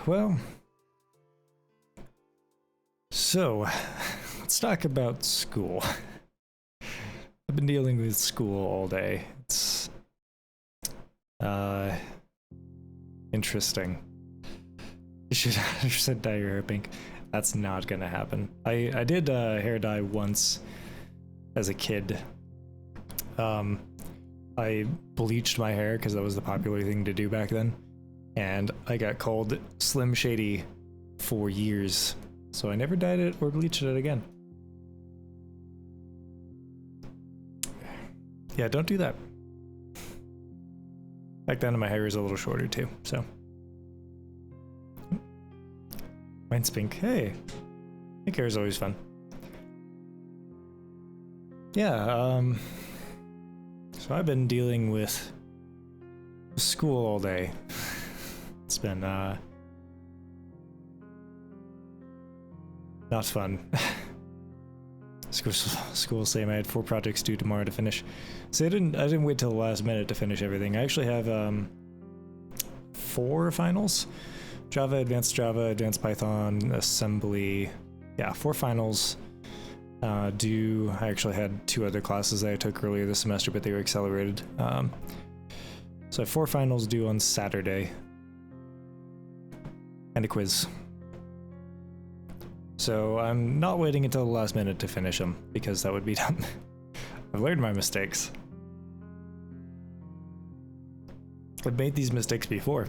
well, so let's talk about school. I've been dealing with school all day. It's interesting. You should 100% dye your hair pink. That's not gonna happen. I did hair dye once as a kid. I bleached my hair because that was the popular thing to do back then, and I got called Slim Shady for years, so I never dyed it or bleached it again. Yeah, don't do that. Back then my hair was a little shorter too, so. Mine's pink. Hey, pink hair is always fun. Yeah, so I've been dealing with school all day. It's been, not fun. School saying I had 4 projects due tomorrow to finish. So I didn't wait till the last minute to finish everything. I actually have, 4 finals. Java, Advanced Python, Assembly. Yeah, 4 finals. Due. I actually had 2 other classes that I took earlier this semester, but they were accelerated. So I have 4 finals due on Saturday. And a quiz. So I'm not waiting until the last minute to finish them, because that would be dumb. I've learned my mistakes. I've made these mistakes before.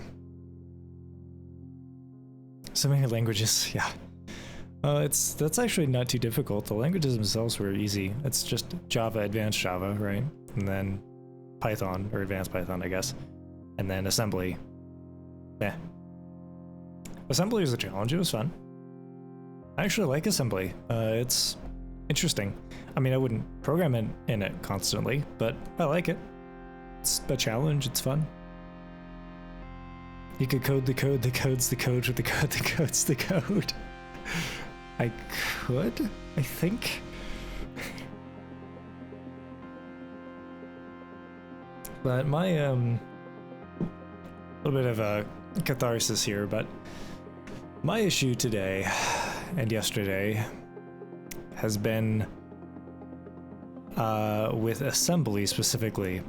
So many languages, yeah. That's actually not too difficult. The languages themselves were easy. It's just Java, Advanced Java, right? And then Python, or Advanced Python, I guess. And then Assembly. Yeah. Assembly was a challenge, it was fun. I actually like Assembly. It's interesting. I mean, I wouldn't program in it constantly, but I like it. It's a challenge, it's fun. You could code the code, the code's the code with the code, the code's the code. I could, I think. But my, a little bit of a catharsis here, but my issue today and yesterday has been with Assembly specifically.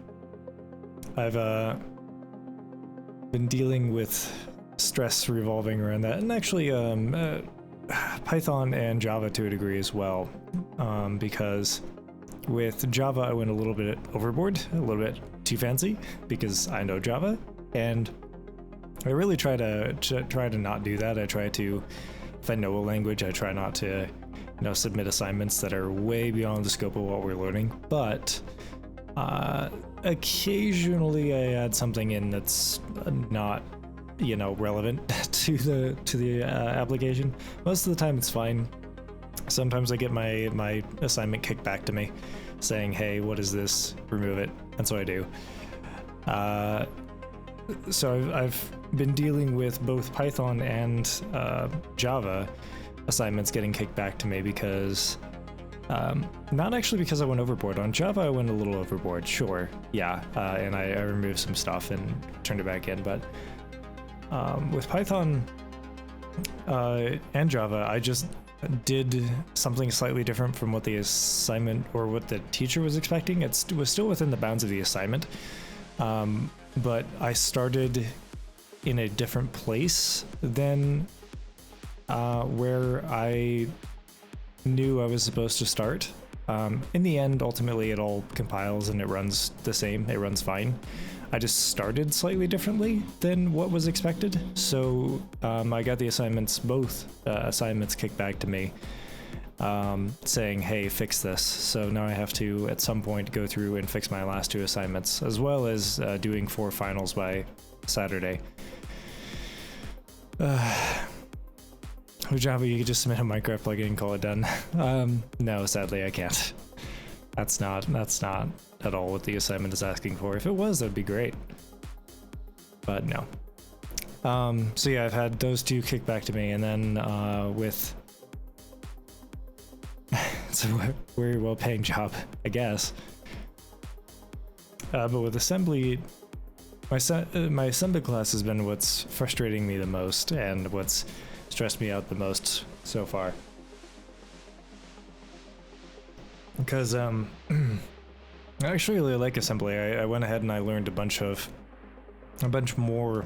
I've been dealing with stress revolving around that, and actually Python and Java to a degree as well, because with Java I went a little bit overboard, a little bit too fancy, because I know Java, and I really try to not do that. I try to, if I know a language, I try not to, submit assignments that are way beyond the scope of what we're learning. But occasionally I add something in that's not, relevant to the application. Most of the time it's fine. Sometimes I get my assignment kicked back to me, saying, "Hey, what is this? Remove it." And so I do. So I've been dealing with both Python and Java assignments getting kicked back to me because, not actually because I went overboard. On Java I went a little overboard, sure, yeah, and I removed some stuff and turned it back in, but with Python and Java, I just did something slightly different from what the assignment or what the teacher was expecting. It was still within the bounds of the assignment, but I started in a different place than where I knew I was supposed to start. In the end, ultimately, it all compiles and it runs the same. It runs fine. I just started slightly differently than what was expected. So I got the assignments, both assignments kicked back to me, saying, "Hey, fix this." So now I have to, at some point, go through and fix my last 2 assignments, as well as doing 4 finals by Saturday. With Java, you could just submit a Minecraft plugin and call it done. No, sadly, I can't. That's not at all what the assignment is asking for. If it was, that'd be great. But no. So yeah, I've had those 2 kick back to me, and then with it's a very well-paying job, I guess. But with Assembly, my assembly class has been what's frustrating me the most and what's stressed me out the most so far. Because I actually really like assembly. I went ahead and I learned a bunch more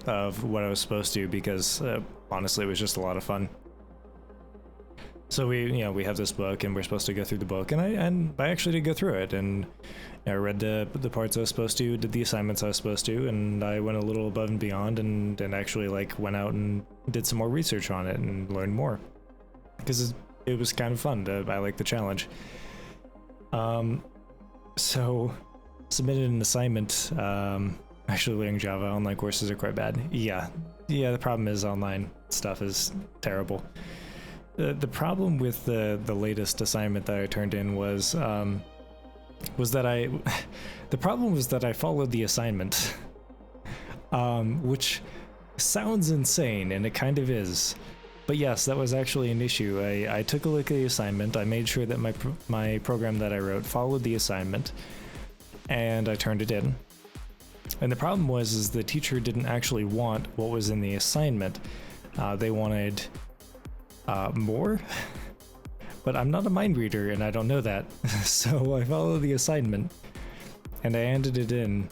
of what I was supposed to because honestly it was just a lot of fun. So we have this book and we're supposed to go through the book, and I actually did go through it, and I read the parts I was supposed to, did the assignments I was supposed to, and I went a little above and beyond and actually like went out and did some more research on it and learned more because it was kind of fun. I like the challenge. So submitted an assignment. Actually learning Java online courses are quite bad. Yeah, the problem is online stuff is terrible. The problem with the latest assignment that I turned in was that the problem was that I followed the assignment, which sounds insane, and it kind of is. But yes, that was actually an issue. I took a look at the assignment. I made sure that my program that I wrote followed the assignment, and I turned it in. And the problem was the teacher didn't actually want what was in the assignment. They wanted more, but I'm not a mind reader and I don't know that. So I followed the assignment and I handed it in,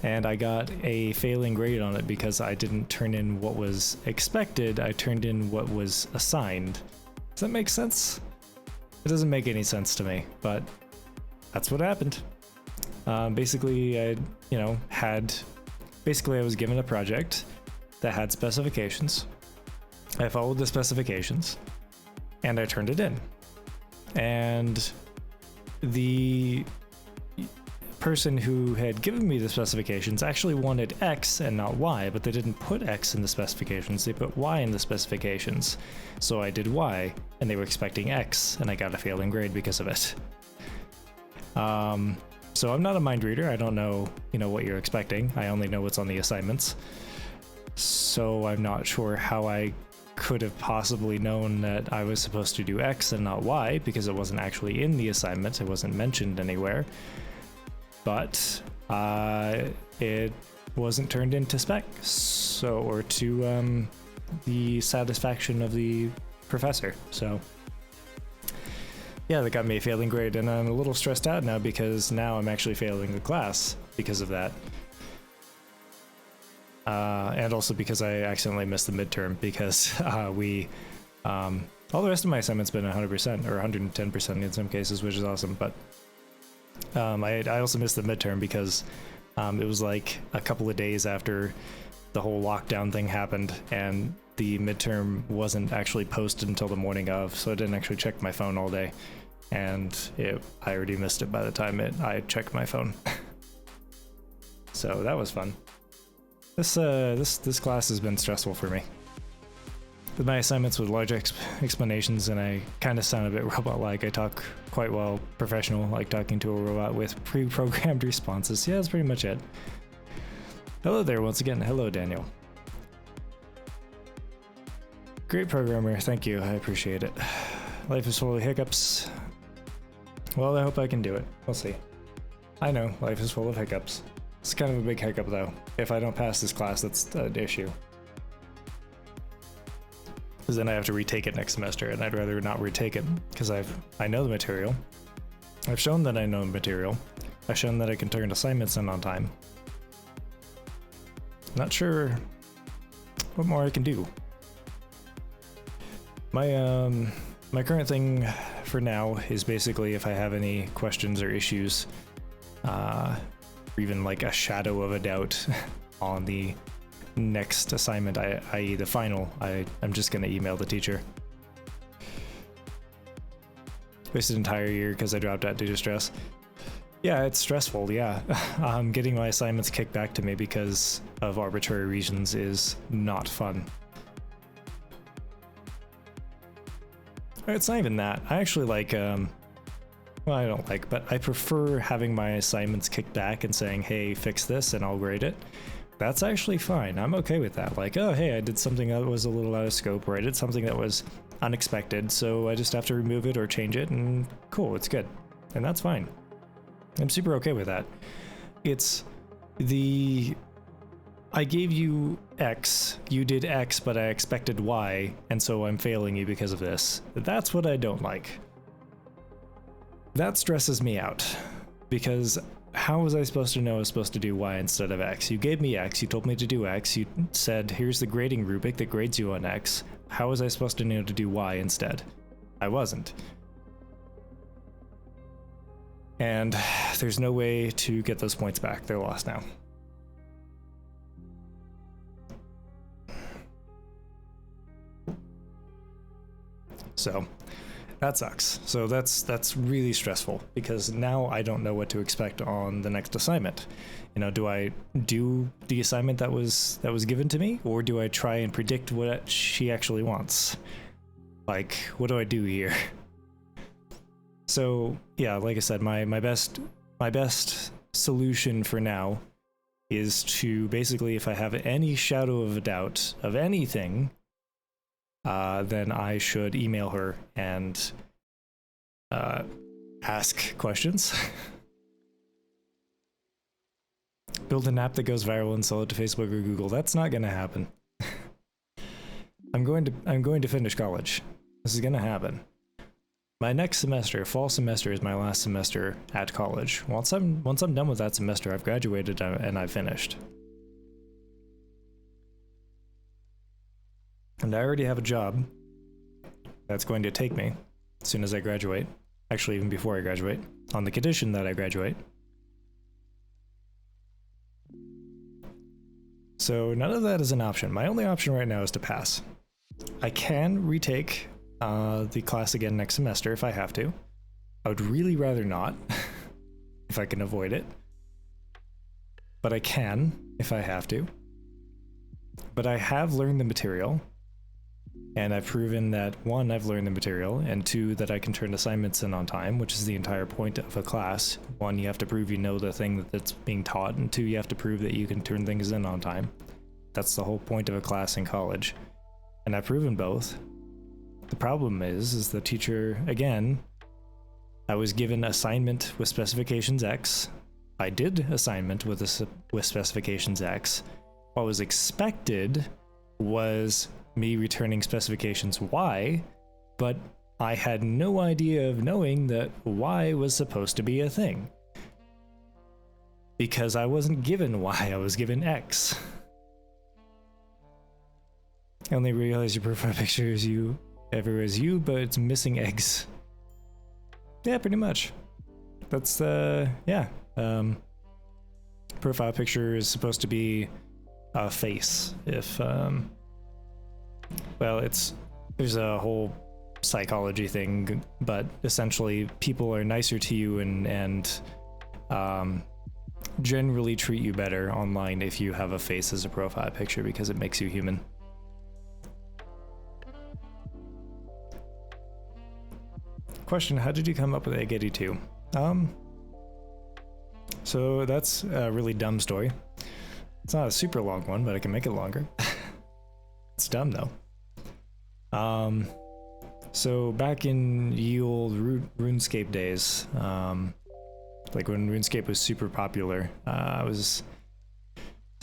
and I got a failing grade on it because I didn't turn in what was expected. I turned in what was assigned. Does that make sense? It doesn't make any sense to me, but that's what happened. Basically I was given a project that had specifications. I followed the specifications and I turned it in, and the person who had given me the specifications actually wanted X and not Y, but they didn't put X in the specifications, they put Y in the specifications. So I did Y and they were expecting X, and I got a failing grade because of it. So I'm not a mind reader. I don't know, what you're expecting. I only know what's on the assignments. So I'm not sure how I could have possibly known that I was supposed to do X and not Y, because it wasn't actually in the assignment. It wasn't mentioned anywhere. But it wasn't turned into spec, or to the satisfaction of the professor. So yeah, that got me a failing grade, and I'm a little stressed out now because now I'm actually failing the class because of that. And also because I accidentally missed the midterm, because all the rest of my assignments been 100% or 110% in some cases, which is awesome. But I also missed the midterm because it was like a couple of days after the whole lockdown thing happened, and the midterm wasn't actually posted until the morning of, so I didn't actually check my phone all day, and I already missed it by the time I checked my phone. So that was fun. This class has been stressful for me. With my assignments with large explanations, and I kind of sound a bit robot-like. I talk quite well professional, like talking to a robot with pre-programmed responses. Yeah, that's pretty much it. Hello there once again. Hello, Daniel. Great programmer, thank you, I appreciate it. Life is full of hiccups. Well, I hope I can do it. We'll see. I know, life is full of hiccups. It's kind of a big hiccup though. If I don't pass this class, that's an issue. Because then I have to retake it next semester, and I'd rather not retake it, because I know the material. I've shown that I know the material. I've shown that I can turn assignments in on time. Not sure what more I can do. My current thing for now is basically, if I have any questions or issues, or even like a shadow of a doubt on the next assignment, i.e. the final, I'm just gonna email the teacher. Wasted an entire year because I dropped out due to stress. Yeah, it's stressful, yeah. Getting my assignments kicked back to me because of arbitrary reasons is not fun. It's not even that. I actually like, well, I don't like, but I prefer having my assignments kicked back and saying, hey, fix this and I'll grade it. That's actually fine. I'm okay with that. Like, oh, hey, I did something that was a little out of scope, or I did something that was unexpected, so I just have to remove it or change it, and cool, it's good. And that's fine. I'm super okay with that. It's the I gave you X, you did X, but I expected Y, and so I'm failing you because of this. That's what I don't like. That stresses me out, because how was I supposed to know I was supposed to do Y instead of X? You gave me X, you told me to do X, you said, here's the grading rubric that grades you on X. How was I supposed to know to do Y instead? I wasn't. And there's no way to get those points back. They're lost now. So that sucks. So that's really stressful, because now I don't know what to expect on the next assignment. You know, do I do the assignment that was given to me, or do I try and predict what she actually wants? Like, what do I do here? So yeah, like I said, my best solution for now is to basically, if I have any shadow of a doubt of anything, then I should email her and ask questions. Build an app that goes viral and sell it to Facebook or Google. That's not gonna happen. I'm going to finish college. This is gonna happen. My next semester, fall semester, is my last semester at college. Once I'm done with that semester, I've graduated and I've finished. And I already have a job that's going to take me as soon as I graduate. Actually, even before I graduate, on the condition that I graduate. So none of that is an option. My only option right now is to pass. I can retake the class again next semester if I have to. I would really rather not, if I can avoid it. But I can if I have to. But I have learned the material. And I've proven that, one, I've learned the material, and two, that I can turn assignments in on time, which is the entire point of a class. One, you have to prove you know the thing that's being taught, and two, you have to prove that you can turn things in on time. That's the whole point of a class in college. And I've proven both. The problem is the teacher, again, I was given assignment with specifications X. I did assignment with specifications X. What was expected was me returning specifications Y, but I had no idea of knowing that Y was supposed to be a thing. Because I wasn't given Y, I was given X. I only realized your profile picture is you, everywhere is you, but it's missing eggs. Yeah, pretty much. That's, yeah. Profile picture is supposed to be a face, if, well, there's a whole psychology thing, but essentially people are nicer to you and generally treat you better online if you have a face as a profile picture, because it makes you human. Question, how did you come up with Egg 82? So that's a really dumb story. It's not a super long one, but I can make it longer. It's dumb though. So back in ye old RuneScape days, like when RuneScape was super popular, I was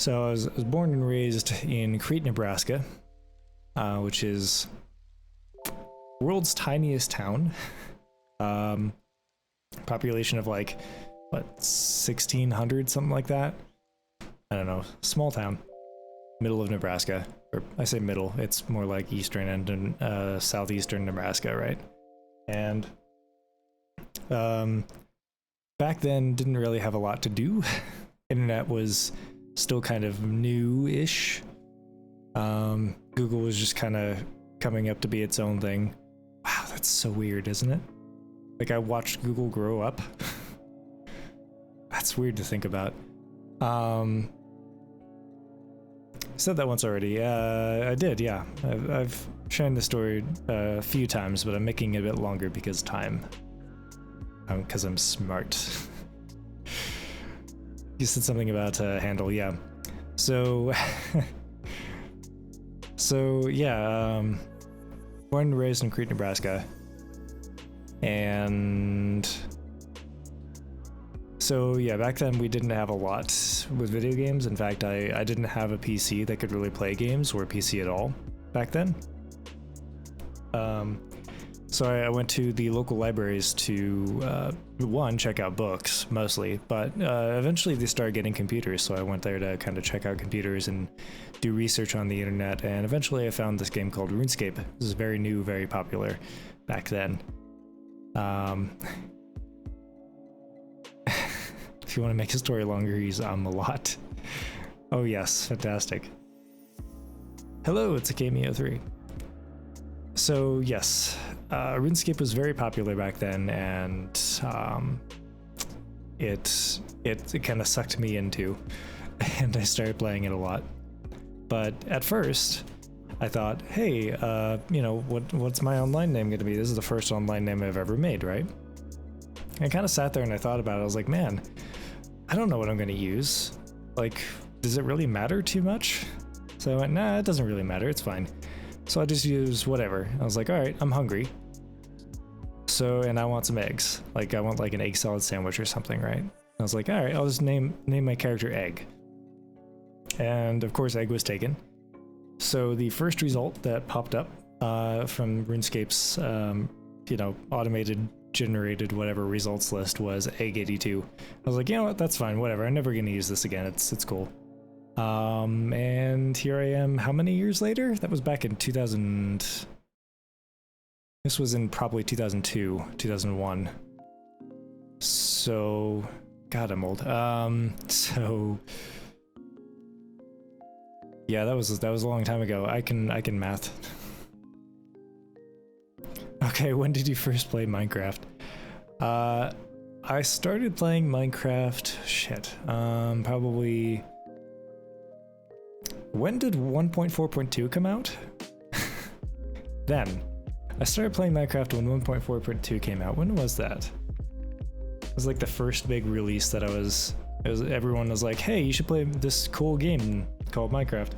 born and raised in Crete, Nebraska, which is world's tiniest town. Population of like, what, 1,600, something like that? I don't know, small town, middle of Nebraska. Or I say middle, it's more like eastern and southeastern Nebraska, right? And back then didn't really have a lot to do. Internet was still kind of new-ish. Google was just kind of coming up to be its own thing. Wow, that's so weird, isn't it? Like, I watched Google grow up. That's weird to think about. I said that once already. I did, yeah. I've shared this story a few times, but I'm making it a bit longer because time. Because I'm smart. You said something about handle, yeah. So, yeah. Born and raised in Crete, Nebraska, and So yeah, back then we didn't have a lot with video games. In fact, I didn't have a PC that could really play games or a PC at all back then. So I went to the local libraries to, one, check out books, mostly, but eventually they started getting computers, so I went there to kind of check out computers and do research on the internet, and eventually I found this game called Runescape. This is very new, very popular back then. If you want to make a story longer, use a lot. Oh yes, fantastic. Hello, it's a Cameo3. So yes, RuneScape was very popular back then, and it kind of sucked me into, and I started playing it a lot. But at first, I thought, hey, you know, what's my online name going to be? This is the first online name I've ever made, right? And I kind of sat there and I thought about it. I was like, man, I don't know what I'm going to use. Like, does it really matter too much? So I went, nah, it doesn't really matter. It's fine. So I just use whatever. I was like, all right, I'm hungry. So, and I want some eggs. Like, I want like an egg salad sandwich or something, right? I was like, all right, I'll just name my character Egg. And of course, Egg was taken. So the first result that popped up from RuneScape's, you know, automated generated whatever results list was Egg 82. I was like, you know what, that's fine, whatever. I'm never gonna use this again. It's cool. And here I am, how many years later? That was back in 2000. This was in probably 2002, 2001. So, God, I'm old. So, yeah, that was a long time ago. I can math. Okay, when did you first play Minecraft? I started playing Minecraft, shit, probably... When did 1.4.2 come out? Then. I started playing Minecraft when 1.4.2 came out. When was that? It was like the first big release that everyone was like, hey, you should play this cool game called Minecraft.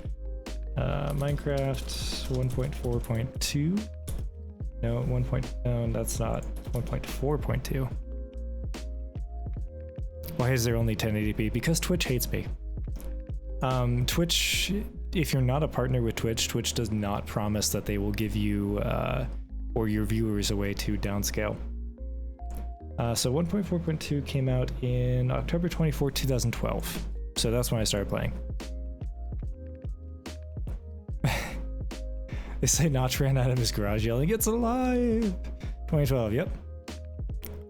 Minecraft 1.4.2? No, no, that's not 1.4.2. Why is there only 1080p? Because Twitch hates me. Twitch, if you're not a partner with Twitch, Twitch does not promise that they will give you or your viewers a way to downscale. So 1.4.2 came out in October 24, 2012. So that's when I started playing. They say Notch ran out of his garage yelling, "It's alive!" 2012, yep.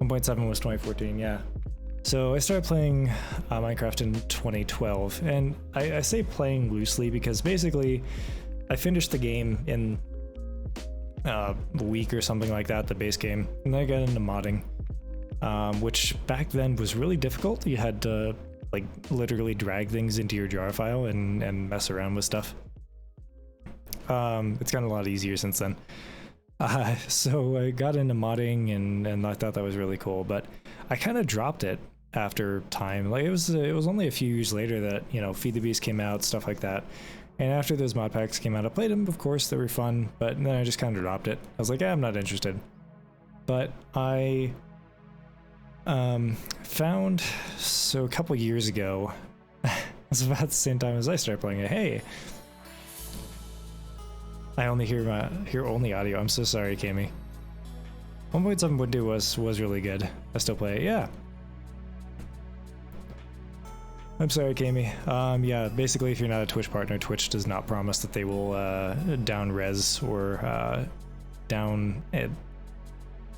1.7 was 2014, yeah. So I started playing Minecraft in 2012, and I say playing loosely because basically I finished the game in a week or something like that, the base game, and then I got into modding, which back then was really difficult. You had to like literally drag things into your jar file and mess around with stuff. It's gotten a lot easier since then. So I got into modding and I thought that was really cool, but I kind of dropped it after time. Like it was only a few years later that, you know, Feed the Beast came out, stuff like that. And after those mod packs came out, I played them, of course, they were fun, but then I just kind of dropped it. I was like, I'm not interested. But I found, so a couple years ago, it was about the same time as I started playing it, hey, I only hear only audio. I'm so sorry, Cammy. 1.7.2 was really good. I still play it, yeah. I'm sorry, Cammy. Yeah, basically, if you're not a Twitch partner, Twitch does not promise that they will down res or down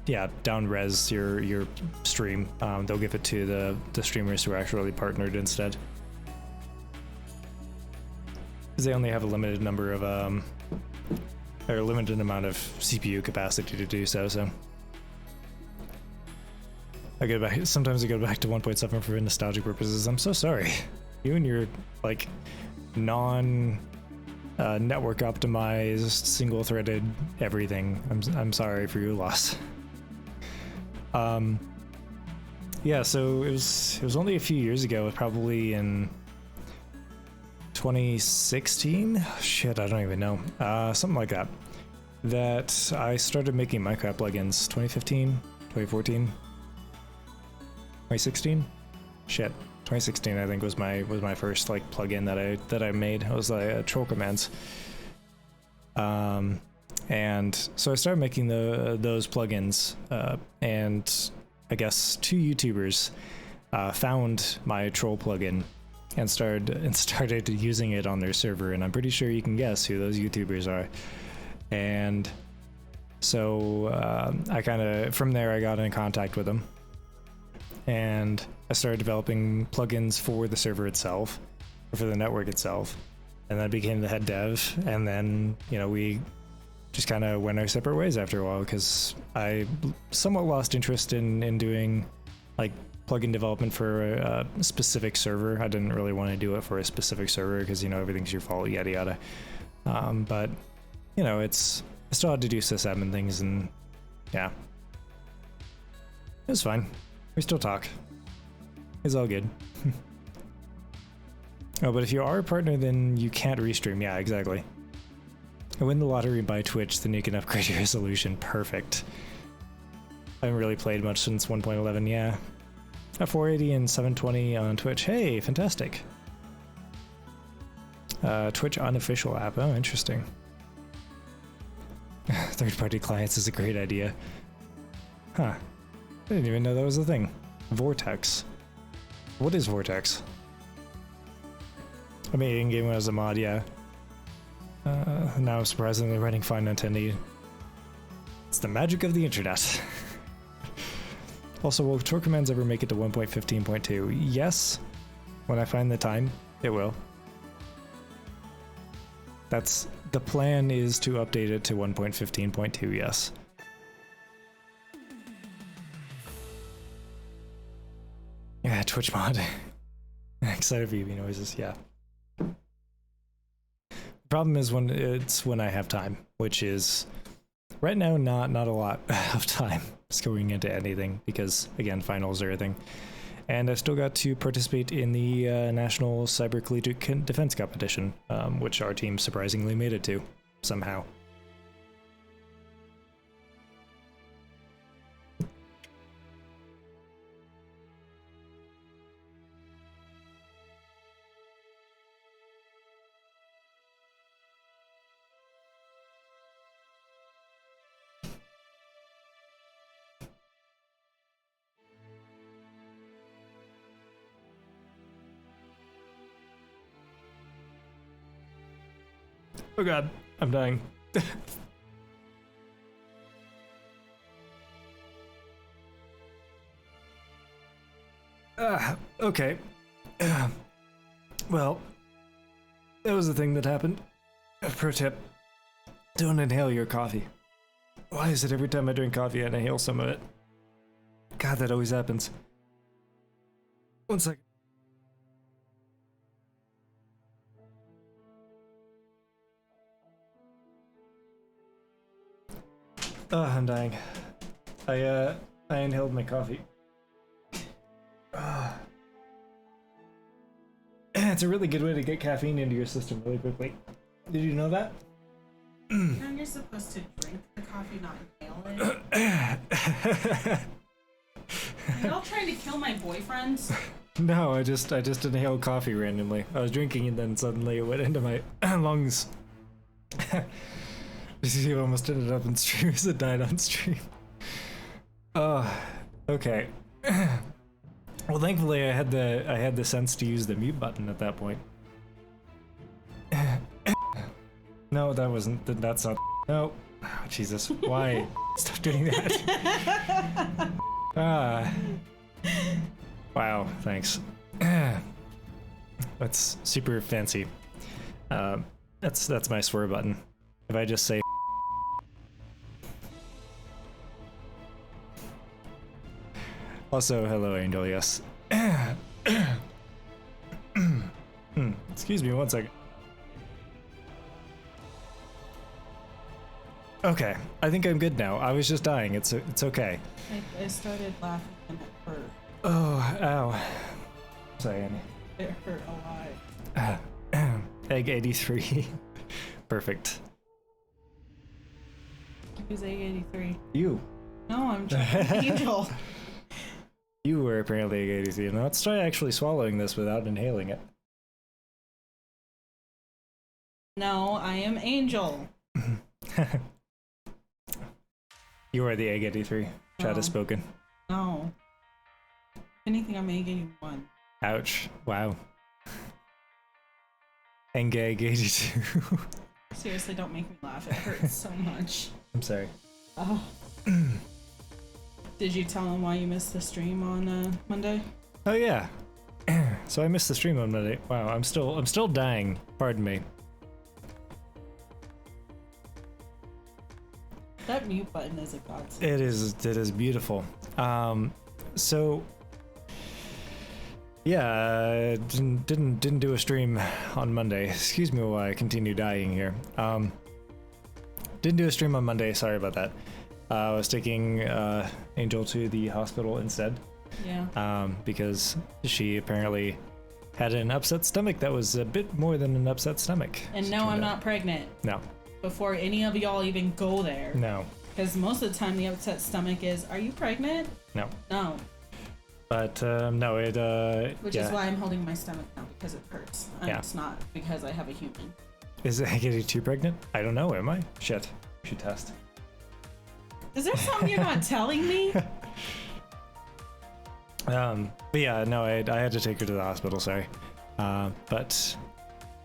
res your stream. They'll give it to the streamers who are actually partnered instead, because they only have a limited number of or a limited amount of CPU capacity to do so. So I go back. Sometimes I go back to 1.7 for nostalgic purposes. I'm so sorry. You and your like network optimized, single threaded everything. I'm sorry for your loss. Yeah. So it was only a few years ago, probably in 2016. Shit, I don't even know. Something like that. That I started making Minecraft plugins. 2015, 2014. 2016? shit, 2016 I think was my first like plugin that I made. It was like troll commands. And so I started making those plugins, and I guess 2 YouTubers found my troll plugin and started using it on their server, and I'm pretty sure you can guess who those YouTubers are. And so I kind of, from there, I got in contact with them, and I started developing plugins for the server itself, or for the network itself, and then I became the head dev, and then, you know, we just kind of went our separate ways after a while, because I somewhat lost interest in doing, like, plugin development for a specific server. I didn't really want to do it for a specific server, because, you know, everything's your fault, yada yada. But, you know, I still had to do sysadmin things, and yeah. It was fine. We still talk. It's all good. Oh, but if you are a partner, then you can't restream. Yeah, exactly. And win the lottery and buy Twitch, then you can upgrade your resolution. Perfect. I haven't really played much since 1.11, yeah. At 480 and 720 on Twitch. Hey, fantastic. Twitch unofficial app. Oh, interesting. Third-party clients is a great idea. Huh. I didn't even know that was a thing. Vortex. What is Vortex? I made it in-game as a mod, yeah. Now I'm surprisingly running fine on 1080. It's the magic of the internet. Also, will Tor commands ever make it to 1.15.2? Yes. When I find the time, it will. That's the plan, is to update it to 1.15.2, yes. Yeah, Twitch mod. Excited for UV noises, yeah. Problem is when I have time, which is right now not a lot of time just going into anything, because again, finals are a thing. And I still got to participate in the National Cyber Collegiate Defense Competition, which our team surprisingly made it to, somehow. Oh god, I'm dying. Okay. Well, that was the thing that happened. Pro tip, don't inhale your coffee. Why is it every time I drink coffee I inhale some of it? God, that always happens. 1 second. Oh, I'm dying. I inhaled my coffee. It's a really good way to get caffeine into your system really quickly. Did you know that? And you're supposed to drink the coffee, not inhale it. Are y'all trying to kill my boyfriend? No, I just inhaled coffee randomly. I was drinking and then suddenly it went into my lungs. You almost ended up in stream as it died on stream. Oh, okay. Well, thankfully I had the sense to use the mute button at that point. No, that wasn't. That's not. No. Oh, Jesus, why? Stop doing that. Wow, thanks. That's super fancy. That's my swear button. If I just say also, hello, Angel, yes. Excuse me 1 second. Okay, I think I'm good now. I was just dying. It's okay. I started laughing and it hurt. Oh, ow. Sorry, Annie. It hurt a lot. Egg 83. Perfect. Who's egg 83? You. No, I'm trying Angel. You were apparently a ADC. Now let's try actually swallowing this without inhaling it. No, I am Angel. You are the egg 83. Chat has spoken. No. If anything, I'm egg 81. Ouch. Wow. Egg 82. Seriously, don't make me laugh. It hurts so much. I'm sorry. Oh. Did you tell him why you missed the stream on Monday? Oh yeah. So I missed the stream on Monday. Wow, I'm still dying. Pardon me. That mute button is a godsend. It is beautiful. So yeah, didn't do a stream on Monday. Excuse me while I continue dying here. Didn't do a stream on Monday. Sorry about that. I was taking Angel to the hospital instead. Yeah. Because she apparently had an upset stomach that was a bit more than an upset stomach. And no, I'm not pregnant. No. Before any of y'all even go there. No. Because most of the time the upset stomach is, are you pregnant? No. No. But no, it Which is why I'm holding my stomach now, because it hurts. And it's not because I have a human. Is it getting too pregnant? I don't know, am I? Shit. We should test. Is there something you're not telling me? But yeah, no, I had to take her to the hospital, sorry. But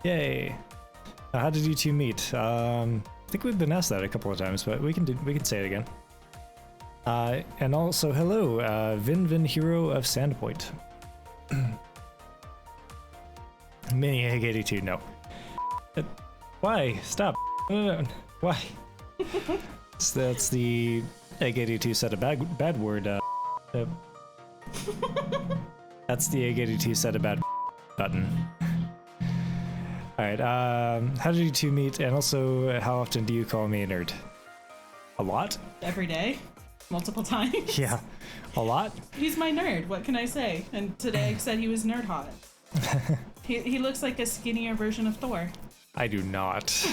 yay. How did you two meet? I think we've been asked that a couple of times, but we can say it again. And also, hello, Vin Hero of Sandpoint. Mini Egg 82, no. Why? Stop. No. Why? That's the Egg 82 said a bad word. That's the Egg 82 said a bad button. Alright, how did you two meet? And also, how often do you call me a nerd? A lot? Every day. Multiple times. Yeah. A lot? He's my nerd. What can I say? And today I said he was nerd hot. He looks like a skinnier version of Thor. I do not.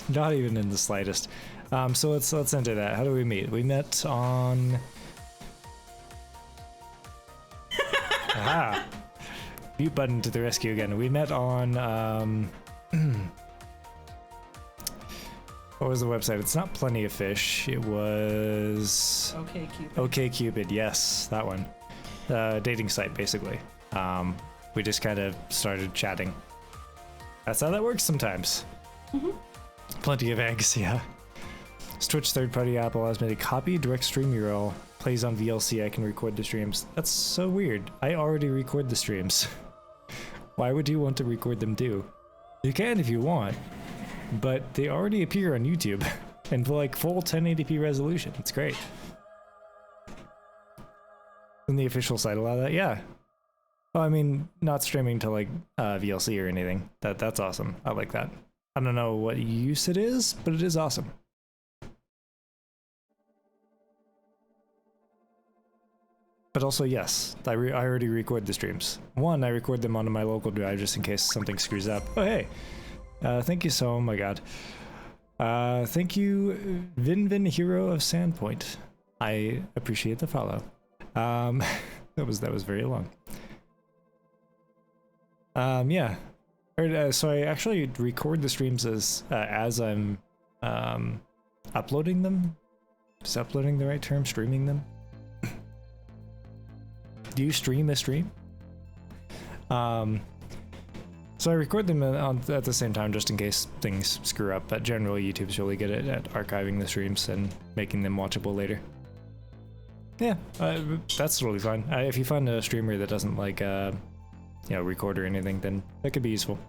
Not even in the slightest. So let's enter that. How do we meet? We met on... Aha! Mute button to the rescue again. We met on... What was the website? It's not Plenty of Fish. It was... OkCupid, yes, that one. Dating site, basically. We just kind of started chatting. That's how that works sometimes. Mm-hmm. Plenty of eggs, yeah. Twitch third-party app allows me to copy direct stream URL. Plays on VLC, I can record the streams. That's so weird. I already record the streams. Why would you want to record them too? You can if you want, but they already appear on YouTube and for like full 1080p resolution. It's great. Doesn't the official site allow that? Yeah. Well, I mean, not streaming to like VLC or anything. That's awesome. I like that. I don't know what use it is, but it is awesome. But also, yes, I already record the streams. One, I record them onto my local drive just in case something screws up. Oh, hey. Thank you oh my god. Thank you, Vin Hero of Sandpoint. I appreciate the follow. That was very long. Yeah. So I actually record the streams as I'm uploading them. Is uploading the right term? Streaming them? Do you stream a stream? So I record them at the same time just in case things screw up, but generally YouTube's really good at archiving the streams and making them watchable later. Yeah, that's totally fine. If you find a streamer that doesn't like, record or anything, then that could be useful.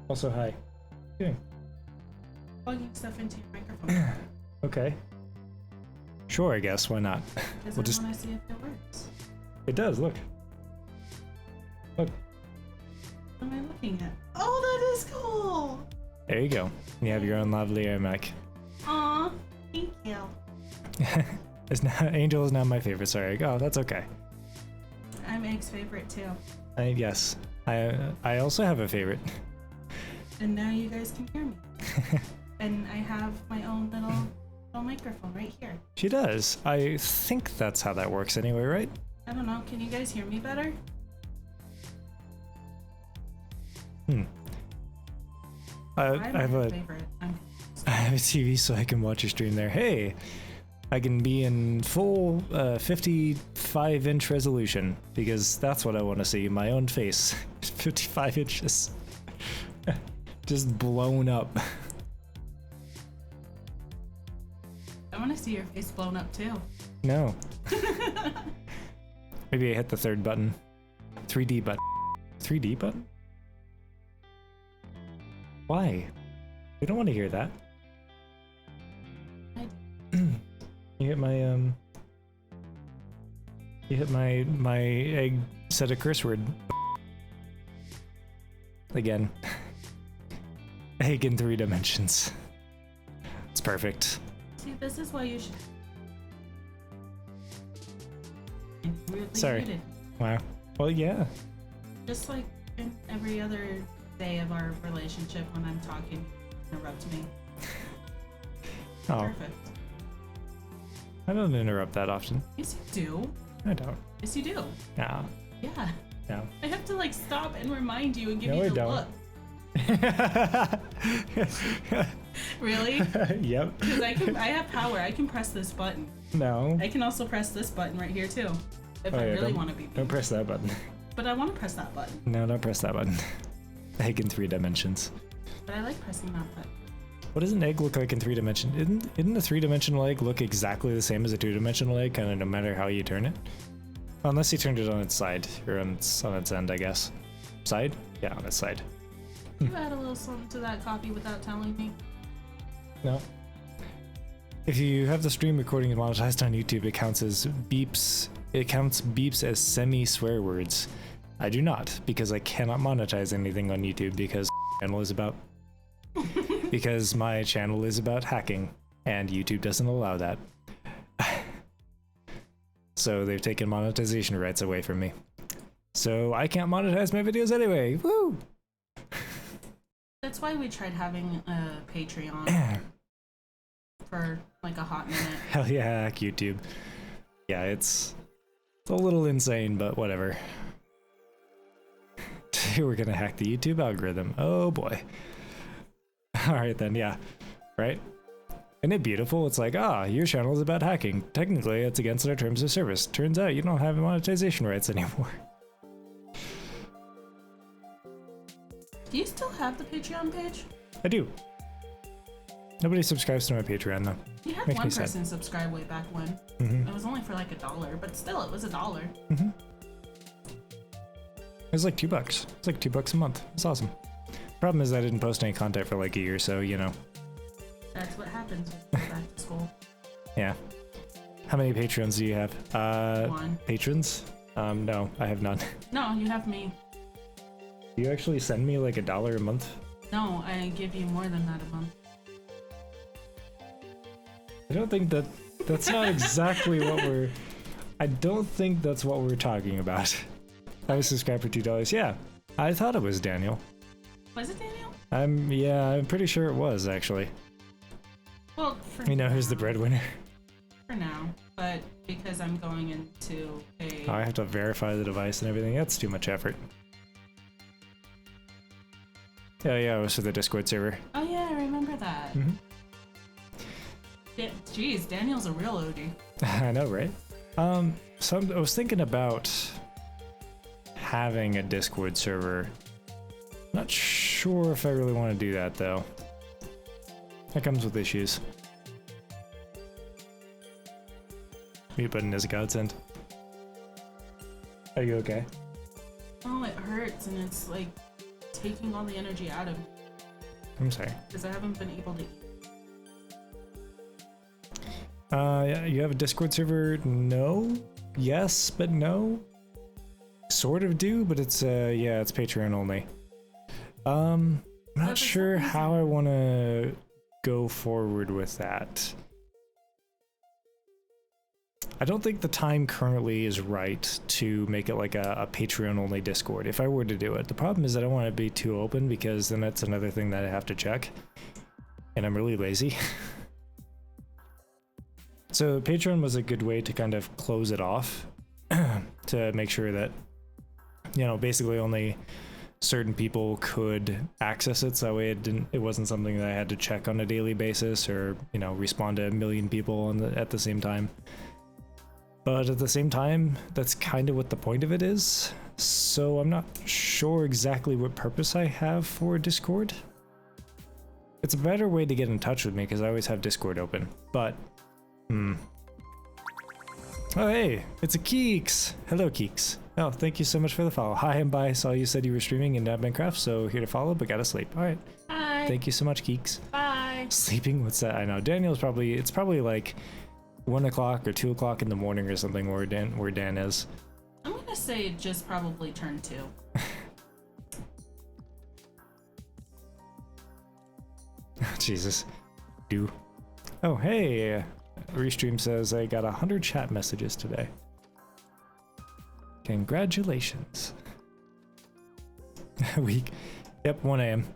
Also, hi. What are you doing? Plugging stuff into your microphone. Okay. Sure, I guess. Why not? Because We'll I just... want to see if it works. It does, look. Look. What am I looking at? Oh, that is cool! There you go. You have your own lovely iMac. Aw, thank you. Angel is not my favorite, sorry. Oh, that's okay. I'm Egg's favorite too. Yes. I also have a favorite. And now you guys can hear me. And I have my own little a microphone right here. She does. I think that's how that works anyway, right? I don't know. Can you guys hear me better? I have a favorite. I have a TV so I can watch your stream there. Hey, I can be in full 55-inch resolution because that's what I want to see. My own face, 55 inches, just blown up. I want to see your face blown up too. No. Maybe I hit the third button. 3D button. 3D button? Why? We don't want to hear that. You hit my You hit my egg said a curse word. Again. Egg in 3 dimensions. It's perfect. See, this is why you should. Weirdly Sorry. muted. Wow. Well, yeah. Just like in every other day of our relationship, when I'm talking, interrupt me. Oh, Perfect. I don't interrupt that often. Yes, you do. I don't. Yes, you do. No. Yeah. No. I have to like stop and remind you and give No, you I the don't. look. Really? Yep. Because I have power. I can press this button. No. I can also press this button right here too, if I yeah, really want to be. Don't press that button. But I want to press that button. No, don't press that button. Egg in 3 dimensions. But I like pressing that button. What does an egg look like in 3 dimensions? Isn't a 3-dimensional egg look exactly the same as a 2-dimensional egg, kind of no matter how you turn it? Unless you turned it on its side, or on its end, I guess. Side? Yeah, on its side. You add a little something to that coffee without telling me. No. If you have the stream recording monetized on YouTube, it counts as beeps. It counts beeps as semi-swear words. I do not, because I cannot monetize anything on YouTube because channel is about because my channel is about hacking, and YouTube doesn't allow that. So they've taken monetization rights away from me. So I can't monetize my videos anyway. Woo! That's why we tried having a Patreon for like a hot minute. Hell yeah, hack YouTube. Yeah, it's a little insane, but whatever. We're gonna hack the YouTube algorithm. Oh boy. Alright then, yeah. Right? Isn't it beautiful? It's like, your channel is about hacking. Technically, it's against our terms of service. Turns out you don't have monetization rights anymore. Do you still have the Patreon page? I do. Nobody subscribes to my Patreon, though. You had Makes one me sad. person subscribe way back when. Mm-hmm. It was only for like $1, but still, it was $1. Mm-hmm. It was like $2. It's like $2 a month. It's awesome. Problem is I didn't post any content for like a year, so you know. That's what happens when you go back to school. Yeah. How many patrons do you have? One. Patrons? No, I have none. No, you have me. Do you actually send me like $1 a month? No, I give you more than that a month. I don't think that's not exactly what we're. I don't think that's what we're talking about. I was subscribed for $2. Yeah, I thought it was Daniel. Was it Daniel? I'm pretty sure it was actually. Well, for You know now, who's the breadwinner? For now, but because I'm going into a. Oh, I have to verify the device and everything. That's too much effort. Yeah, it was for the Discord server. Oh yeah, I remember that. Mm-hmm. Jeez, Daniel's a real OG. I know, right? So I was thinking about having a Discord server. Not sure if I really want to do that though. That comes with issues. Mute button is a godsend. Are you okay? Oh, it hurts and it's like taking all the energy out of me I'm sorry. because I haven't been able to eat. Yeah, you have a Discord server? No. Yes, but no. Sort of do, but it's yeah, it's Patreon only. I'm not sure how I want to go forward with that. I don't think the time currently is right to make it like a Patreon only Discord if I were to do it. The problem is I don't want to be too open because then that's another thing that I have to check. And I'm really lazy. So Patreon was a good way to kind of close it off to make sure that, you know, basically only certain people could access it. So that way it wasn't something that I had to check on a daily basis or, you know, respond to a million people at the same time. But at the same time, that's kind of what the point of it is. So I'm not sure exactly what purpose I have for Discord. It's a better way to get in touch with me because I always have Discord open. But, Oh, hey, it's a Keeks. Hello, Keeks. Oh, thank you so much for the follow. Hi, I'm Bye. Saw you said you were streaming in Minecraft, so here to follow, but gotta sleep. All right. Hi. Thank you so much, Keeks. Bye. Sleeping? What's that? I know. Daniel's probably, it's probably like 1 o'clock or 2 o'clock in the morning or something where Dan is. I'm gonna say it just probably turned 2. Jesus. Oh, hey. Restream says I got 100 chat messages today. Congratulations. Week. Yep, 1 a.m.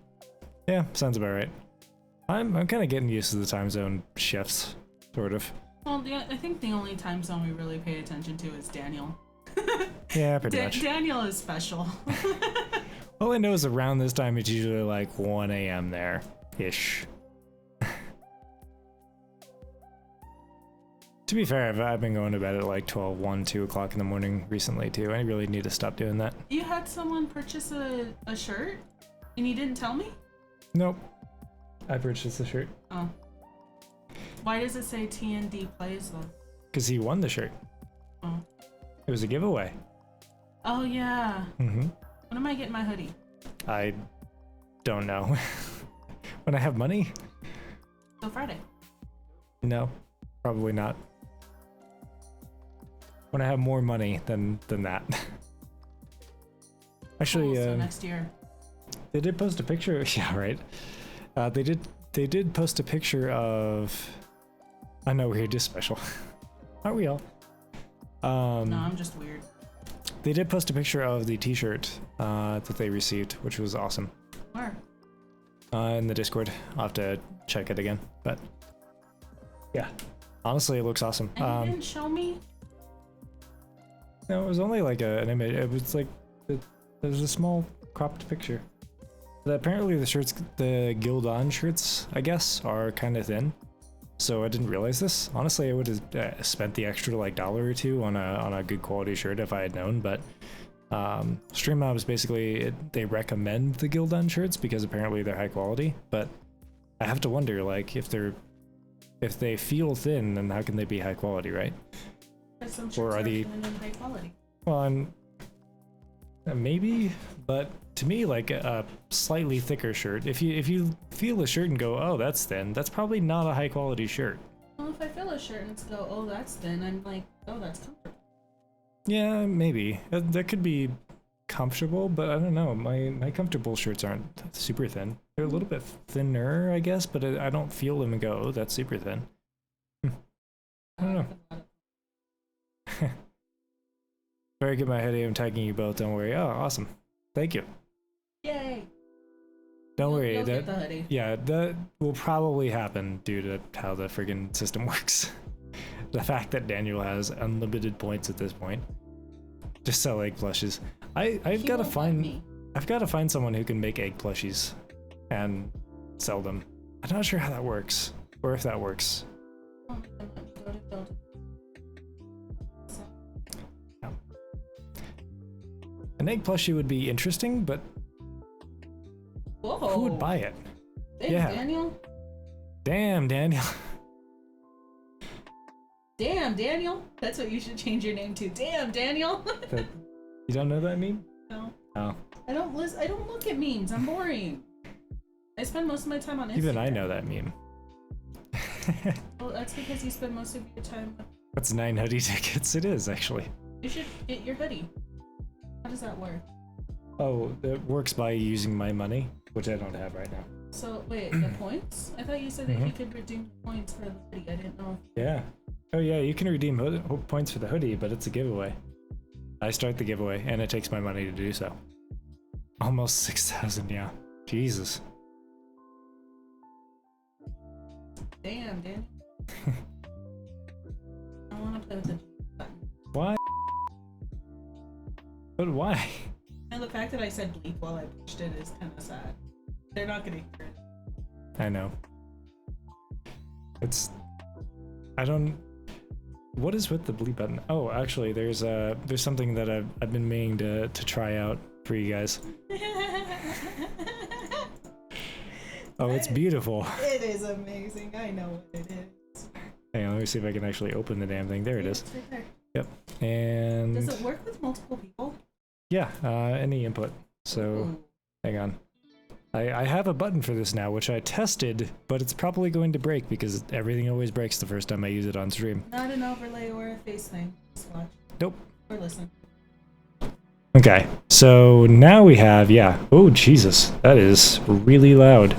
Yeah, sounds about right. I'm kind of getting used to the time zone shifts, sort of. Well, I think the only time zone we really pay attention to is Daniel. Yeah, pretty much. Daniel is special. All I know is around this time it's usually like 1 a.m. there-ish. To be fair, I've been going to bed at like 12, 1, 2 o'clock in the morning recently too. I really need to stop doing that. You had someone purchase a shirt and you didn't tell me? Nope. I purchased the shirt. Oh. Why does it say TND plays though? Because he won the shirt. Oh. It was a giveaway. Oh yeah. Mm-hmm. When am I getting my hoodie? I don't know. When I have money? So Friday. No, probably not. When I have more money than that. Actually, cool, so next year. They did post a picture. Yeah, right. They did post a picture of. I know we're just special, aren't we all? No, I'm just weird. They did post a picture of the T-shirt that they received, which was awesome. Where? In the Discord. I'll have to check it again, but yeah, honestly, it looks awesome. And you didn't show me? No, it was only like an image. It was like there's a small cropped picture. But apparently, the shirts, the Gildon shirts, I guess, are kind of thin. So I didn't realize this. Honestly, I would have spent the extra like $1 or $2 on a good quality shirt if I had known. But Stream Mobs basically they recommend the Gildon shirts because apparently they're high quality. But I have to wonder, like, if they feel thin, then how can they be high quality, right? Some shirts Or are they high quality? Well, maybe, but to me, like a slightly thicker shirt. If you feel a shirt and go, oh, that's thin, that's probably not a high quality shirt. Well, if I feel a shirt and it's go, oh, that's thin, I'm like, oh, that's comfortable. Yeah, maybe that could be comfortable, but I don't know. My comfortable shirts aren't super thin. They're a little bit thinner, I guess, but I don't feel them and go, oh, that's super thin. I don't know. Very good, my hoodie. I'm tagging you both. Don't worry. Oh, awesome. Thank you. Yay! Don't worry. You'll get the hoodie. Yeah, that will probably happen due to how the friggin' system works. The fact that Daniel has unlimited points at this point. Just sell egg plushies. I've got to find someone who can make egg plushies and sell them. I'm not sure how that works or if that works. Oh, Yeah. An egg plushie would be interesting, but whoa. Who would buy it? Damn, Yeah. Daniel. Damn, Daniel. Damn, Daniel. That's what you should change your name to. Damn, Daniel. You don't know that meme? No. Oh. I don't look at memes. I'm boring. I spend most of my time on Instagram. Even I know that meme. Well, that's because you spend most of your time with... That's 9 hoodie tickets. It is, actually. You should get your hoodie. How does that work? Oh, it works by using my money, which I don't have right now. So, wait, the points? I thought you said that you could redeem points for the hoodie. I didn't know. Yeah. Oh yeah, you can redeem points for the hoodie, but it's a giveaway. I start the giveaway, and it takes my money to do so. Almost 6,000, yeah. Jesus. Damn, Daniel. Why? And the fact that I said bleep while I pushed it is kind of sad. They're not gonna hear it. I know. I don't... What is with the bleep button? Oh, actually, there's something that I've been meaning to try out for you guys. Oh, it's beautiful. It is amazing. I know what it is. Hang on, let me see if I can actually open the damn thing. There it is. It's right there. Yep. And... Does it work with multiple people? Yeah, any input. So, Ooh. hang on. I have a button for this now, which I tested, but it's probably going to break because everything always breaks the first time I use it on stream. Not an overlay or a face thing. Just watch. Nope. Or listen. Okay, so now we have, yeah. Oh, Jesus. That is really loud.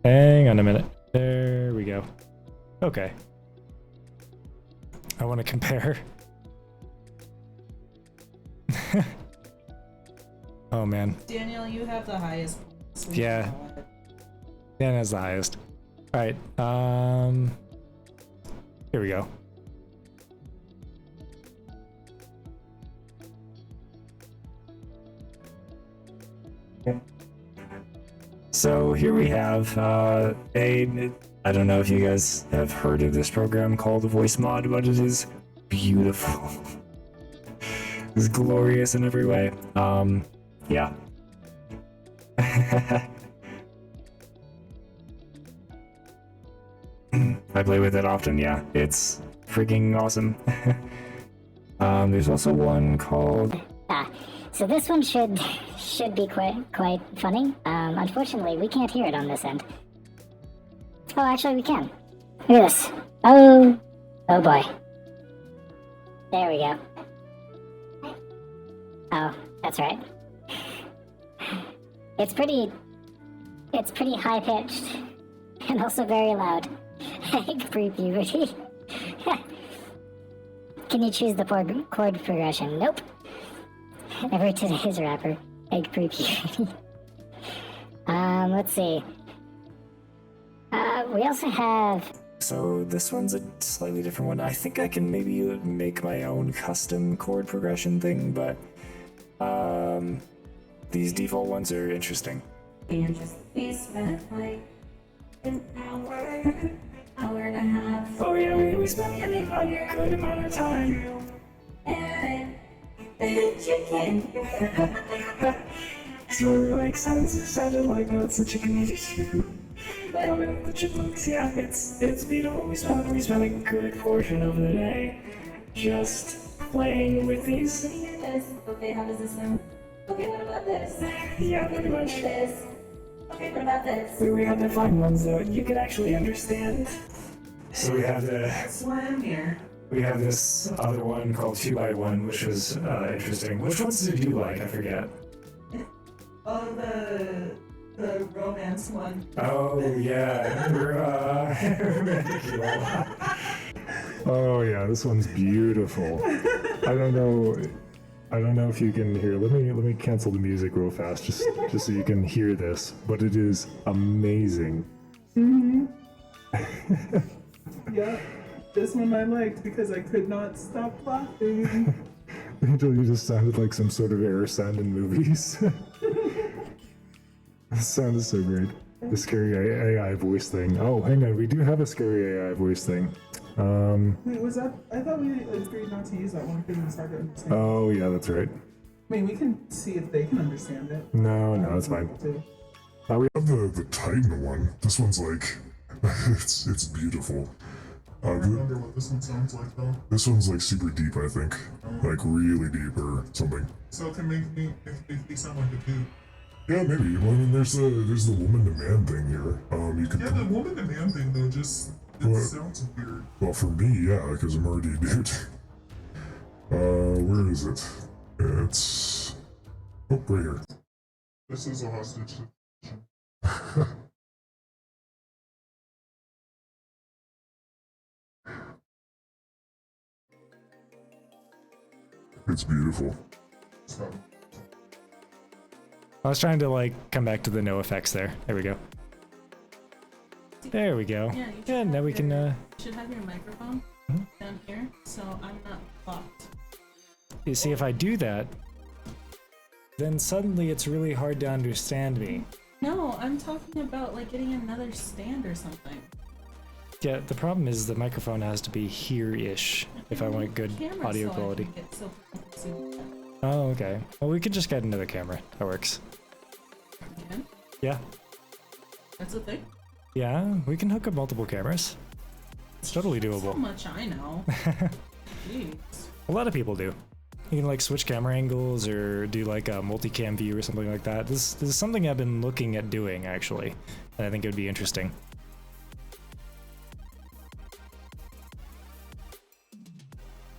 Hang on a minute. There we go. Okay. I want to compare. Oh, man. Daniel, you have the highest. So Yeah. Dan has the highest. Alright, here we go. So here we have I don't know if you guys have heard of this program called Voice Mod, but it is beautiful. It's glorious in every way. Yeah. I play with it often, yeah. It's freaking awesome. There's also one called... So this one should be quite funny. Unfortunately, we can't hear it on this end. Oh, actually, we can. Look at this. Oh boy. There we go. Oh, that's right. It's pretty high pitched and also very loud. Pre-puberty. Can you choose the chord progression? Nope. Never today's rapper. Egg pre-puberty. Let's see. We also have... So this one's a slightly different one. I think I can maybe make my own custom chord progression thing, but these default ones are interesting. And just we spent like an hour and a half. Oh yeah, we spent a good amount of time. And the chicken. So like sounded like that's the chicken issue. But the chipmunks, yeah, it's beautiful. We spent a good portion of the day just playing with these. Okay, how does this sound? Okay, what about this? Yeah, pretty much. This. Okay, what about this? So we have to find ones that you can actually understand. So we have That's why I'm here. we have this other one called 2x1, which was interesting. Which ones did you like? I forget. Oh, the romance one. Oh yeah. Oh yeah, this one's beautiful. I don't know if you can hear. Let me cancel the music real fast, just so you can hear this. But it is amazing. Yeah, this one I liked because I could not stop laughing. Until you just sounded like some sort of error sound in movies. This sound is so great. The scary AI voice thing. Oh, hang on, we do have a scary AI voice thing. Wait, was that? I thought we agreed not to use that one because it's hard to understand. Oh yeah, that's right. I mean, we can see if they can understand it. No, it's fine. We have the Titan one. This one's like, it's beautiful. I remember what this one sounds like though. This one's like super deep, I think. Like really deep or something. So it can make me sound like a dude. Yeah, maybe. Well, I mean, there's the woman to man thing here. You could. Yeah, the woman to man thing though just What? sounds weird. Well, for me, yeah, because I'm already a dude. Where is it? It's right here. This is a hostage. It's beautiful. So I was trying to like come back to the no effects there. There we go. There we go. Yeah, you should Yeah, have now we can You should have your microphone Mhm. down here, so I'm not blocked. You see, if I do that, then suddenly it's really hard to understand me. No, I'm talking about like getting another stand or something. Yeah, the problem is the microphone has to be here-ish if I want good Camera audio so I quality. can get so people can see the camera. Oh, okay. Well, we could just get another camera. That works. Yeah, Yeah. that's the thing. Yeah, we can hook up multiple cameras. It's totally So doable. much I know. Jeez. A lot of people do. You can like switch camera angles or do like a multicam view or something like that. This is something I've been looking at doing actually, and I think it would be interesting.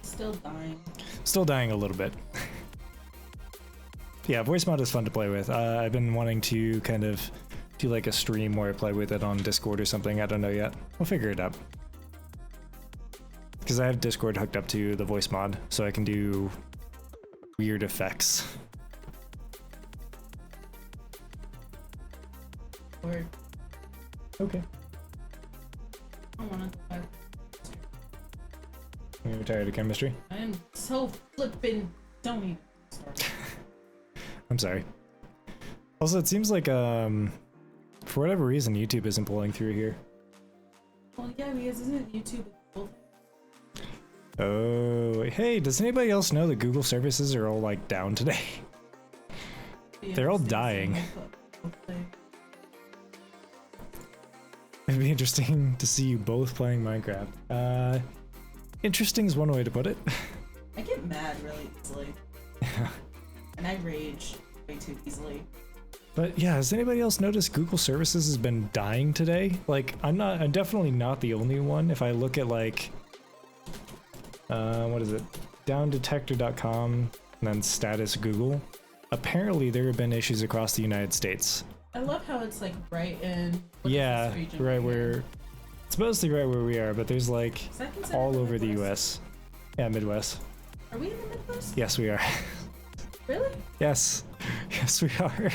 Still dying. Still dying a little bit. Yeah, voice mod is fun to play with. I've been wanting to kind of do like a stream where I play with it on Discord or something. I don't know yet. We'll figure it out. Because I have Discord hooked up to the voice mod, so I can do weird effects. Or Okay. I want to go back. You're tired of chemistry? I am so flippin' don't even start. I'm sorry. Also, it seems like, for whatever reason, YouTube isn't pulling through here. Well, yeah, because isn't YouTube both? Oh, hey, does anybody else know that Google services are all, like, down today? They're all dying. It'd be interesting to see you both playing Minecraft. Interesting is one way to put it. I get mad really easily. And I rage way too easily. But yeah, has anybody else noticed Google services has been dying today? Like, I'm definitely not the only one. If I look at like, what is it? Downdetector.com and then status Google. Apparently there have been issues across the United States. I love how it's like right in what is Yeah, this region right here? where, it's mostly right where we are, but there's like Is that considered all the over the Midwest? US. Yeah, Midwest. Are we in the Midwest? Yes, we are. Really? Yes. Yes, we are.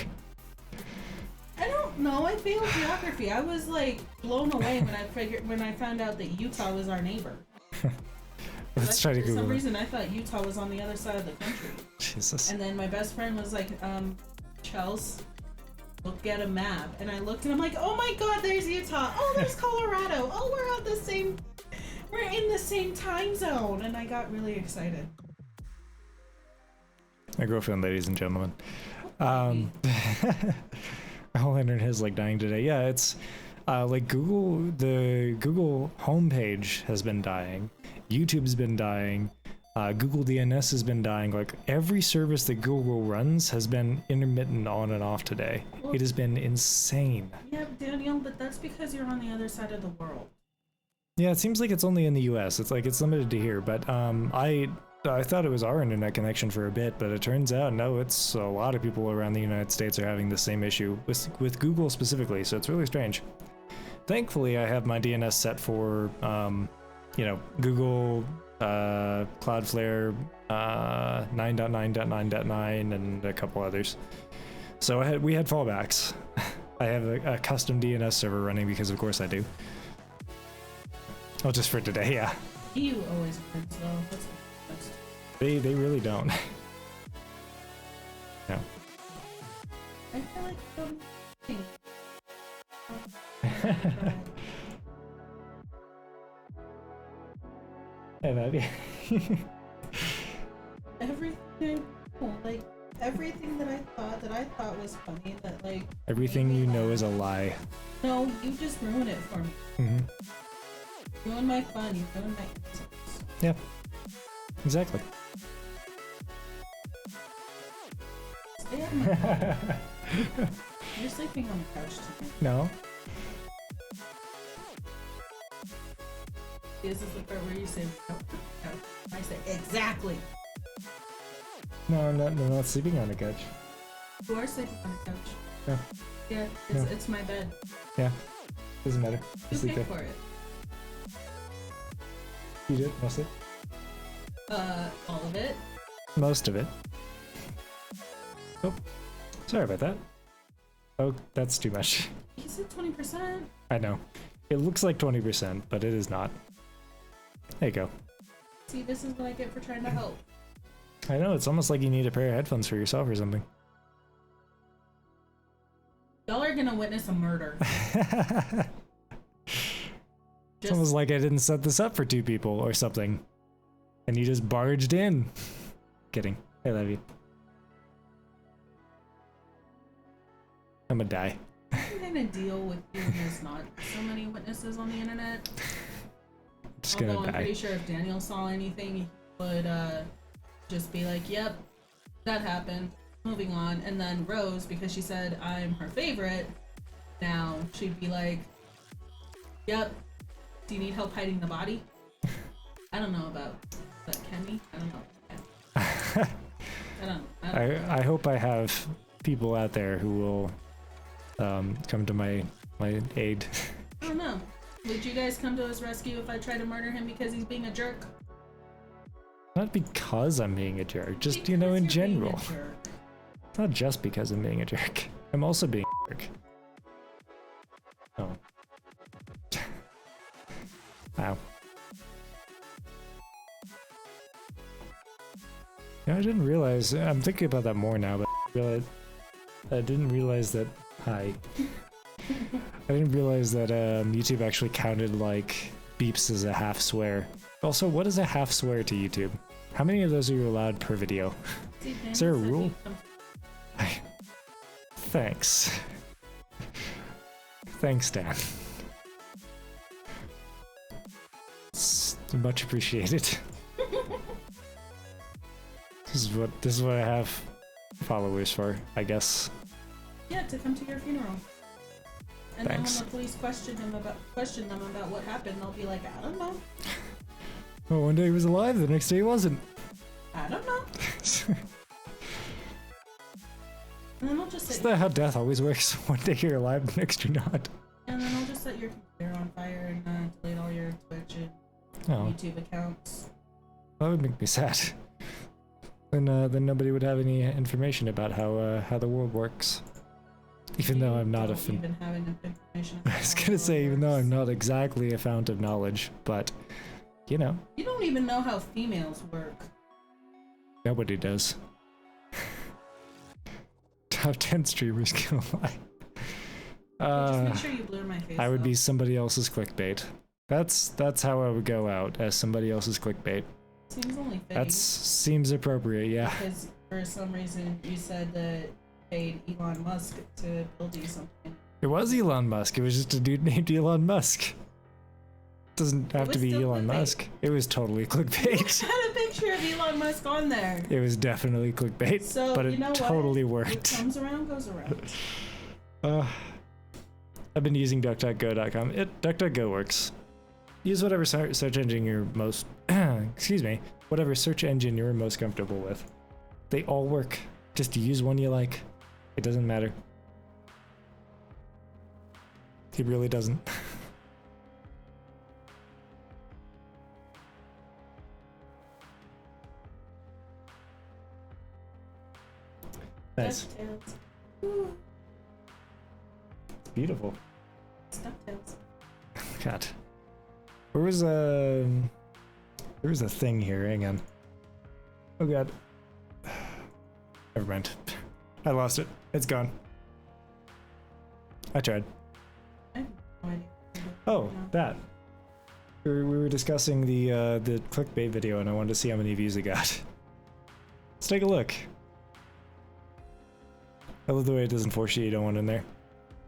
I don't know. I failed geography. I was like blown away when I found out that Utah was our neighbor. Let's try to For some Google it. reason, I thought Utah was on the other side of the country. Jesus. And then my best friend was like, Chels, look at a map. And I looked and I'm like, oh my god, there's Utah. Oh, there's Colorado. Oh, we're in the same time zone. And I got really excited. My girlfriend, ladies and gentlemen. My whole internet is like dying today. Yeah, it's like the Google homepage has been dying. YouTube's been dying. Google DNS has been dying. Like every service that Google runs has been intermittent on and off today. It has been insane. Yeah, Daniel, but that's because you're on the other side of the world. Yeah, it seems like it's only in the US. It's like it's limited to here, but I thought it was our internet connection for a bit, but it turns out no, it's a lot of people around the United States are having the same issue with Google specifically, so it's really strange. Thankfully, I have my DNS set for Google, Cloudflare, 9.9.9.9 and a couple others. So we had fallbacks. I have a custom DNS server running because of course I do. Oh, just for today, yeah. You always wins though. That's the best. They really don't. No. I feel like Hey, baby. everything that I thought was funny that like Everything you know is a lie. no, you just ruin it for me. Mm-hmm. You ruin my fun, you ruin my innocence. Yeah. Exactly. Stay out of my bed. You're sleeping on the couch tonight. No. This is the part where you say no, no. I say exactly. No, I'm not sleeping on the couch. You are sleeping on the couch. No. Yeah, it's my bed. Yeah. Doesn't matter. You Just sleep pay there. for it. You did mostly. All of it. Most of it. Oh, sorry about that. Oh, that's too much. You said 20%. I know. It looks like 20%, but it is not. There you go. See, this is what I get for trying to help. I know, it's almost like you need a pair of headphones for yourself or something. Y'all are gonna witness a murder. It's almost like I didn't set this up for two people or something. And you just barged in. Kidding. I love you. I'm gonna die. I'm gonna deal with you when there's not so many witnesses on the internet. Just Although gonna I'm die. pretty sure if Daniel saw anything, he would just be like, yep, that happened. Moving on. And then Rose, because she said I'm her favorite, now she'd be like, yep, do you need help hiding the body? I don't know about that, Kenny. I don't know. I don't I hope I have people out there who will come to my aid. I don't know. Would you guys come to his rescue if I try to murder him because he's being a jerk? Not because I'm being a jerk, just, Because you know, in you're being a general. jerk. It's not just because I'm being a jerk. I'm also being a jerk. Oh. Wow. Yeah, I didn't realize, I'm thinking about that more now, but I didn't realize that, hi. I didn't realize that YouTube actually counted like beeps as a half swear. Also, what is a half swear to YouTube? How many of those are you allowed per video? See, Daniel Is there a said rule? he'd come- Thanks. Thanks, Dan. It's much appreciated. This is what I have followers for, I guess. Yeah, to come to your funeral. And Thanks. then when the police question them about what happened, they'll be like, I don't know. Oh, one day he was alive, the next day he wasn't. I don't know. And then I'll just Isn't set that how death always works? One day you're alive, the next you're not. and then I'll just set your computer on fire and delete all your Twitch and Oh, YouTube accounts. that would make me sad. Then nobody would have any information about how the world works. Even though I'm not a Don't even have enough information. I was gonna say, even though I'm not exactly a fount of knowledge, but, you know, You don't even know how females work. nobody does. Top 10 streamers kill alive. Just make sure you blur my face. I would though. be somebody else's clickbait. That's how I would go out, as somebody else's clickbait. Seems only fitting. That seems appropriate, yeah. Because for some reason you said that paid Elon Musk to build you something. It was Elon Musk. It was just a dude named Elon Musk. Doesn't have was to be still Elon clickbait. Musk. It was totally clickbait. Had a picture of Elon Musk on there. It was definitely clickbait, So but you it know totally what? What worked. comes around goes around. I've been using DuckDuckGo.com. DuckDuckGo works. Use whatever search engine you're most, excuse me, whatever search engine you're most comfortable with. They all work. Just use one you like. It doesn't matter. It really doesn't. Nice. DuckTales. Ooh, It's beautiful. it's DuckTales. God. There was a thing here. Hang on. Oh God. Never mind. I lost it. It's gone. I tried. I have no idea. Oh, No. that. We were discussing the clickbait video, and I wanted to see how many views it got. Let's take a look. I love the way it doesn't force you don't want in there.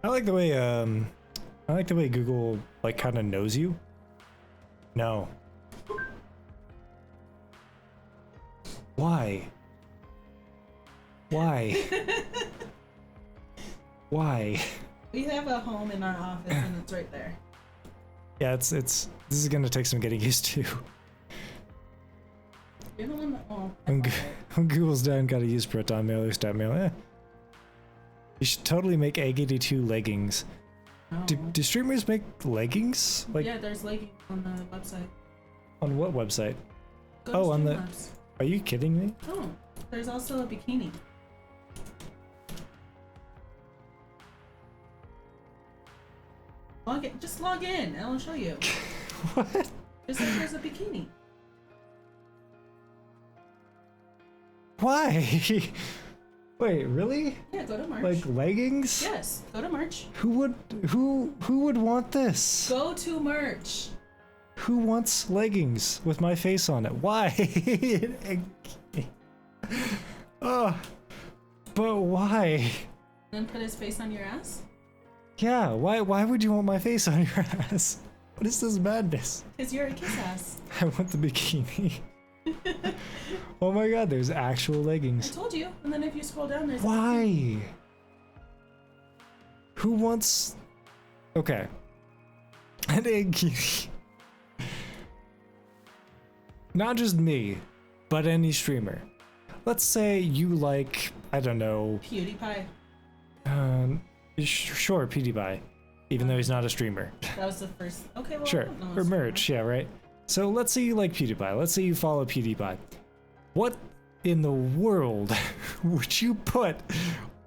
I like the way Google like kind of knows you. No. Why? Why? Why? We have a home in our office and it's right there. Yeah, it's this is gonna take some getting used to. You're the one that, oh, I When, love Go- it. when Google's down, gotta use Proton Mail or Stat Mail. You should totally make Egg82 leggings. No. Do streamers make leggings? Like Yeah, there's leggings on the website. on what website? Go Oh, to on the- Streamlabs. Are you kidding me? Oh, there's also a bikini. Just log in and I'll show you. What? Just like there's a bikini. Why? Wait, really? Yeah, go to merch. Like leggings? Yes, go to merch. Who would want this? Go to merch. Who wants leggings with my face on it? Why? But why? Then put his face on your ass? Yeah, why would you want my face on your ass? What is this madness? Because you're a kiss ass. I want the bikini. Oh my god, there's actual I leggings. told you. And then if you scroll down, there's Why? Who wants... Okay. An egg kitty. Not just me, but any streamer. Let's say you like, I don't know, PewDiePie. sure, PewDiePie, even though he's not a streamer. That was the first. Okay, well, I Sure, don't know or what's merch, yeah, right? So let's say you like PewDiePie. Let's say you follow PewDiePie. What in the world would you put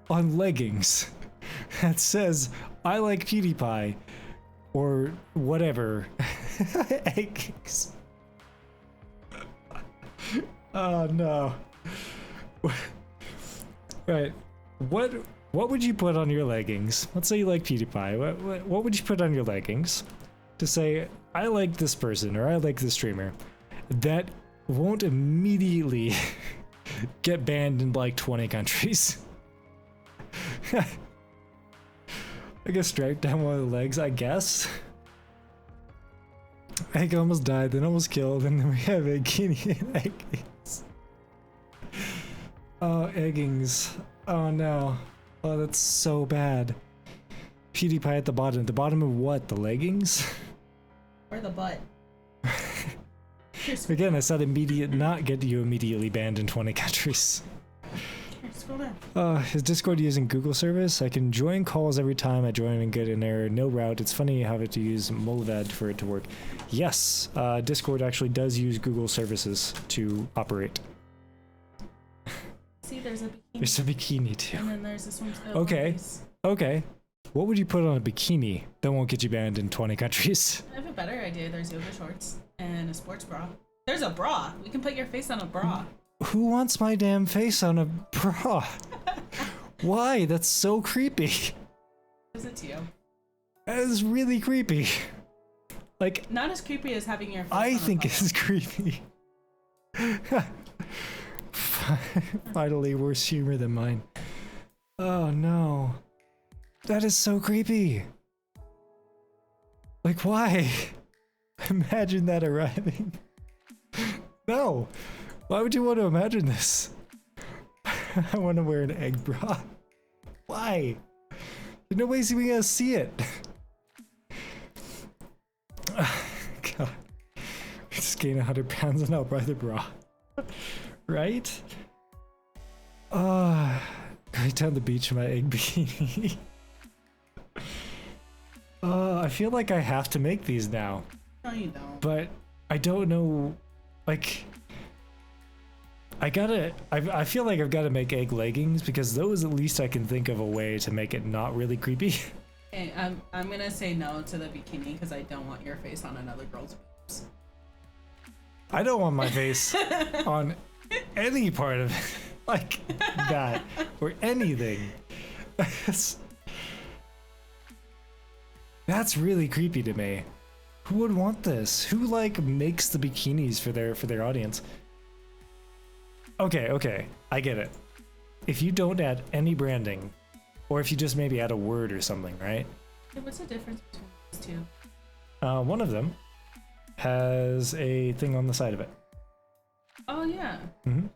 on leggings that says, I like PewDiePie, or whatever? Leggings. Oh no. Right. What would you put on your leggings? Let's say you like PewDiePie. What would you put on your leggings to say, I like this person or I like this streamer that won't immediately get banned in like 20 countries? I guess stripe down one of the legs, I guess. Egg almost died, then almost killed, and then we have Eggini and Eggings. Oh, Eggings. Oh no. Oh, that's so bad. PewDiePie at the bottom. The bottom of what? The leggings? Or the butt. Again, I said immediate, not get you immediately banned in 20 countries. Here, scroll down. Is Discord using Google service? I can join calls every time I join and get an error. No route. It's funny you have to use Mulvad for it to work. Yes, Discord actually does use Google services to operate. See, there's a bikini. There's a bikini too. And then there's this one. Okay. Okay. What would you put on a bikini that won't get you banned in 20 countries? I have a better idea. There's yoga shorts and a sports bra. There's a bra. We can put your face on a bra. Who wants my damn face on a bra? Why? That's so creepy. Is it to you? That is really creepy. Like, Not as creepy as having your face on I a think photo. it's creepy. Finally, worse humor than mine. Oh no. That is so creepy. Like, why? Imagine that arriving. No. Why would you want to imagine this? I want to wear an egg bra. Why? Nobody's even gonna see it. God. Just gain 100 pounds and I'll buy the bra. Right? Going down the beach in my egg bikini. I feel like I have to make these now, No, you don't. but I don't know, like, I feel like I've got to make egg leggings because those at least I can think of a way to make it not really creepy. Okay, I'm gonna say no to the bikini because I don't want your face on another girl's boobs. I don't want my face on any part of it like that or anything. That's really creepy to me. Who would want this? Who like makes the bikinis for their audience? Okay, I get it. If you don't add any branding, or if you just maybe add a word or something, right? Hey, what's the difference between these two? One of them has a thing on the side of it. Oh yeah. Mm-hmm.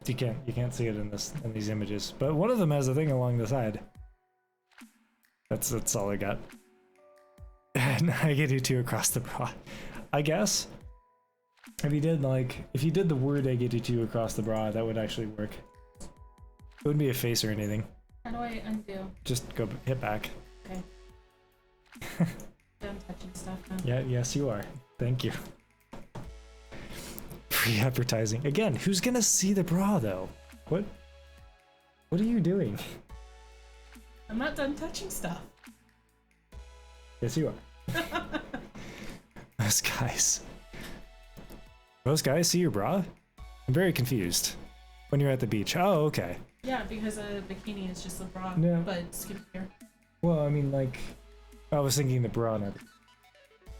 You can't see it in these images, but one of them has a thing along the side. That's all I got. And I get you two across the bra. I guess if you did the word I get you two across the bra, that would actually work. It wouldn't be a face or anything. How do I undo? Just go hit back. Okay. Done touching stuff now. Yeah, yes you are. Thank you. Free advertising. Again, who's gonna see the bra though? What are you doing? I'm not done touching stuff. Yes you are. Those guys. Most guys see your bra? I'm very confused. When you're at the beach. Oh, okay. Yeah, because a bikini is just a bra, Yeah. but skinnier. Well, I mean, like, I was thinking the bra. Not...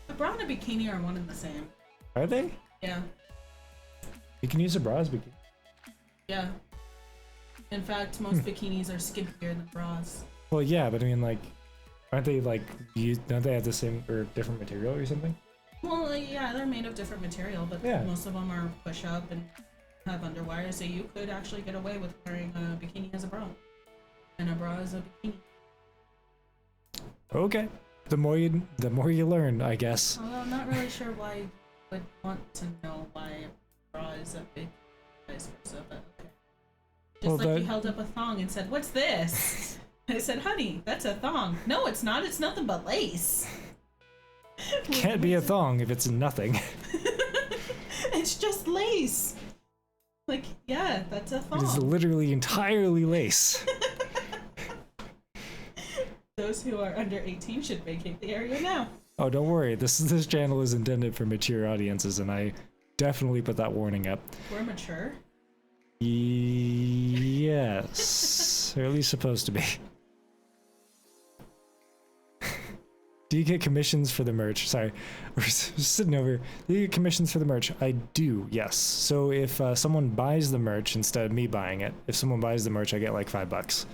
A bra and a bikini are one and the same. Are they? Yeah. You can use a bra as bikini. Yeah. In fact, most bikinis are skinnier than bras. Well, yeah, but I mean, like, aren't they like? Don't they have the same or different material or something? Well, yeah, they're made of different material, but Yeah. most of them are push-up and have underwire, so you could actually get away with wearing a bikini as a bra. And a bra as a bikini. Okay. The more you learn, I guess. Although I'm not really sure why you would want to know why a bra is a big vice versa, but okay. Just Well, like that- you held up a thong and said, "What's this?" I said, "Honey, that's a thong." No, it's not. It's nothing but lace. Can't be a thong if it's nothing. It's just lace. Like, yeah, that's a It is thong. literally entirely lace. Those who are under 18 should vacate the area now. Oh, don't worry. This channel is intended for mature audiences, and I definitely put that warning up. We're mature. Yes, or at least supposed to be. Do you get commissions for the merch? Sorry, we're sitting over. Do you get commissions for the merch? I do, yes. So if someone buys the merch instead of me buying it, if someone buys the merch, I get like $5.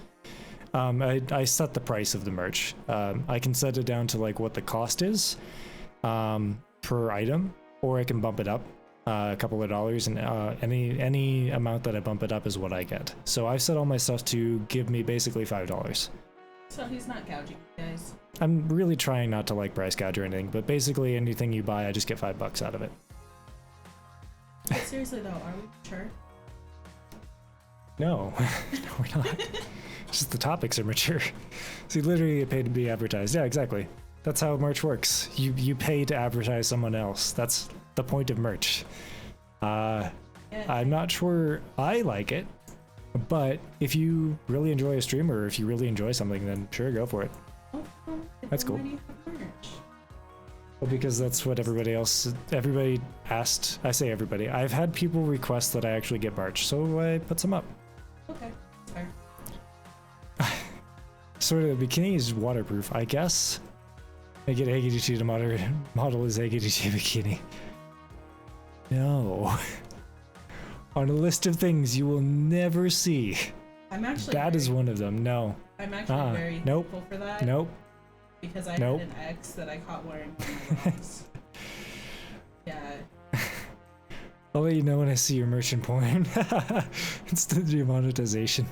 I set the price of the merch. I can set it down to like what the cost is per item, or I can bump it up a couple of dollars, and any amount that I bump it up is what I get. So I've set all my stuff to give me basically $5. So he's not gouging you guys. I'm really trying not to like price gouge or anything, but basically anything you buy, I just get $5 out of it. But seriously though, are we mature? No, no, we're not. Just the topics are mature. So you literally get paid to be advertised. Yeah, exactly. That's how merch works. You pay to advertise someone else. That's the point of merch. Yeah. I'm not sure I like it, but if you really enjoy a stream or if you really enjoy something, then sure, go for it. Oh, well, That's then cool. why do you have merch? Well, because that's what everybody asked. I say everybody. I've had people request that I actually get merch, so I put some up. Okay, that's fair. Sort of, the bikini is waterproof, I guess. I get AGDT to model his AGDT bikini. No. On a list of things you will never see. I'm actually That is very, one of them. No. I'm actually very Nope. thankful for that. Nope. Because I Nope. had an ex that I caught wearing one of my bras. Yeah. I'll let you know when I see your merchant porn. It's the demonetization.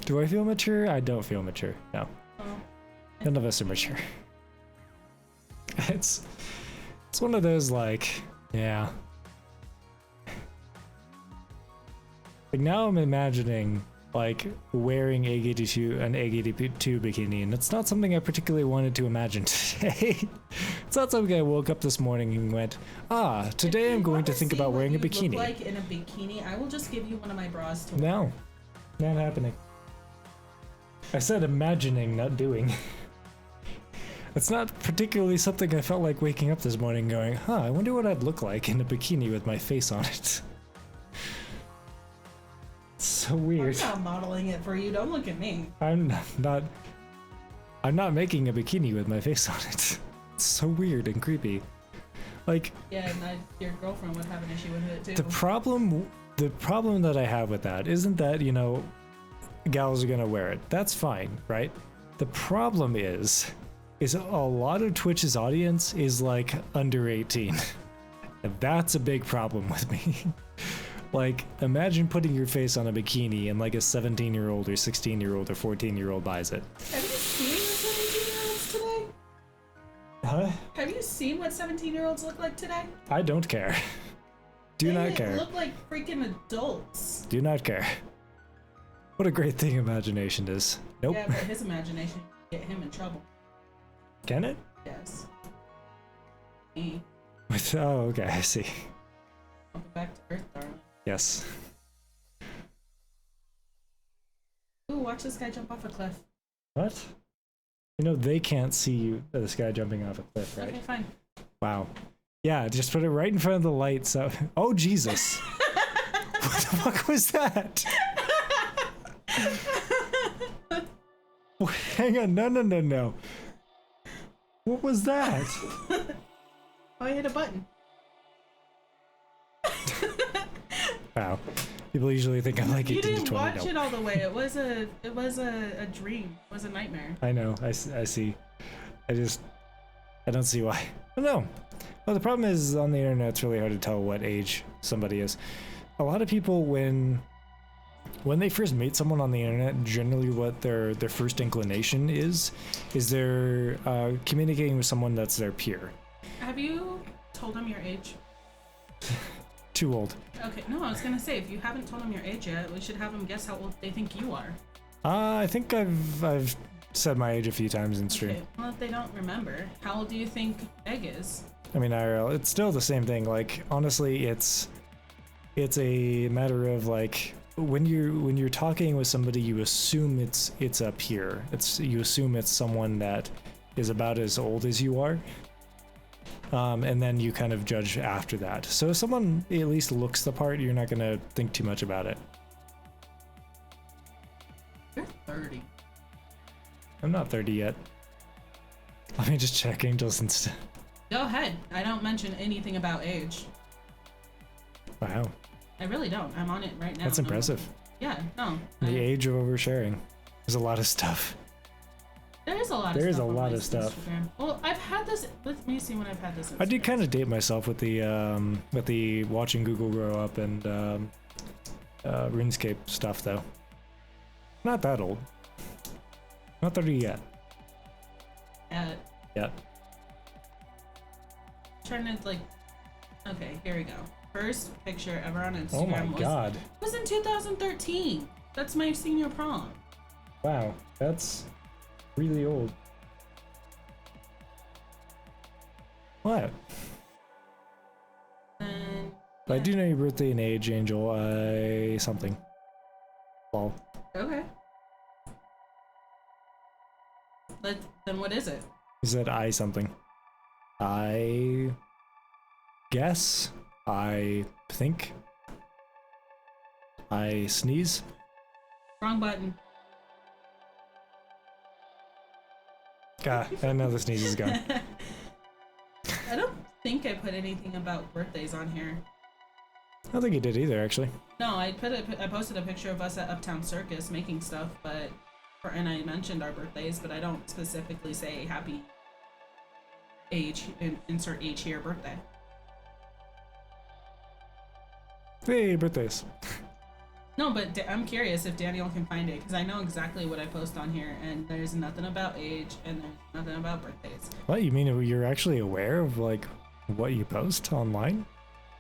Do I feel mature? I don't feel mature. No. Well, None of us are mature. It's one of those like, yeah. Like now I'm imagining like wearing an AGD2 bikini, and it's not something I particularly wanted to imagine today. It's not something I woke up this morning and went, today if I'm you going wanna to think see about what wearing a you look bikini. like in a bikini, I will just give you one of my bras to wear. No, not happening. I said imagining, not doing. It's not particularly something I felt like waking up this morning going, I wonder what I'd look like in a bikini with my face on it. It's so weird. I'm not modeling it for you. Don't look at me. I'm not making a bikini with my face on it. It's so weird and creepy. Like, Yeah, and your girlfriend would have an issue with it too. the problem that I have with that isn't that, gals are gonna wear it. That's fine, right? The problem is a lot of Twitch's audience is like under 18. And that's a big problem with me. Like, imagine putting your face on a bikini and like a 17-year-old or 16-year-old or 14-year-old buys it. Have you seen what 17-year-olds today? Huh? Have you seen what 17-year-olds look like today? I don't care. Do not They care. look like freaking adults. Do not care. What a great thing imagination is. Nope. Yeah, but his imagination can get him in trouble. Can it? Yes. Me. Oh, okay, I see. Welcome back to Earth, darling. Yes. Ooh, watch this guy jump off a cliff. What? They can't see you, this guy jumping off a cliff, right? Okay, fine. Wow. Yeah, just put it right in front of the light. So, oh Jesus! What the fuck was that? Hang on, no. What was that? Oh, I hit a button. Wow. People usually think I'm like You 18 to didn't 20. watch No. it all the way. It was a dream. It was a nightmare. I know. I see. I don't see why. I don't know. Well, the problem is on the internet, it's really hard to tell what age somebody is. A lot of people, when they first meet someone on the internet, generally what their first inclination is they're communicating with someone that's their peer. Have you told them your age? Too old. Okay, no, I was gonna say, if you haven't told them your age yet, we should have them guess how old they think you are. I think I've said my age a few times in stream. Okay, well, if they don't remember, how old do you think Egg is? I mean, IRL, it's still the same thing. Like, honestly, it's a matter of like when you're talking with somebody, you assume it's a peer. You assume it's someone that is about as old as you are. And then you kind of judge after that. So if someone at least looks the part, you're not gonna think too much about it. You're 30. I'm not 30 yet. Let me just check Angels instead. Go ahead. I don't mention anything about age. Wow, I really don't. I'm on it right now. that's impressive. Yeah, no. The age of oversharing. There's a lot of stuff. There is a lot of stuff. There is a on lot my of stuff. Instagram. Well, I've had this. Let me see when I've had this. I did Instagram. kind of date myself with the watching Google grow up and RuneScape stuff though. Not that old. Not 30 yet. Yet. Trying to like. Okay, here we go. First picture ever on Instagram. Oh my god. Was in 2013. That's my senior prom. Wow, that's really old. What? And I do know your birthday and age, Angel. Something. Lol. okay. Then what is it? You said I something. I guess. I think. I sneeze. Wrong button. Ah, another sneeze is gone. I don't think I put anything about birthdays on here. I don't think you did either, actually. No, I posted a picture of us at Uptown Circus making stuff, and I mentioned our birthdays, but I don't specifically say happy age, insert age here, birthday. Hey, birthdays. No, but I'm curious if Daniel can find it, because I know exactly what I post on here, and there's nothing about age, and there's nothing about birthdays. What, you mean you're actually aware of, like, what you post online?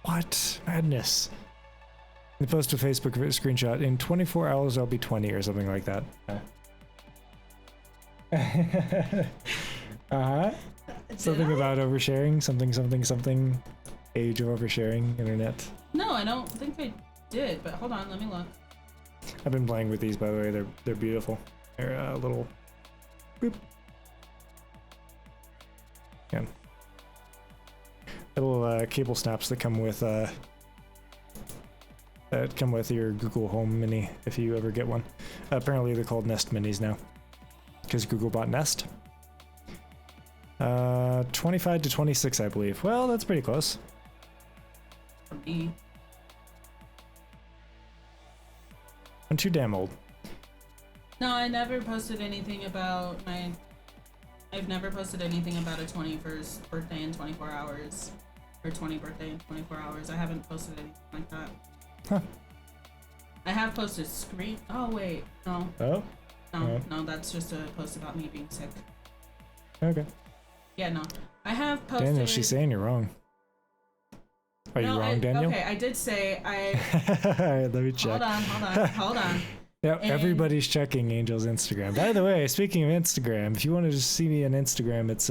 What? Madness. You post a Facebook screenshot, in 24 hours I'll be 20 or something like that. Uh-huh. Something about oversharing, something, age of oversharing, internet. No, I don't think I did, but hold on, let me look. I've been playing with these, by the way. They're beautiful. They're a little boop. Yeah. Little cable snaps that come with your Google Home Mini if you ever get one. Apparently they're called Nest Minis now because Google bought Nest. 25 to 26, I believe. Well, that's pretty close. For me. I'm too damn old. No, I never posted anything about I've never posted anything about a 21st birthday in 24 hours. Or 20 birthday in 24 hours. I haven't posted anything like that. Huh. I have posted screen. Oh, wait. No. Oh? No, that's just a post about me being sick. Okay. Yeah, no. I have posted. Daniel, she's saying you're wrong. Are you wrong, Daniel? Okay, I did say I. Alright, let me check. Hold on. Yeah, And- everybody's checking Angel's Instagram. By the way, speaking of Instagram, if you want to just see me on Instagram, it's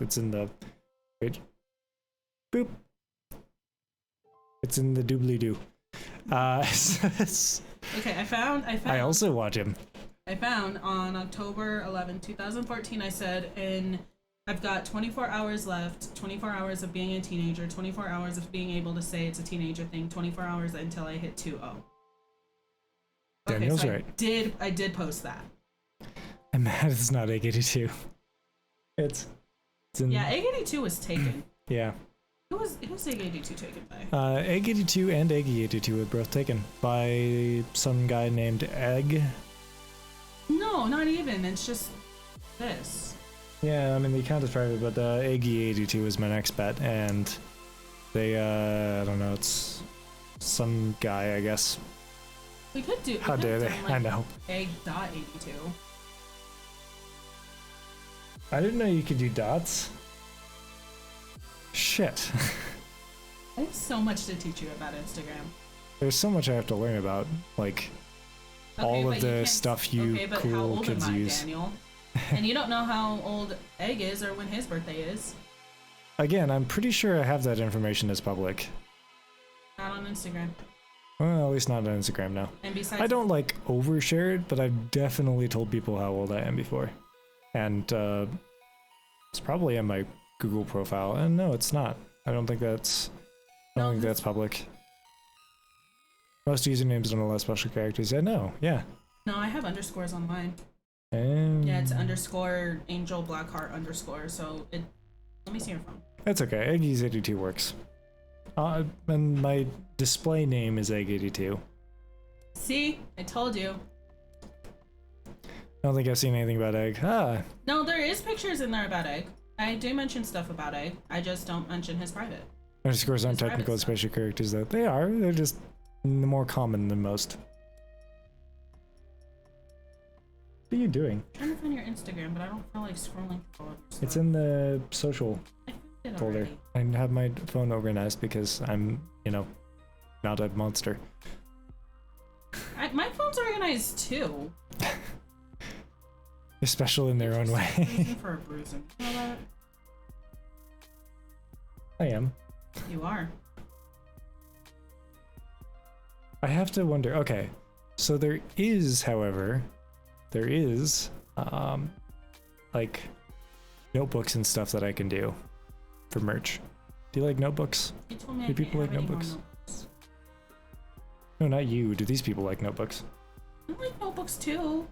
it's in the wait. Boop. It's in the doobly doo. Okay, I found. I also watch him. I found on October 11, 2014. I said in I've got 24 hours left, 24 hours of being a teenager, 24 hours of being able to say it's a teenager thing, 24 hours until I hit 2-0. Daniel's so right. I did post that. I'm mad it's not Egg 82. It's in, Yeah, Egg 82 was taken. yeah. Who was Egg 82 taken by? Egg 82 and Eggy 82 were both taken by some guy named Egg. No, not even. It's just this. Yeah, I mean the account is private, but Eggy 82 is my next bet, and they I don't know, it's some guy, I guess. We could do. How dare they? I know. Egg.82. I didn't know you could do dots. Shit. I have so much to teach you about Instagram. There's so much I have to learn about, like all but of you the can't- stuff you okay, but how cool old kids am I, use. Daniel? And you don't know how old Egg is or when his birthday is. Again, I'm pretty sure I have that information as public. Not on Instagram. Well, at least not on Instagram now. And besides, I don't like overshare it, but I've definitely told people how old I am before. And it's probably in my Google profile. And no, it's not. I don't think that's public. Most usernames don't allow special characters. I know, yeah. No, I have underscores on mine. And Yeah, it's underscore angel blackheart underscore. So it. Let me see your phone. that's okay. Eggies82 works. And my display name is Egg82. See, I told you. I don't think I've seen anything about Egg. Ah, No, there is pictures in there about Egg. I do mention stuff about Egg. I just don't mention his private. underscores aren't His private technical stuff. special characters though. They are. They're just more common than most. What are you doing? I'm trying to find your Instagram, but I don't feel like scrolling through all of your It's stuff. in the social I did it folder. already. I have my phone organized because I'm, not a monster. My phone's organized too. They're special in their own way. Bruising for a bruising. You know that? I am. You are. I have to wonder. Okay, so there is, however, like notebooks and stuff that I can do for merch. Do you like notebooks? You told me Do I people can't like have any more notebooks? notebooks. No, not you. Do these people like notebooks? I like notebooks too.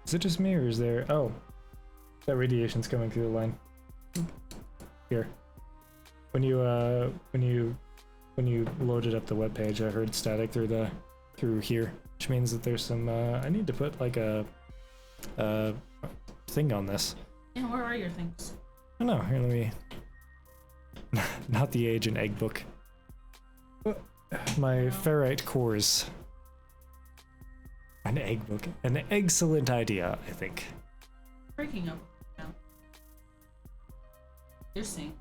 Is it just me or is there? Oh, that radiation's coming through the line. Here. When you loaded up the web page, I heard static through here, which means that there's some. I need to put like a thing on this. Yeah, where are your things? Oh no, here let me. Not the age and egg book. My ferrite cores. An egg book. An excellent idea, I think. Breaking up now. You're seeing.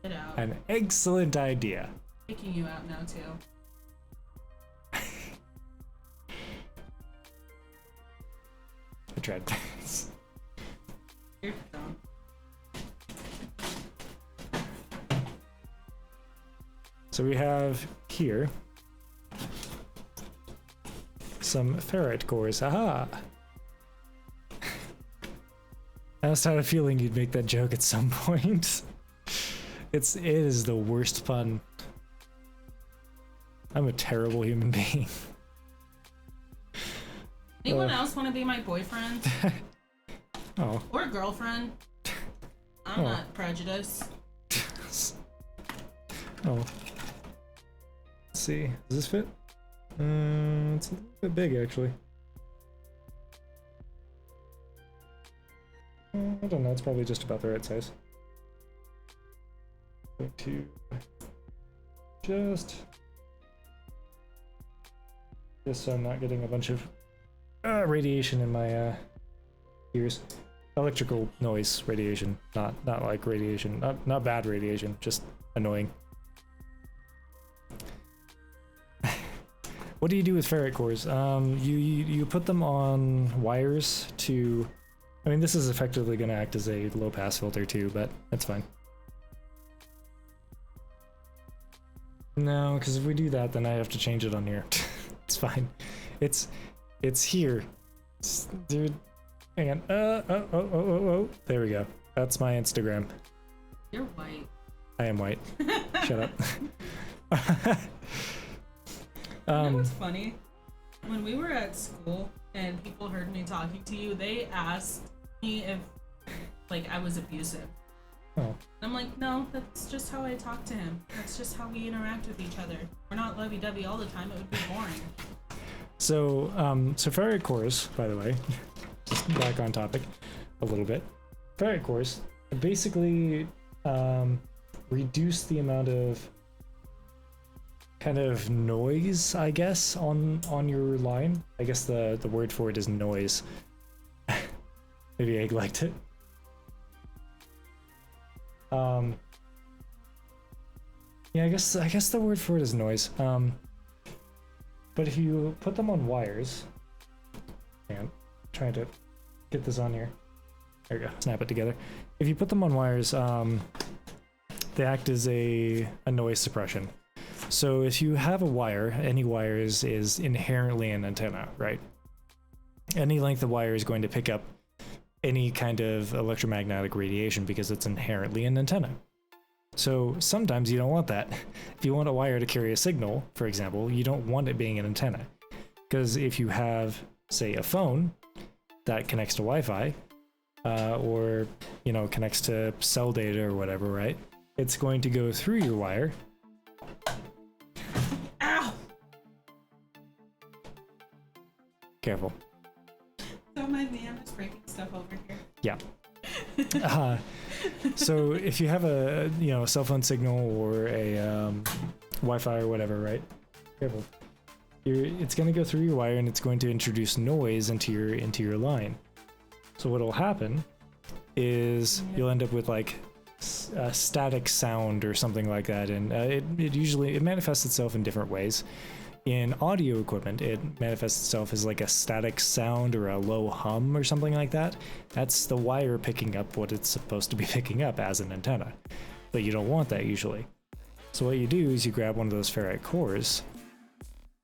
Get out. An excellent idea. Taking you out now too. I tried this. You're dumb. So we have here some ferrite cores. Aha! I just had a feeling you'd make that joke at some point. It is the worst pun. I'm a terrible human being. Anyone else want to be my boyfriend Oh. or girlfriend? I'm Oh. not prejudiced. Oh. Let's see. Does this fit? It's a little bit big, actually. I don't know. It's probably just about the right size. Going to just so I'm not getting a bunch of radiation in my ears. Electrical noise radiation, not like radiation, not bad radiation, just annoying. What do you do with ferrite cores? You put them on wires to. I mean, this is effectively going to act as a low pass filter too, but that's fine. No, because if we do that, then I have to change it on here. It's fine. It's here Dude, hang on. Oh. There we go. That's my Instagram. You're white. I am white. Shut up. You know what's funny? When we were at school and people heard me talking to you, they asked me if, like, I was abusive. Oh. And I'm like, no, that's just how I talk to him. That's just how we interact with each other. We're not lovey-dovey all the time. It would be boring. So ferret cores, by the way, just back on topic a little bit. Ferret cores basically reduce the amount of kind of noise, I guess, on your line. I guess the word for it is noise. Maybe Egg liked it. Yeah, I guess the word for it is noise. But if you put them on wires, hang on, trying to get this on here. There we go, snap it together. If you put them on wires, they act as a noise suppression. So if you have a wire, any wire is inherently an antenna, right? Any length of wire is going to pick up any kind of electromagnetic radiation because it's inherently an antenna. So sometimes you don't want that. If you want a wire to carry a signal, for example, you don't want it being an antenna. Because if you have, say, a phone that connects to Wi-Fi, or, you know, connects to cell data or whatever, right? It's going to go through your wire. Ow! Careful. Don't mind me, I'm just breaking stuff over here. Yeah. So if you have a cell phone signal or a Wi-Fi or whatever, right? Careful. It's going to go through your wire and it's going to introduce noise into your line. So what'll happen is you'll end up with like a static sound or something like that, and it usually manifests itself in different ways. In audio equipment, it manifests itself as like a static sound or a low hum or something like that. That's the wire picking up what it's supposed to be picking up as an antenna. But you don't want that usually. So what you do is you grab one of those ferrite cores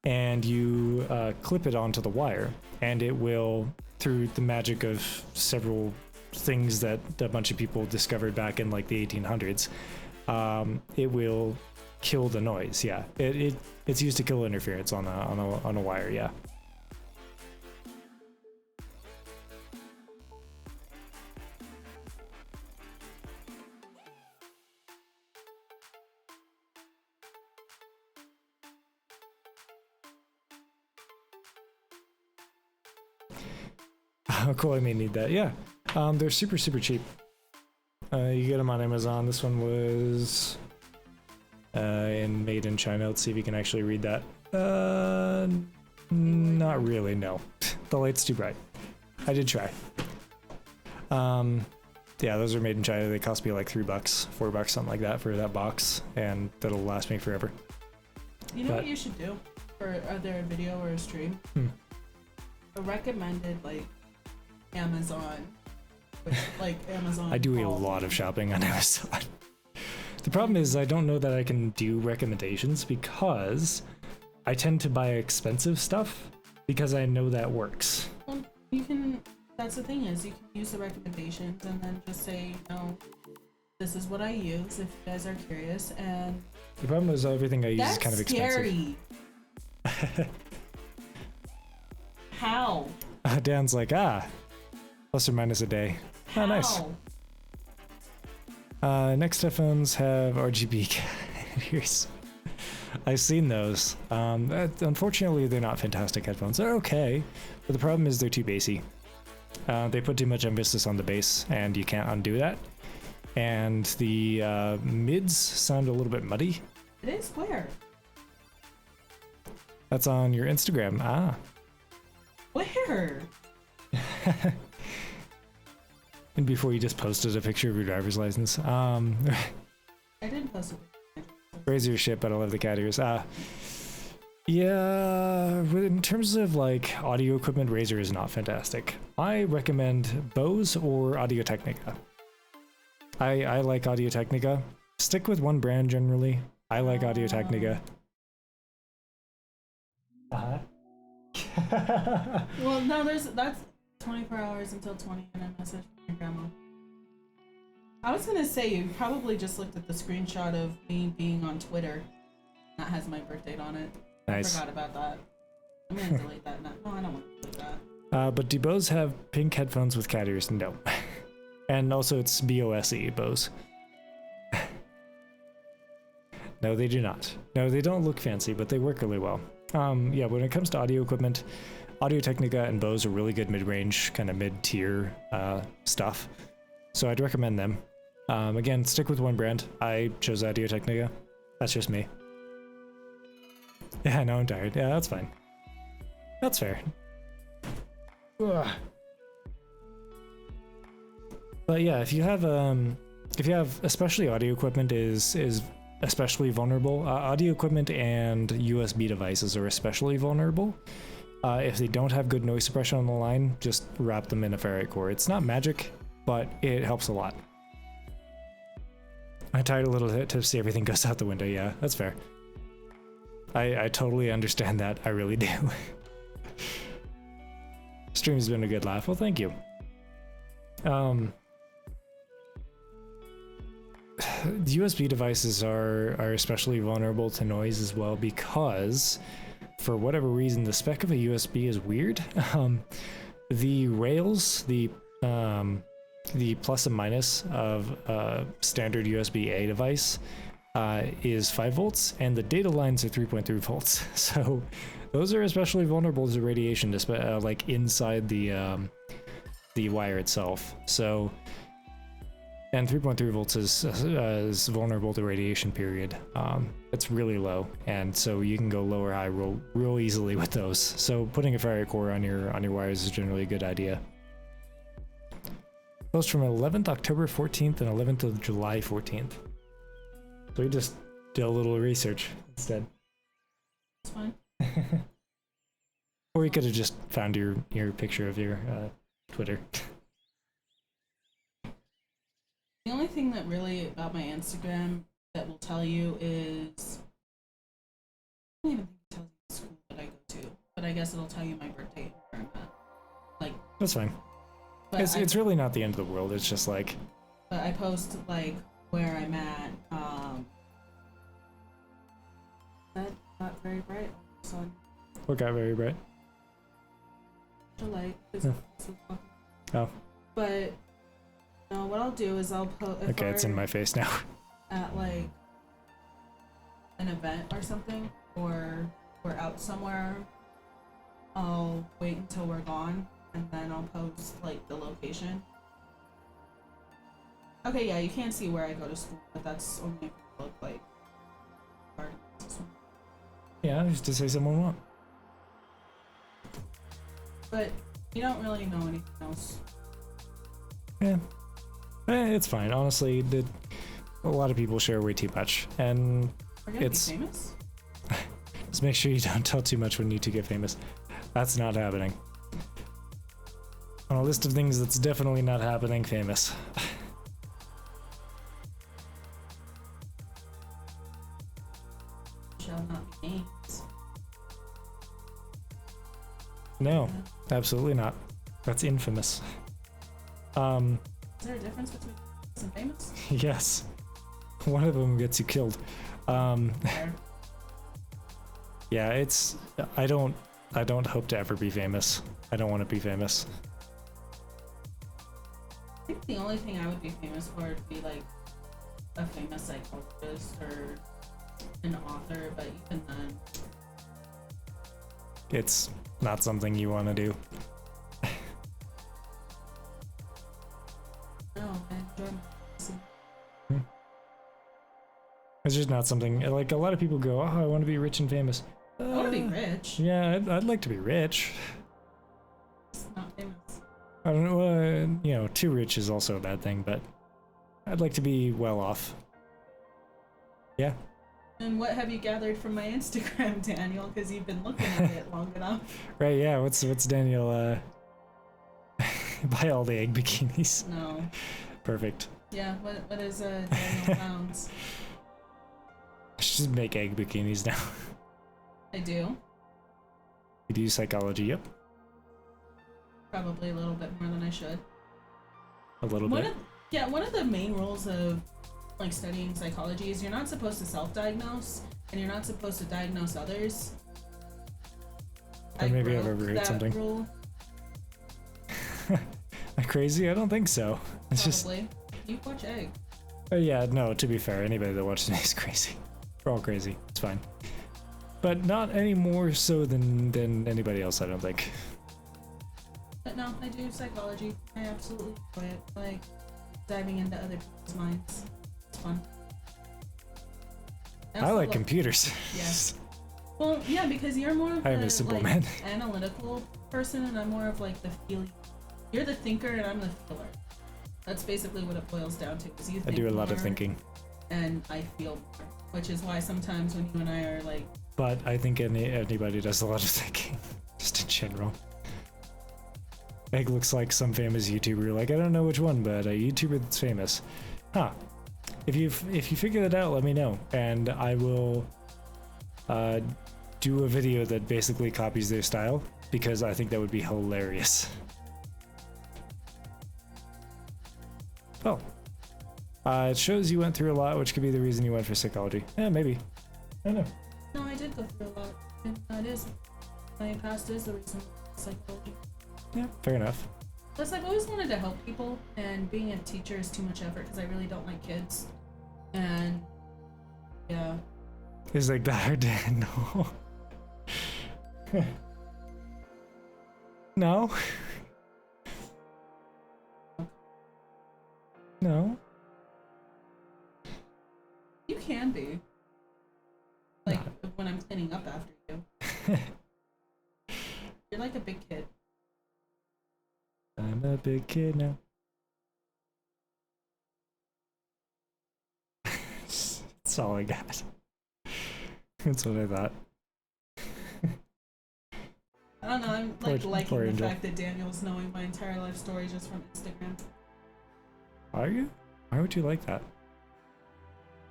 and you clip it onto the wire, and it will, through the magic of several things that a bunch of people discovered back in like the 1800s, it will kill the noise. Yeah, it's used to kill interference on a wire. Yeah. Oh, cool. I may need that. Yeah. They're super cheap. You get them on Amazon. This one was made in China. Let's see if you can actually read that. Not really, no. The light's too bright. I did try. Yeah, those are made in China. They cost me like $3, $4, something like that for that box, and that'll last me forever. You know what you should do for either a video or a stream? A recommended like Amazon, like Amazon. I do a lot of shopping on Amazon. The problem is I don't know that I can do recommendations because I tend to buy expensive stuff because I know that works. Well, you can. That's the thing is you can use the recommendations and then just say, this is what I use if you guys are curious. And the problem is everything I use is kind of expensive. Scary. How? Dan's like, plus or minus a day. How? Oh, nice. Next headphones have RGB carriers. I've seen those. Unfortunately, they're not fantastic headphones. They're okay, but the problem is they're too bassy. They put too much emphasis on the bass, and you can't undo that. And the mids sound a little bit muddy. It is where? That's on your Instagram. Where? And before you just posted a picture of your driver's license. I didn't post it. Razor shit, but I love the cat ears. Yeah, in terms of like audio equipment, Razer is not fantastic. I recommend Bose or Audio Technica. I like Audio Technica. Stick with one brand generally. I like Audio Technica. Well, no, that's 24 hours until 20 and I messaged my grandma. I was gonna say you probably just looked at the screenshot of me being on Twitter. That has my birth date on it. Nice. I forgot about that. I'm gonna delete that now. No, I don't want to delete that. But do Bose have pink headphones with cat ears? No. And also it's BOSE, Bose. No, they do not. No, they don't look fancy, but they work really well. Yeah, when it comes to audio equipment, Audio-Technica and Bose are really good mid-range, kind of mid-tier stuff. So I'd recommend them. Again, stick with one brand. I chose Audio-Technica. That's just me. Yeah, no, I'm tired. Yeah, that's fine. That's fair. Ugh. But yeah, if you have especially audio equipment is especially vulnerable. Audio equipment and USB devices are especially vulnerable. If they don't have good noise suppression on the line, just wrap them in a ferrite core. It's not magic, but it helps a lot. I tired a little bit to see everything goes out the window. Yeah, that's fair. I totally understand that. I really do. Stream's been a good laugh. Well, thank you. USB devices are especially vulnerable to noise as well because, for whatever reason, the spec of a USB is weird. The rails, the plus and minus of a standard USB-A device is 5 volts, and the data lines are 3.3 volts. So those are especially vulnerable to radiation, like inside the wire itself. So, and 3.3 volts is vulnerable to radiation, period. It's really low, and so you can go low or high real easily with those. So putting a ferrite core on your wires is generally a good idea. Post from 11th October 14th and 11th of July 14th. So we just did a little research instead. It's fine. Or you could have just found your picture of your Twitter. The only thing that really about my Instagram that will tell you is I don't even think it tells you the school that I go to, but I guess it'll tell you my birthday and where I'm at. Like That's fine. but It's really not the end of the world. It's just like, but I post like where I'm at. That not very bright. Sun. what got very bright? The light. Oh, But no, what I'll do is I'll post. okay, it's in my face now. At like an event or something, or we're out somewhere, I'll wait until we're gone and then I'll post like the location. Okay, yeah, you can't see where I go to school, but that's only if you look like hard. Yeah, just to say someone want. But you don't really know anything else. Yeah, it's fine. Honestly, a lot of people share way too much, and We're gonna it's be famous? just make sure you don't tell too much when you two get famous. That's not happening. On a list of things that's definitely not happening, famous. Shall not be named. No, absolutely not. That's infamous. Is there a difference between famous and famous? Yes. One of them gets you killed. Fair. Yeah, it's I don't hope to ever be famous. I don't want to be famous. I think the only thing I would be famous for would be like a famous psychologist or an author, but even then, It's not something you want to do. no, I enjoy my It's just not something, like, a lot of people go, oh, I want to be rich and famous. I want to be rich. Yeah, I'd like to be rich. It's not famous. I don't know, you know, too rich is also a bad thing, but I'd like to be well off. Yeah. And what have you gathered from my Instagram, Daniel? Because you've been looking at it long enough. Right, yeah, what's Daniel, buy all the egg bikinis. No. Perfect. Yeah, what is Daniel Pounds? I should just make egg bikinis now. I do. You do psychology, yep. Probably a little bit more than I should. A little One bit. of, one of the main rules of like studying psychology is you're not supposed to self-diagnose and you're not supposed to diagnose others. Or maybe I've broke overheard that something. rule, Am I crazy? I don't think so. It's just. probably. You watch Egg. Yeah, no, to be fair, anybody that watches me is crazy. We're all crazy. It's fine. But not any more so than anybody else, I don't think. But no, I do psychology. I absolutely enjoy it. Like diving into other people's minds. It's fun. I also like love- computers. Yes. Well, yeah, because you're more of I am the a simple like, man. analytical person, and I'm more of like the feeling. You're the thinker, and I'm the feeler. That's basically what it boils down to. Is you I think do a lot of more, thinking. and I feel more, which is why sometimes when you and I are like, But I think anybody does a lot of thinking, just in general. Egg looks like some famous YouTuber. Like, I don't know which one, but a YouTuber that's famous. Huh. If you figure that out, let me know, and I will do a video that basically copies their style, because I think that would be hilarious. Oh. It shows you went through a lot, which could be the reason you went for psychology. Yeah, maybe. I don't know. no, I did go through a lot, and that is my past is the reason for psychology. Yeah, fair enough. Plus, I've always wanted to help people, and being a teacher is too much effort because I really don't like kids. And yeah, It's like that or dead. No. No. No. you can be. Like when I'm cleaning up after you. You're like a big kid. I'm a big kid now. That's all I got. That's what I thought. I don't know, I'm Poor- like liking poor the Angel. fact that Daniel's knowing my entire life story just from Instagram. Are you? Why would you like that?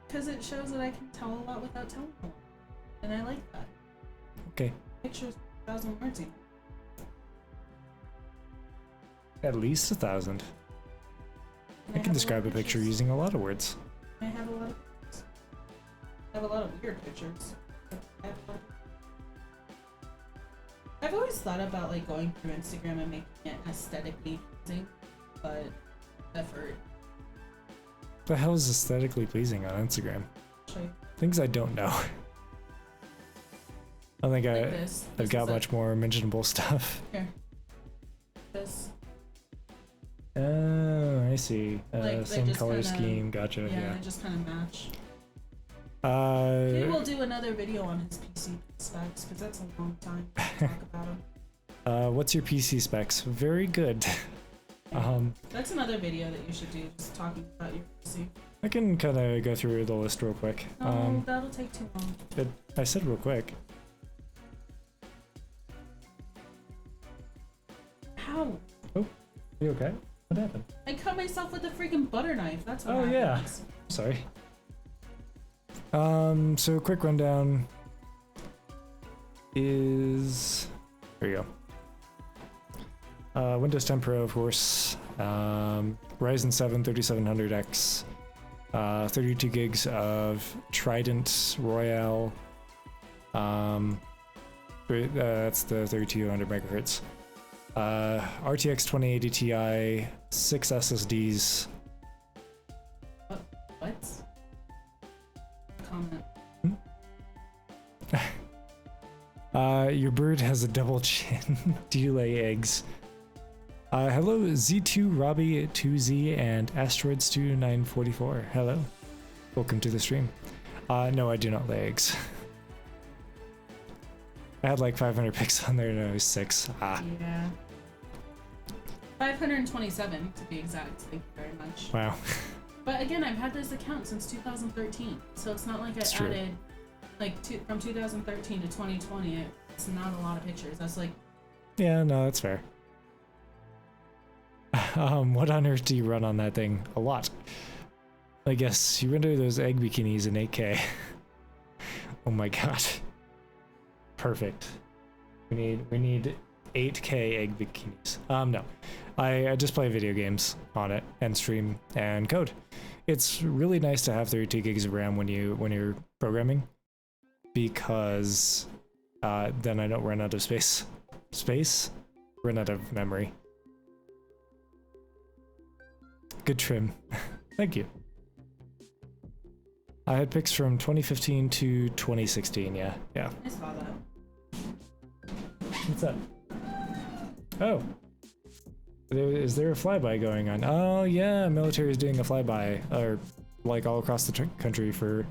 Because it shows that I can tell a lot without telling a lot. And I like that. Okay. Pictures, 1,000 words even. At least 1,000. And I have can a describe lot a of picture pictures. using a lot of words. I have a lot of pictures. I have a lot of weird pictures. I have a lot of- I've always thought about like going through Instagram and making it aesthetically pleasing, but effort. The hell is aesthetically pleasing on Instagram? Show you. Things I don't know. I don't think Like this. I've This got is a- much more mentionable stuff. Here. This. Oh, I see. Like, they Same just color kinda- scheme. Gotcha. Yeah, Yeah. they just kind of match. Maybe Uh, we'll do another video on his PC specs because that's a long time to talk about him. what's your PC specs? Very good. That's another video that you should do, just talking about your PC. I can kind of go through the list real quick. No, that'll take too long. But I said real quick. How? You okay? What happened? I cut myself with a freaking butter knife. That's what Oh, yeah. happens. Sorry. So quick rundown is there you go. Windows 10 Pro, of course. Ryzen 7 3700X. 32 gigs of Trident Royale. That's the 3200 megahertz. RTX 2080 Ti, 6 SSDs. What? Comment. Your bird has a double chin. Do you lay eggs? Hello, Z2 Robbie 2Z and Asteroids 2944. Hello. Welcome to the stream. No, I do not lay eggs. I had like 500 pics on there and I was 6. Ah, Yeah. 527 to be exact. Thank you very much. wow. But again, I've had this account since 2013, so it's not like I It's true. added like from 2013 to 2020. It's not a lot of pictures. That's like Yeah, no, that's fair. What on earth do you run on that thing? A lot. I guess you render those egg bikinis in 8K. Oh my god. Perfect. We need 8K egg bikinis. No, I just play video games on it and stream and code. It's really nice to have 32 gigs of RAM when you're programming, because then I don't run out of space. Run out of memory. Good trim. Thank you. I had pics from 2015 to 2016. Yeah. I saw that. What's up? Oh. Is there a flyby going on? Oh yeah, military is doing a flyby, or like all across the country for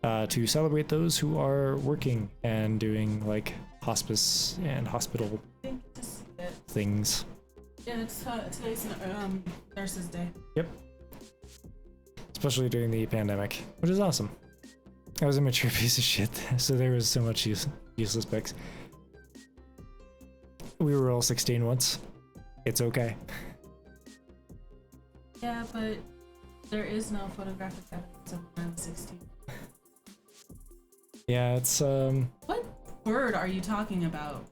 to celebrate those who are working and doing like hospice and hospital I think to see it. things. Yeah, it's today's Nurses Day. Yep. Especially during the pandemic, which is awesome. I was a mature piece of shit, so there was so much useless pics. We were all 16 once. It's okay. Yeah, but there is no photographic evidence of when I was 16. Yeah, it's What word are you talking about?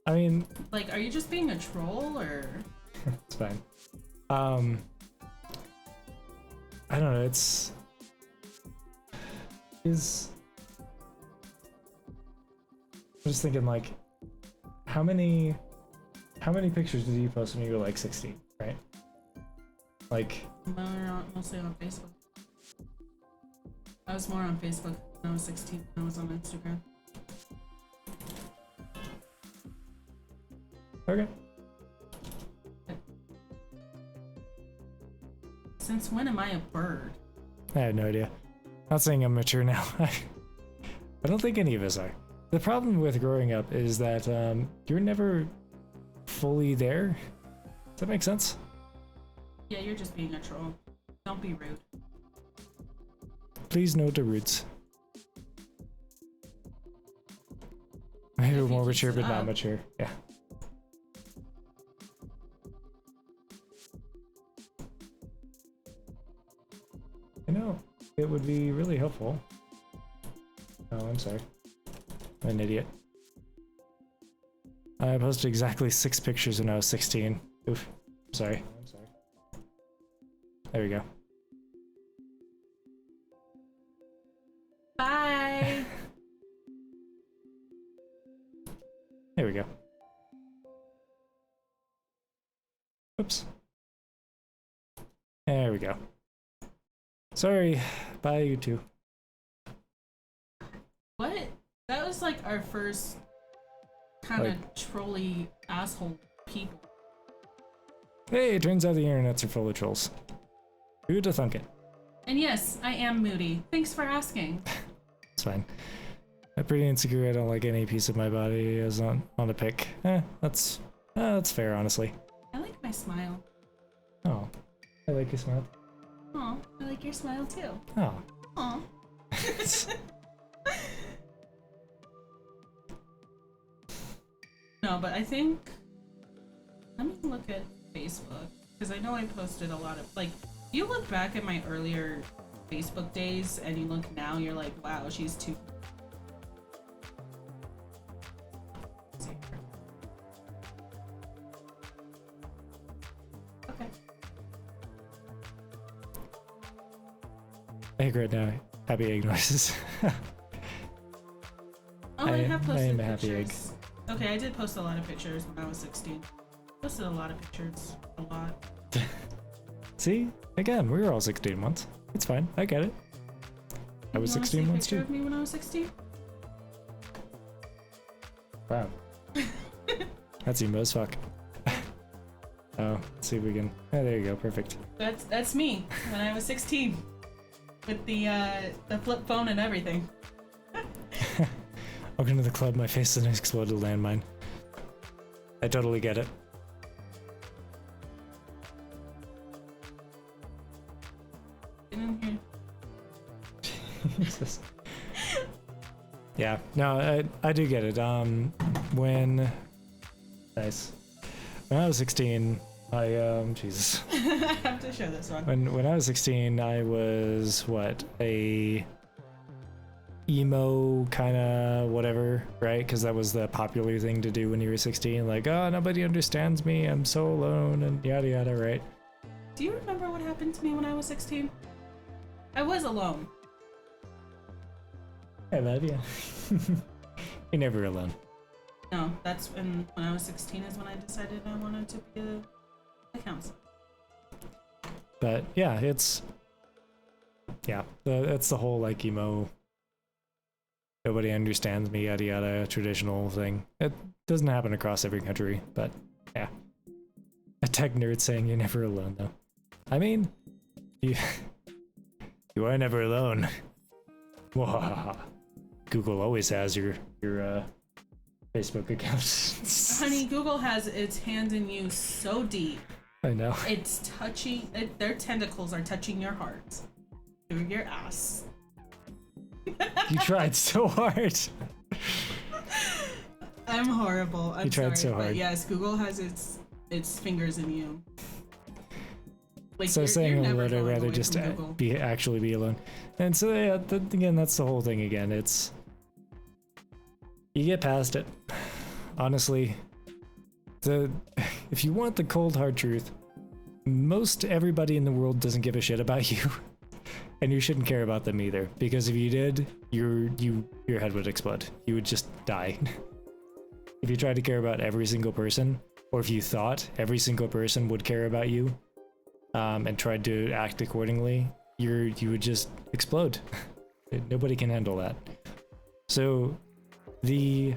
I mean, Like, are you just being a troll, or? it's fine. I don't know, is I'm just thinking, like, how many pictures did you post when you were like 16, right? Like, Mostly on Facebook. I was more on Facebook when I was 16 than I was on Instagram. okay. Since when am I a bird? I have no idea. Not saying I'm mature now. I don't think any of us are. The problem with growing up is that you're never fully there. Does that make sense? Yeah, you're just being a troll. Don't be rude. Please note the roots. Maybe If you more keep mature, it but not up. mature. Yeah. I know. It would be really helpful. Oh, I'm sorry. I'm an idiot. I posted exactly 6 pictures when I was 16. Oof. Sorry. I'm sorry. There we go. Bye! There we go. Oops. There we go. Sorry. Bye, you two. What? That was like our first kind of Like- trolly asshole people. Hey, it turns out the internets are full of trolls. Who'd have thunk it? And yes, I am moody. Thanks for asking. It's fine. I'm pretty insecure. I don't like any piece of my body as on a pic. That's fair, honestly. I like my smile. Oh, I like your smile. Aw, I like your smile too. Oh. Aw. No, but I think, let me look at Facebook, because I know I posted a lot of, like, you look back at my earlier Facebook days and you look now, you're like, wow, she's too. Let's see here. Okay. I agree right now. Happy egg noises. Oh, I have I posted am a happy egg. pictures. Okay, I did post a lot of pictures when I was 16. Posted a lot of pictures. A lot. See? Again, we were all 16 once. It's fine. I get it. I was You wanna see 16 a once picture too. of me when I was 16? Wow. That's emo as fuck. Oh, let's see if we can. Oh, there you go. Perfect. That's me when I was 16, with the flip phone and everything. Welcome to the club. My face is an exploded landmine. I totally get it. Get in here. Jesus. Yeah, no, I do get it. When nice. When I was 16, Jesus. I have to show this one. When I was 16, I was what, a emo kind of whatever, right? Because that was the popular thing to do when you were 16. Like, oh, nobody understands me. I'm so alone and yada yada, right? Do you remember what happened to me when I was 16? I was alone. I love you. You're never alone. No, that's when I was 16 is when I decided I wanted to be a counselor. But yeah, it's that's the whole like emo. Nobody understands me, yada yada, traditional thing. It doesn't happen across every country, but yeah. A tech nerd saying you're never alone, though. I mean, you are never alone. Wahaha. Google always has your Facebook account. Honey, Google has its hand in you so deep. I know. It's touching. Their tentacles are touching your heart through your ass. You tried so hard. I'm horrible. I'm You tried sorry, so hard. but yes, Google has its fingers in you. Like, So you're saying never I'd going rather away just from Google. be alone. And so yeah, again, that's the whole thing again. It's you get past it. Honestly, if you want the cold hard truth, most everybody in the world doesn't give a shit about you. And you shouldn't care about them either, because if you did, your head would explode. You would just die. If you tried to care about every single person, or if you thought every single person would care about you, and tried to act accordingly, you would just explode. Nobody can handle that. So the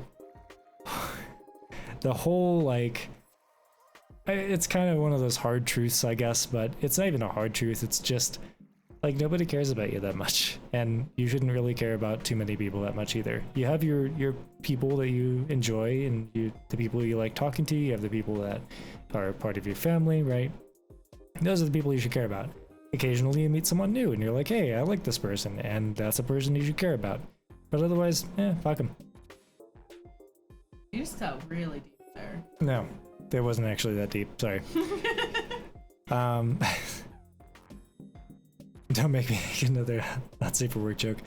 whole like it's kind of one of those hard truths, I guess, but it's not even a hard truth. It's just like nobody cares about you that much, and you shouldn't really care about too many people that much either. You have your people that you enjoy, and the people you like talking to. You have the people that are part of your family, right? Those are the people you should care about. Occasionally you meet someone new and you're like, hey, I like this person, and that's a person you should care about. But otherwise, fuck them. You just got really deep there. No, it wasn't actually that deep. Sorry. Don't make me make another not safe for work joke.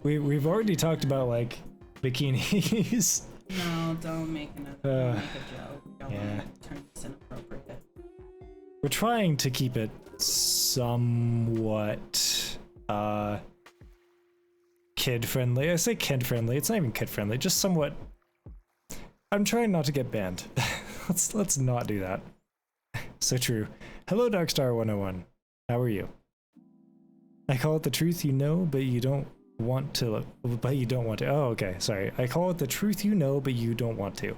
We've already talked about like bikinis. No, don't make another. Don't make a joke. Don't yeah. turn this inappropriate. We're trying to keep it somewhat kid friendly. I say kid friendly. It's not even kid friendly. Just somewhat. I'm trying not to get banned. let's not do that. So true. Hello, Darkstar 101. How are you? I call it the truth you know, but you don't want to. But you don't want to. Oh, okay. Sorry. I call it the truth you know, but you don't want to.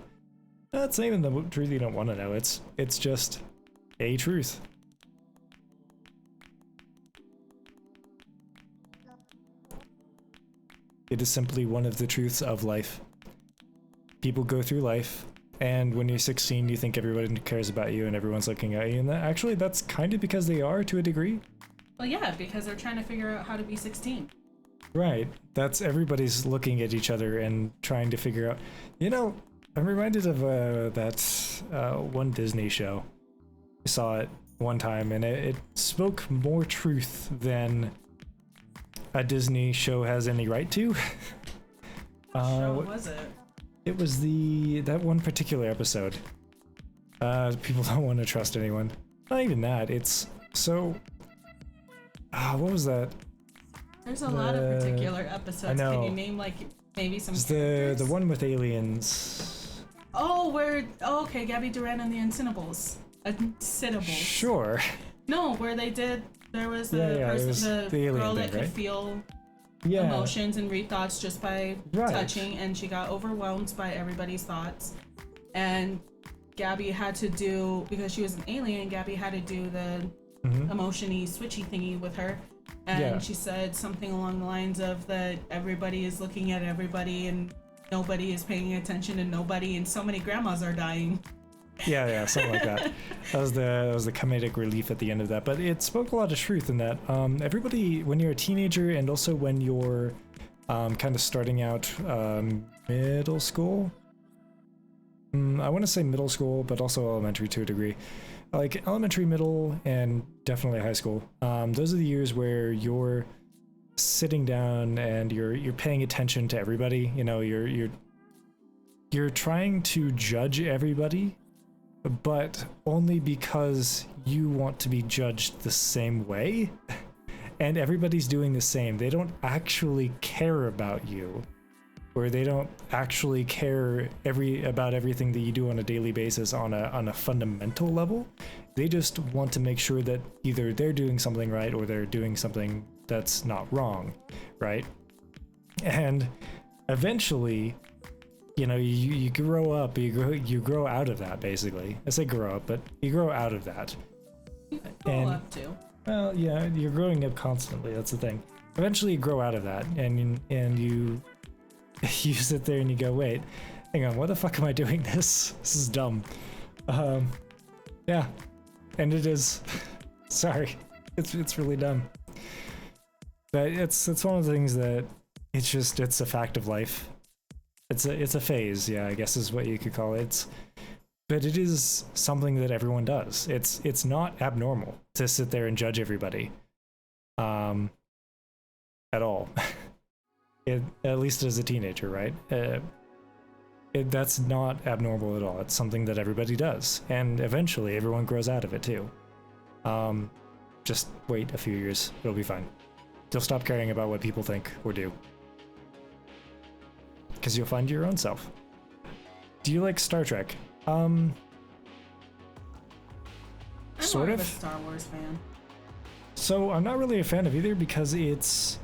That's not even the truth you don't want to know. It's just a truth. It is simply one of the truths of life. People go through life, and when you're 16, you think everybody cares about you and everyone's looking at you, and actually that's kind of because they are to a degree. Well, yeah, because they're trying to figure out how to be 16. Right. That's everybody's looking at each other and trying to figure out. You know, I'm reminded of that one Disney show. I saw it one time, and it spoke more truth than a Disney show has any right to. What was it? It was that one particular episode. People don't want to trust anyone. Not even that. It's so. What was that? There's a lot of particular episodes. I know. Can you name like maybe some? It's characters? the one with aliens. Oh, okay, Gabby Duran and the Incinables. Incinables. Sure. No, where they did. There was the Yeah, it person, was the the alien girl thing, that could right? feel Yeah. emotions and read thoughts just by Right. touching, and she got overwhelmed by everybody's thoughts. And Gabby had to do, because she was an alien, Gabby had to do the emotion-y, switchy thingy with her. And Yeah. she said something along the lines of that everybody is looking at everybody and nobody is paying attention to nobody, and so many grandmas are dying. Yeah, something like that. That was the comedic relief at the end of that. But it spoke a lot of truth in that. Everybody, when you're a teenager, and also when you're kind of starting out middle school. I want to say middle school, but also elementary to a degree. Like elementary, middle, and definitely high school. Those are the years where you're sitting down and you're paying attention to everybody. You know, you're trying to judge everybody, but only because you want to be judged the same way. And everybody's doing the same. They don't actually care about you, or they don't actually care about everything that you do on a daily basis on a fundamental level. They just want to make sure that either they're doing something right or they're doing something that's not wrong, right? And eventually, you know, you grow up, you grow out of that, basically. I say grow up, but you grow out of that. Grow up too. Well, yeah, you're growing up constantly. That's the thing. Eventually, you grow out of that, and you you sit there and you go, wait, hang on, what the fuck am I doing this? This is dumb. Yeah, and it is. Sorry, it's really dumb. But it's one of the things that it's a fact of life. It's a phase, yeah, I guess is what you could call it. But it is something that everyone does. It's not abnormal to sit there and judge everybody, at all. At least as a teenager, right? That's not abnormal at all. It's something that everybody does, and eventually everyone grows out of it too. Just wait a few years; it'll be fine. You'll stop caring about what people think or do, because you'll find your own self. Do you like Star Trek? I'm Sort more of. a Star Wars fan. So I'm not really a fan of either because it's...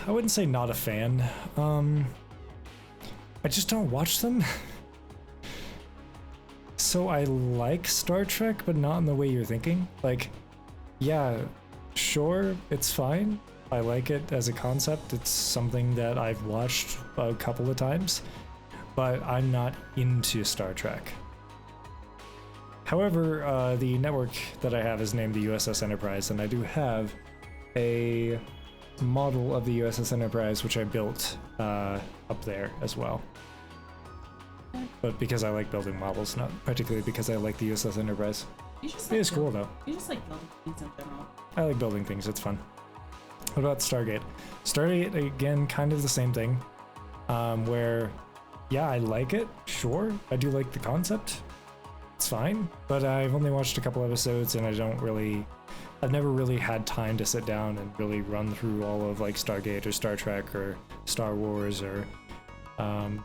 I wouldn't say not a fan. I just don't watch them. So I like Star Trek, but not in the way you're thinking. Like, yeah, sure, it's fine. I like it as a concept. It's something that I've watched a couple of times, but I'm not into Star Trek. However, the network that I have is named the USS Enterprise, and I do have a model of the USS Enterprise, which I built up there as well. But because I like building models, not particularly because I like the USS Enterprise. You just It is cool, though. You just like building things in general. I like building things, it's fun. What about Stargate? Stargate, again, kind of the same thing, where, yeah, I like it, sure. I do like the concept. It's fine, but I've only watched a couple episodes and I've never really had time to sit down and really run through all of like Stargate or Star Trek or Star Wars or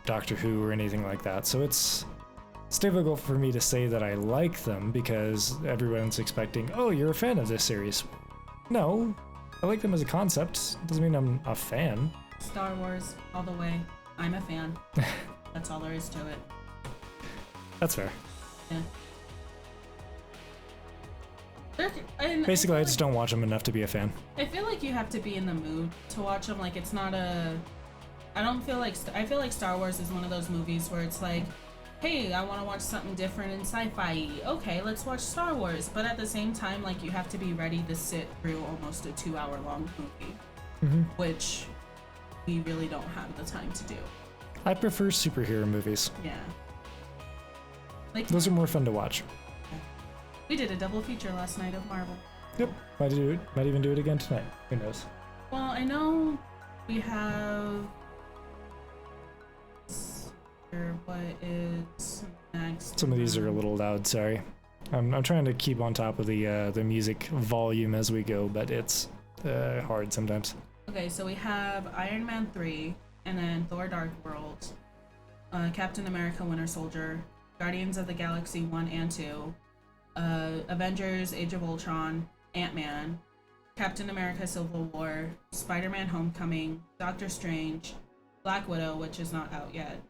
Doctor Who or anything like that. So it's difficult for me to say that I like them because everyone's expecting, oh, you're a fan of this series. No, I like them as a concept. Doesn't mean I'm a fan. Star Wars, all the way. I'm a fan. That's all there is to it. That's fair. Yeah. Basically, I just don't watch them enough to be a fan. I feel like you have to be in the mood to watch them. Like, it's not a... I feel like Star Wars is one of those movies where it's like, hey, I want to watch something different and sci-fi. Okay, let's watch Star Wars. But at the same time, like, you have to be ready to sit through almost a 2-hour-long movie, which we really don't have the time to do. I prefer superhero movies. Yeah. Like, Those are more fun to watch. we did a double feature last night of Marvel. Yep. Might even do it again tonight. Who knows? Well, I know we have... What is next? Some of these are a little loud. Sorry. I'm trying to keep on top of the music volume as we go, but it's hard sometimes. Okay, so we have Iron Man 3, and then Thor: Dark World, Captain America: Winter Soldier, Guardians of the Galaxy 1 and 2, Avengers: Age of Ultron, Ant-Man, Captain America: Civil War, Spider-Man: Homecoming, Doctor Strange, Black Widow, which is not out yet,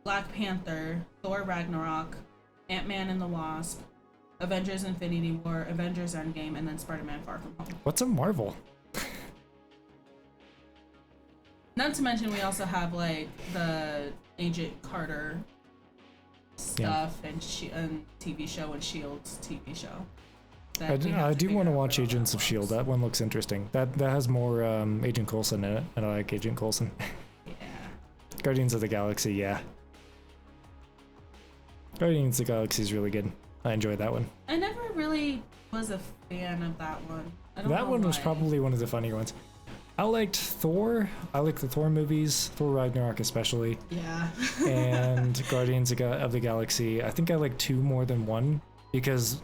Black Panther, Thor: Ragnarok, Ant-Man and the Wasp, Avengers: Infinity War, Avengers: Endgame, and then Spider-Man: Far From Home. What's a Marvel? Not to mention we also have like the Agent Carter stuff and TV show and Shield's TV show. I do want to watch Agents of S.H.I.E.L.D. That one looks interesting. That has more Agent Coulson in it, and I like Agent Coulson. Yeah. Guardians of the Galaxy, yeah. Guardians of the Galaxy is really good. I enjoyed that one. I never really was a fan of that one. I don't That know one was why. probably one of the funnier ones. I liked Thor. I like the Thor movies, Thor Ragnarok especially, Yeah. and Guardians of the Galaxy. I think I like 2 more than 1 because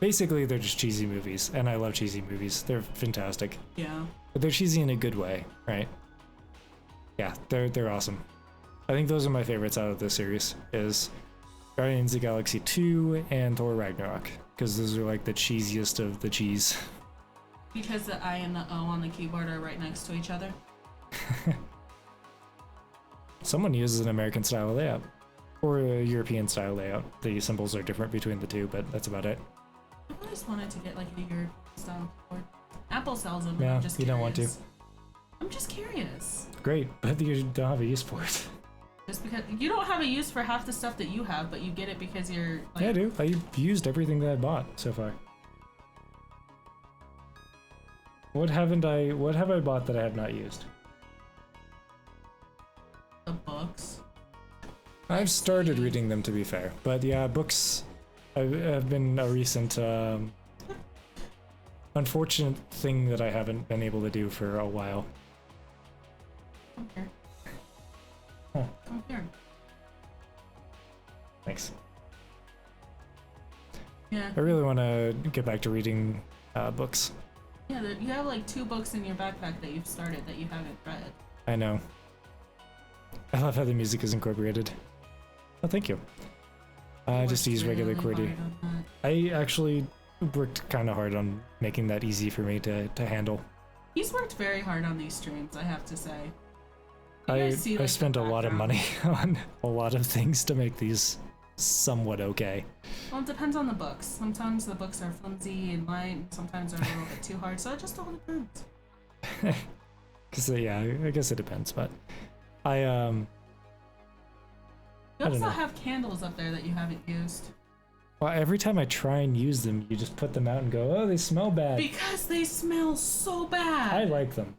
basically they're just cheesy movies, and I love cheesy movies. They're fantastic, Yeah. but they're cheesy in a good way, right? Yeah, they're awesome. I think those are my favorites out of this series. Is Guardians of the Galaxy 2 and Thor Ragnarok, because those are like the cheesiest of the cheese. Because the I and the O on the keyboard are right next to each other. Someone uses an American style layout or a European style layout. The symbols are different between the two, but that's about it. I've always wanted to get like a European style keyboard. Apple sells them. But Yeah, I'm just you curious. don't want to. I'm just curious. Great, but you don't have a use for it. Just because you don't have a use for half the stuff that you have, but you get it because you're like, Yeah, I do. I used everything that I bought so far. What have I bought that I have not used? the books. I've started reading them, to be fair, but yeah, books have been a recent unfortunate thing that I haven't been able to do for a while. Come here. Huh. Come here. Thanks. Yeah. I really want to get back to reading books. Yeah, you have like 2 books in your backpack that you've started that you haven't read. I know. I love how the music is incorporated. Oh, thank you. I just use regular QWERTY. hard on I actually worked kind of hard on making that easy for me to handle. He's worked very hard on these streams, I have to say. You I guys see, like, the spent a lot of background. money on a lot of things to make these somewhat okay. Well, it depends on the books. Sometimes the books are flimsy and light, and sometimes they're a little bit too hard, so it just all depends. Cause yeah, I guess it depends, but I You I don't also know. have candles up there that you haven't used. Well, every time I try and use them, you just put them out and go, oh, they smell bad. Because they smell so bad. I like them.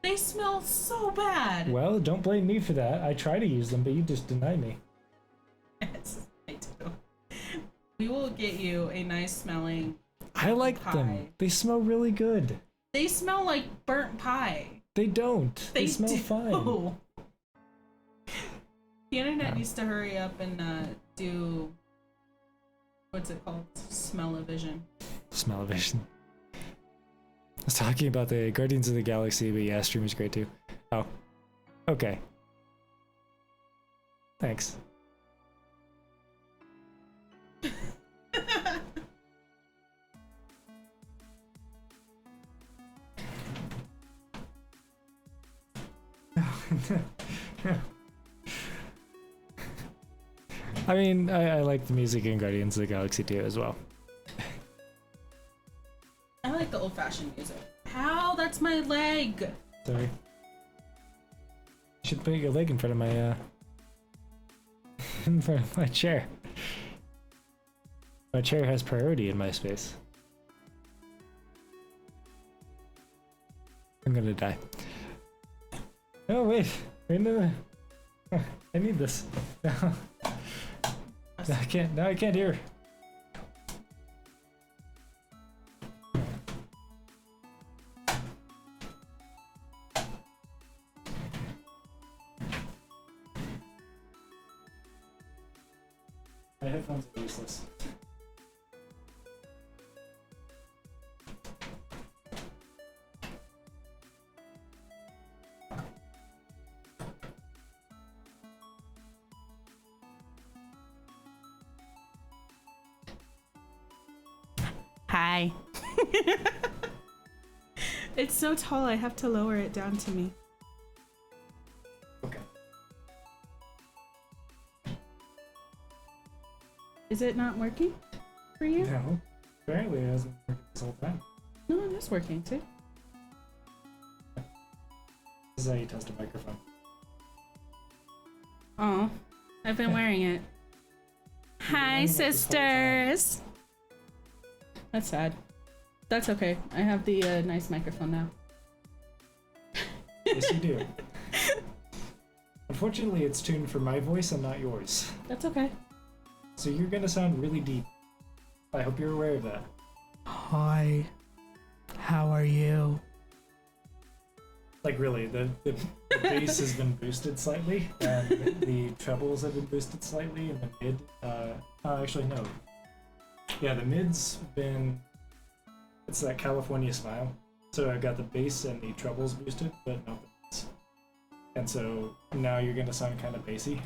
They smell so bad. Well, don't blame me for that. I try to use them, but you just deny me. Yes, I do. We will get you a nice smelling. I like them. pie. They smell really good. They smell like burnt pie. They don't. They smell do. fine. The internet Yeah. needs to hurry up and do what's it called? Smell-o-vision. Smell-o-vision. I was talking about the Guardians of the Galaxy, but yeah, stream is great too. Oh. Okay. Thanks. I mean, I like the music in Guardians of the Galaxy too as well. I like the old-fashioned music. How? That's my leg. Sorry. You should put your leg in front of my in front of my chair. My chair has priority in my space. I'm gonna die. Oh wait, no. I need this. No, I can't. No, I can't hear. My headphones are useless. Hi. It's so tall, I have to lower it down to me. Okay. Is it not working for you? No. Apparently it hasn't worked this whole time. No, it is working too. This is how you test a microphone. Oh, I've been wearing it. Hi, wearing it this whole time. sisters. That's sad. That's okay. I have the nice microphone now. Yes, you do. Unfortunately, it's tuned for my voice and not yours. That's okay. So you're gonna sound really deep. I hope you're aware of that. Hi. How are you? Like really, the bass has been boosted slightly, and the trebles have been boosted slightly, and the mid, actually no. Yeah, the mid's been, it's that California smile. So I got the bass and the trebles boosted, but not the mids. And so now you're gonna sound kind of bassy.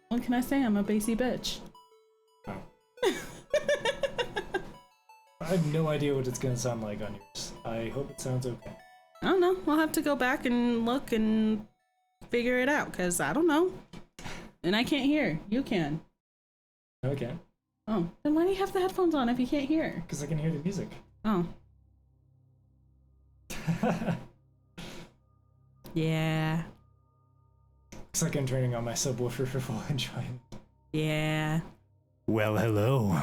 What can I say? I'm a bassy bitch. Oh. I have no idea what it's gonna sound like on yours. I hope it sounds okay. I don't know. We'll have to go back and look and figure it out, because I don't know. And I can't hear. You can. Okay. Oh, then why do you have the headphones on if you can't hear? Because I can hear the music. Oh. Yeah. Looks like I'm turning on my subwoofer for full enjoyment. Yeah. Well, hello.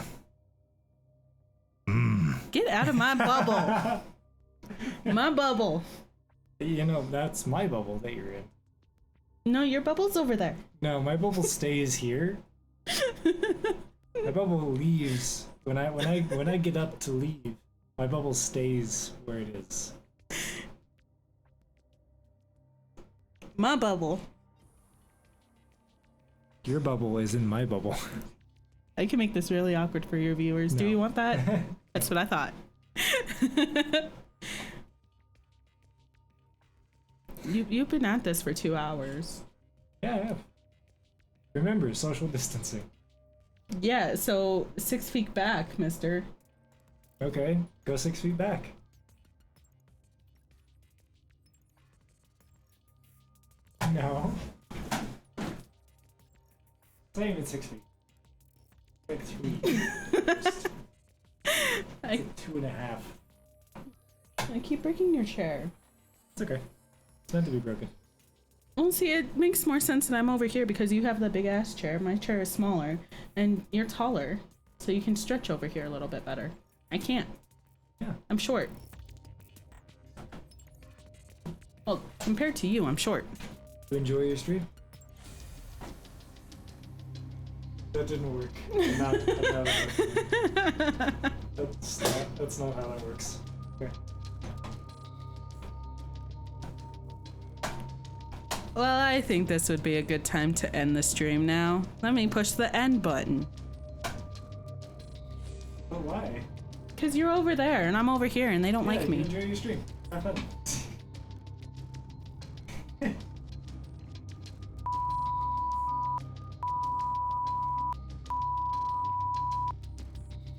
Get out of my bubble. My bubble. You know, that's my bubble that you're in. No, your bubble's over there. No, my bubble stays here. My bubble leaves when I get up to leave. My bubble stays where it is. My bubble. Your bubble is in my bubble. I can make this really awkward for your viewers. Do No. you want that? That's what I thought. You've been at this for 2 hours. Yeah, I have. Remember, social distancing. Yeah, so 6 feet back, mister. Okay, go 6 feet back. No. It's not even 6 feet. Like 3. I 2.5. keep breaking your chair. It's okay. It's meant to be broken. Well, see, it makes more sense that I'm over here because you have the big ass chair. My chair is smaller, and you're taller, so you can stretch over here a little bit better. I can't. Yeah. I'm short. Well, compared to you, I'm short. You enjoy your stream? That didn't work. That's not how that works. Okay. Well, I think this would be a good time to end the stream now. Let me push the end button. But why? Because you're over there, and I'm over here, and they don't like you me. Enjoy your stream. Have fun.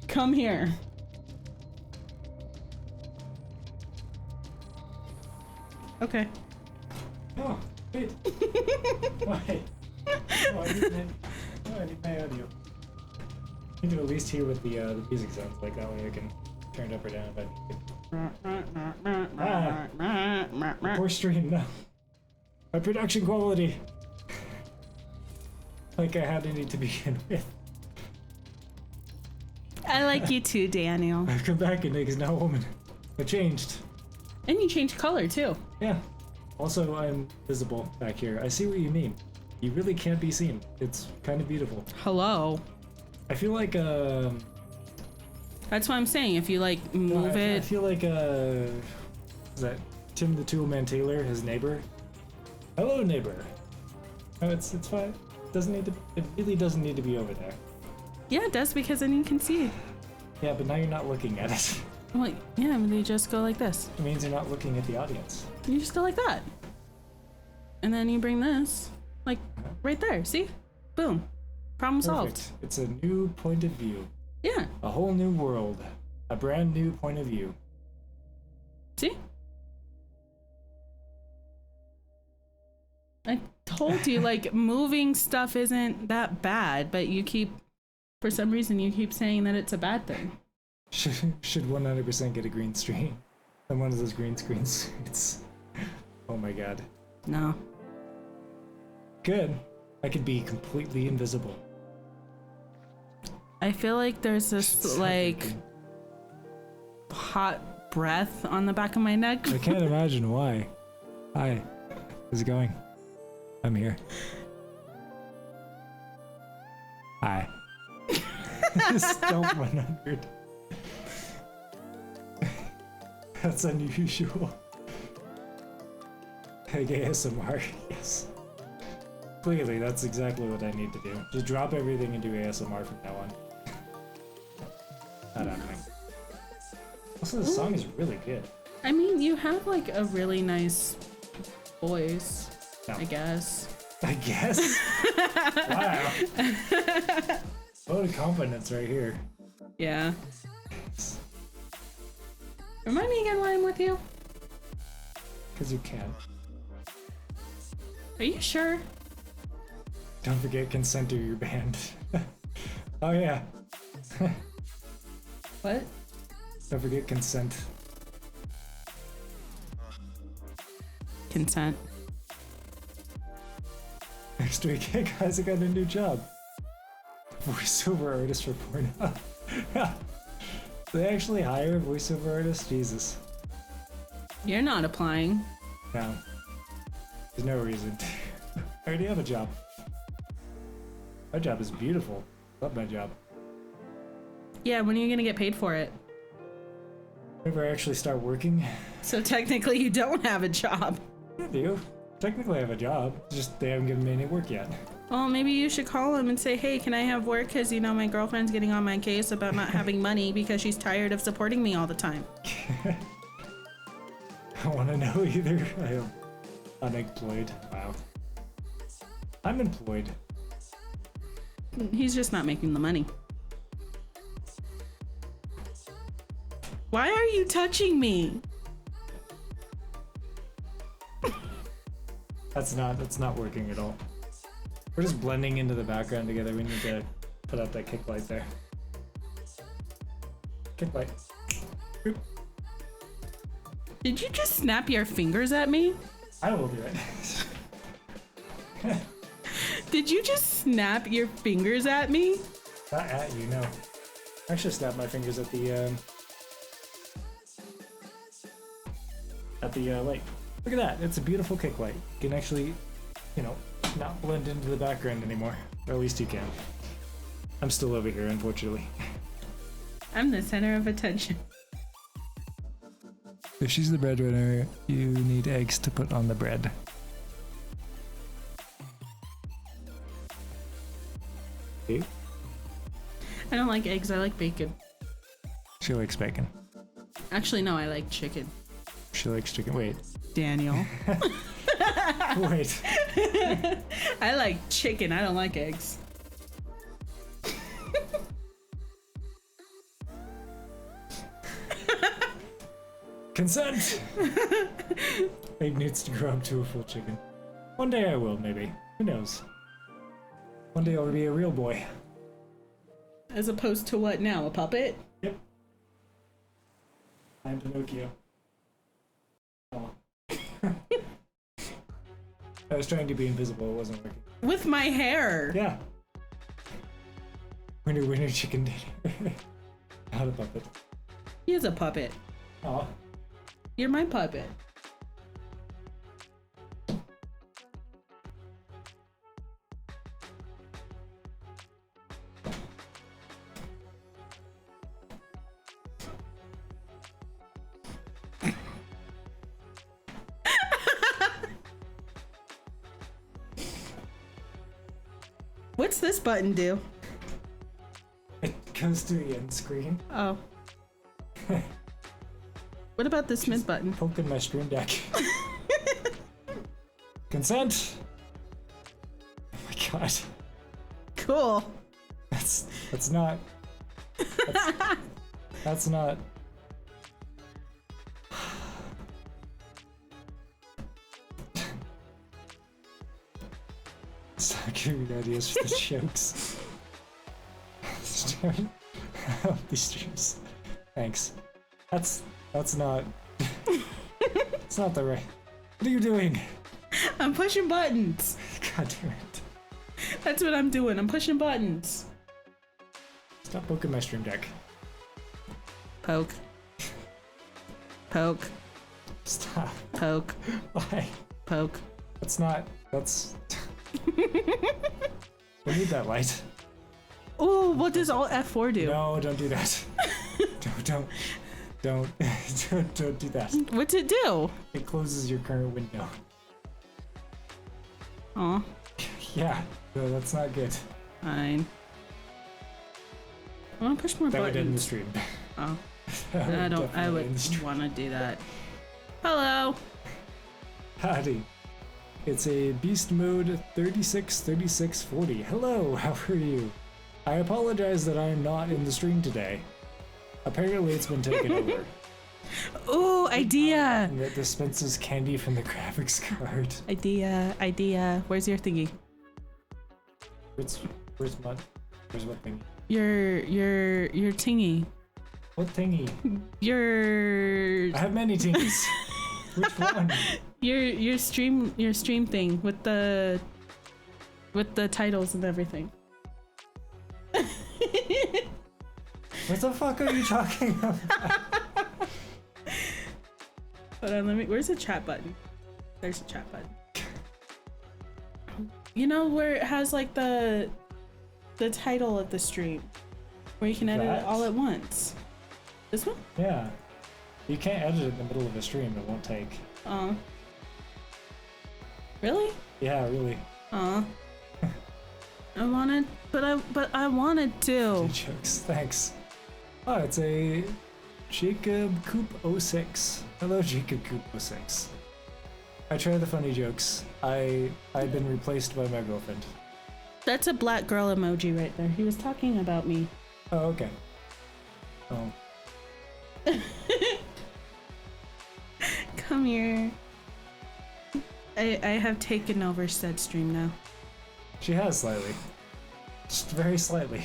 Come here. Okay. Oh, wait. Why? Oh, I need my audio. I need to at least hear what the music sounds like. That way I can turn it up or down if I need it. Poor stream, no. My production quality. Like I had any to begin with. I like you too, Daniel. I've come back and Nick is now a woman. I changed. And you changed color too. Yeah. Also, I'm visible back here. I see what you mean. You really can't be seen. It's kind of beautiful. Hello. I feel like, That's what I'm saying. If you like move I it. feel like, is that Tim the Toolman Taylor, his neighbor? Hello, neighbor. No, it's fine. It really doesn't need to be over there. Yeah, it does because then you can see. Yeah, but now you're not looking at it. Well, yeah, I mean, you just go like this. It means you're not looking at the audience. You just go like that. And then you bring this, like, right there. See? Boom. Problem solved. Perfect. It's a new point of view. Yeah. A whole new world. A brand new point of view. See? I told you, like, moving stuff isn't that bad, but you keep, for some reason, you keep saying that it's a bad thing. Should 100% get a green screen. And one of those green screen suits. Oh my god. No. Good. I could be completely invisible. I feel like there's this, So like, good. hot breath on the back of my neck. I can't imagine why. Hi. How's it going? I'm here. Hi. Stomp 100. That's unusual. Like ASMR, yes. Clearly, that's exactly what I need to do. Just drop everything and do ASMR from now on. Not happening. Also, the song is really good. I mean, you have like a really nice voice, No. I guess. I guess? Wow. Load of confidence right here. Yeah. Remind me again why I'm with you? Because you can. Are you sure? Don't forget consent to your band. Oh yeah. What? Don't forget consent. Consent. Next week, hey guys, I got a new job. Voiceover artist for porno. They actually hire voiceover artists? Jesus. You're not applying. No. There's no reason. I already have a job. My job is beautiful. Love my job. Yeah, when are you gonna get paid for it? Whenever I actually start working, So technically you don't have a job. I do. Technically I have a job. Just they haven't given me any work yet. Well, maybe you should call him and say, hey, can I have work? Because, you know, my girlfriend's getting on my case about not having money because she's tired of supporting me all the time. I want to know either. I am unemployed. Wow. I'm employed. He's just not making the money. Why are you touching me? That's not working at all. We're just blending into the background together. We need to put out that kick light there. Kick light. Boop. Did you just snap your fingers at me? I will do it. Did you just snap your fingers at me? Not at you, no. I actually snapped my fingers at the light. Look at that. It's a beautiful kick light. You can actually, you know, not blend into the background anymore. Or at least you can. I'm still over here, unfortunately. I'm the center of attention. If she's the breadwinner, you need eggs to put on the bread. Okay. I don't like eggs, I like bacon. She likes bacon. Actually, no, I like chicken. She likes chicken. Wait. Daniel. Wait. I like chicken, I don't like eggs. Consent! Egg needs to grow up to a full chicken. One day I will, maybe. Who knows? One day I'll be a real boy. As opposed to what now, a puppet? Yep. I'm Pinocchio. Oh. I was trying to be invisible, it wasn't working. With my hair! Yeah. Winner, chicken dinner. Not a puppet. He is a puppet. Aw. You're my puppet. What's this button do? It goes to the end screen. Oh. What about this mid button? Poking my stream deck. Consent! Oh my god. Cool. That's not. That's not. Stop giving me ideas for the jokes. These streams. Thanks. That's not. It's not the right. What are you doing? I'm pushing buttons. God damn it. That's what I'm doing. I'm pushing buttons. Stop poking my stream deck. Poke. Poke. Stop. Poke. Why? Poke. That's not. That's. We need that light. Oh, what does Alt F4 do? No, don't do that. don't do that. What's it do? It closes your current window. Aw, Yeah, no, that's not good. fine. I want to push more That would end the buttons. stream. Oh, That I definitely would end the stream. want to do that. Hello. Howdy. It's a beast mode 363640. Hello, how are you? I apologize that I'm not in the stream today. Apparently it's been taken over. Ooh, idea. And it dispenses candy from the graphics card. Idea. Where's your thingy? Where's what thing? Your tingy. What thingy? Your I have many things. Which one? your stream thing with the titles and everything. What the fuck are you talking about? Hold on, where's the chat button? There's a chat button. You know where it has like the title of the stream, where you can edit it all at once. This one? Yeah. You can't edit it in the middle of a stream, it won't take. Really? Yeah, really. I wanted, but I wanted to. Good jokes, thanks. Oh, it's a Jacob Coop 06. Hello, Jacob Coop 06. I try the funny jokes. I've been replaced by my girlfriend. That's a black girl emoji right there. He was talking about me. Oh, okay. Oh. Come here. I have taken over said stream now. She has slightly. Just very slightly.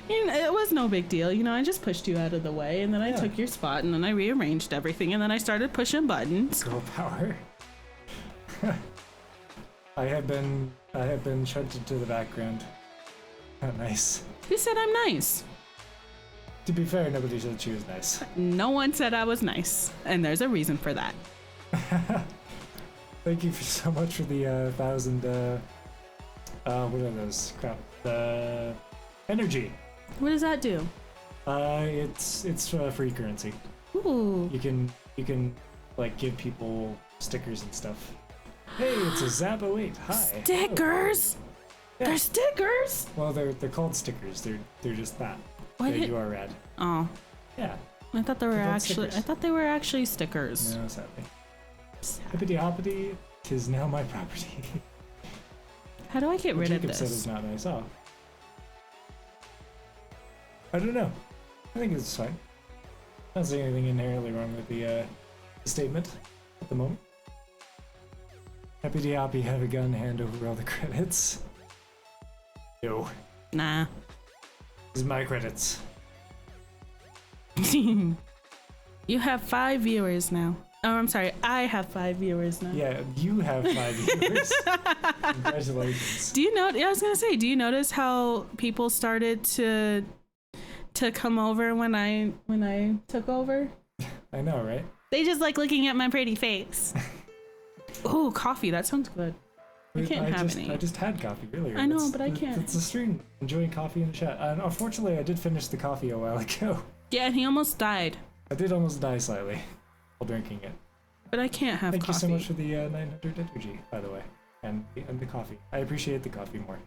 You know, it was no big deal. You know, I just pushed you out of the way, and then I took your spot, and then I rearranged everything, and then I started pushing buttons. Girl power. I have been shunted to the background. Oh, nice. Who said I'm nice? To be fair, nobody said she was nice. No one said I was nice, and there's a reason for that. Thank you so much for the 1,000. What are those? Crap. Energy. What does that do? It's free currency. Ooh. You can like give people stickers and stuff. Hey, it's a Zap08. Hi. Stickers. Yeah. They're stickers. Well, they're called stickers. They're just that. What? You are rad. Oh, Yeah. I thought they were They're called actually. stickers. I thought they were actually stickers. No, sadly. Hippity hoppity, 'tis now my property. How do I get rid of Jacob said this? it's not nice. Oh. I don't know. I think it's fine. I don't see anything inherently wrong with the statement at the moment. Hippity hoppy, have a gun, hand over all the credits. No. Nah. This is my credits. You have 5 viewers now. Oh, I'm sorry. I have 5 viewers now. Yeah, you have 5 viewers. Congratulations. Do you know? Yeah, I was gonna say. Do you notice how people started to come over when I took over? I know, right? They just like looking at my pretty face. Oh, coffee. That sounds good. I can't have any. I just had coffee earlier. I know, but I can't. It's a stream. Enjoying coffee in the chat. And unfortunately, I did finish the coffee a while ago. Yeah, and he almost died. I did almost die slightly while drinking it. But I can't have Thank coffee. you so much for the 900 energy, by the way, and the coffee. I appreciate the coffee more.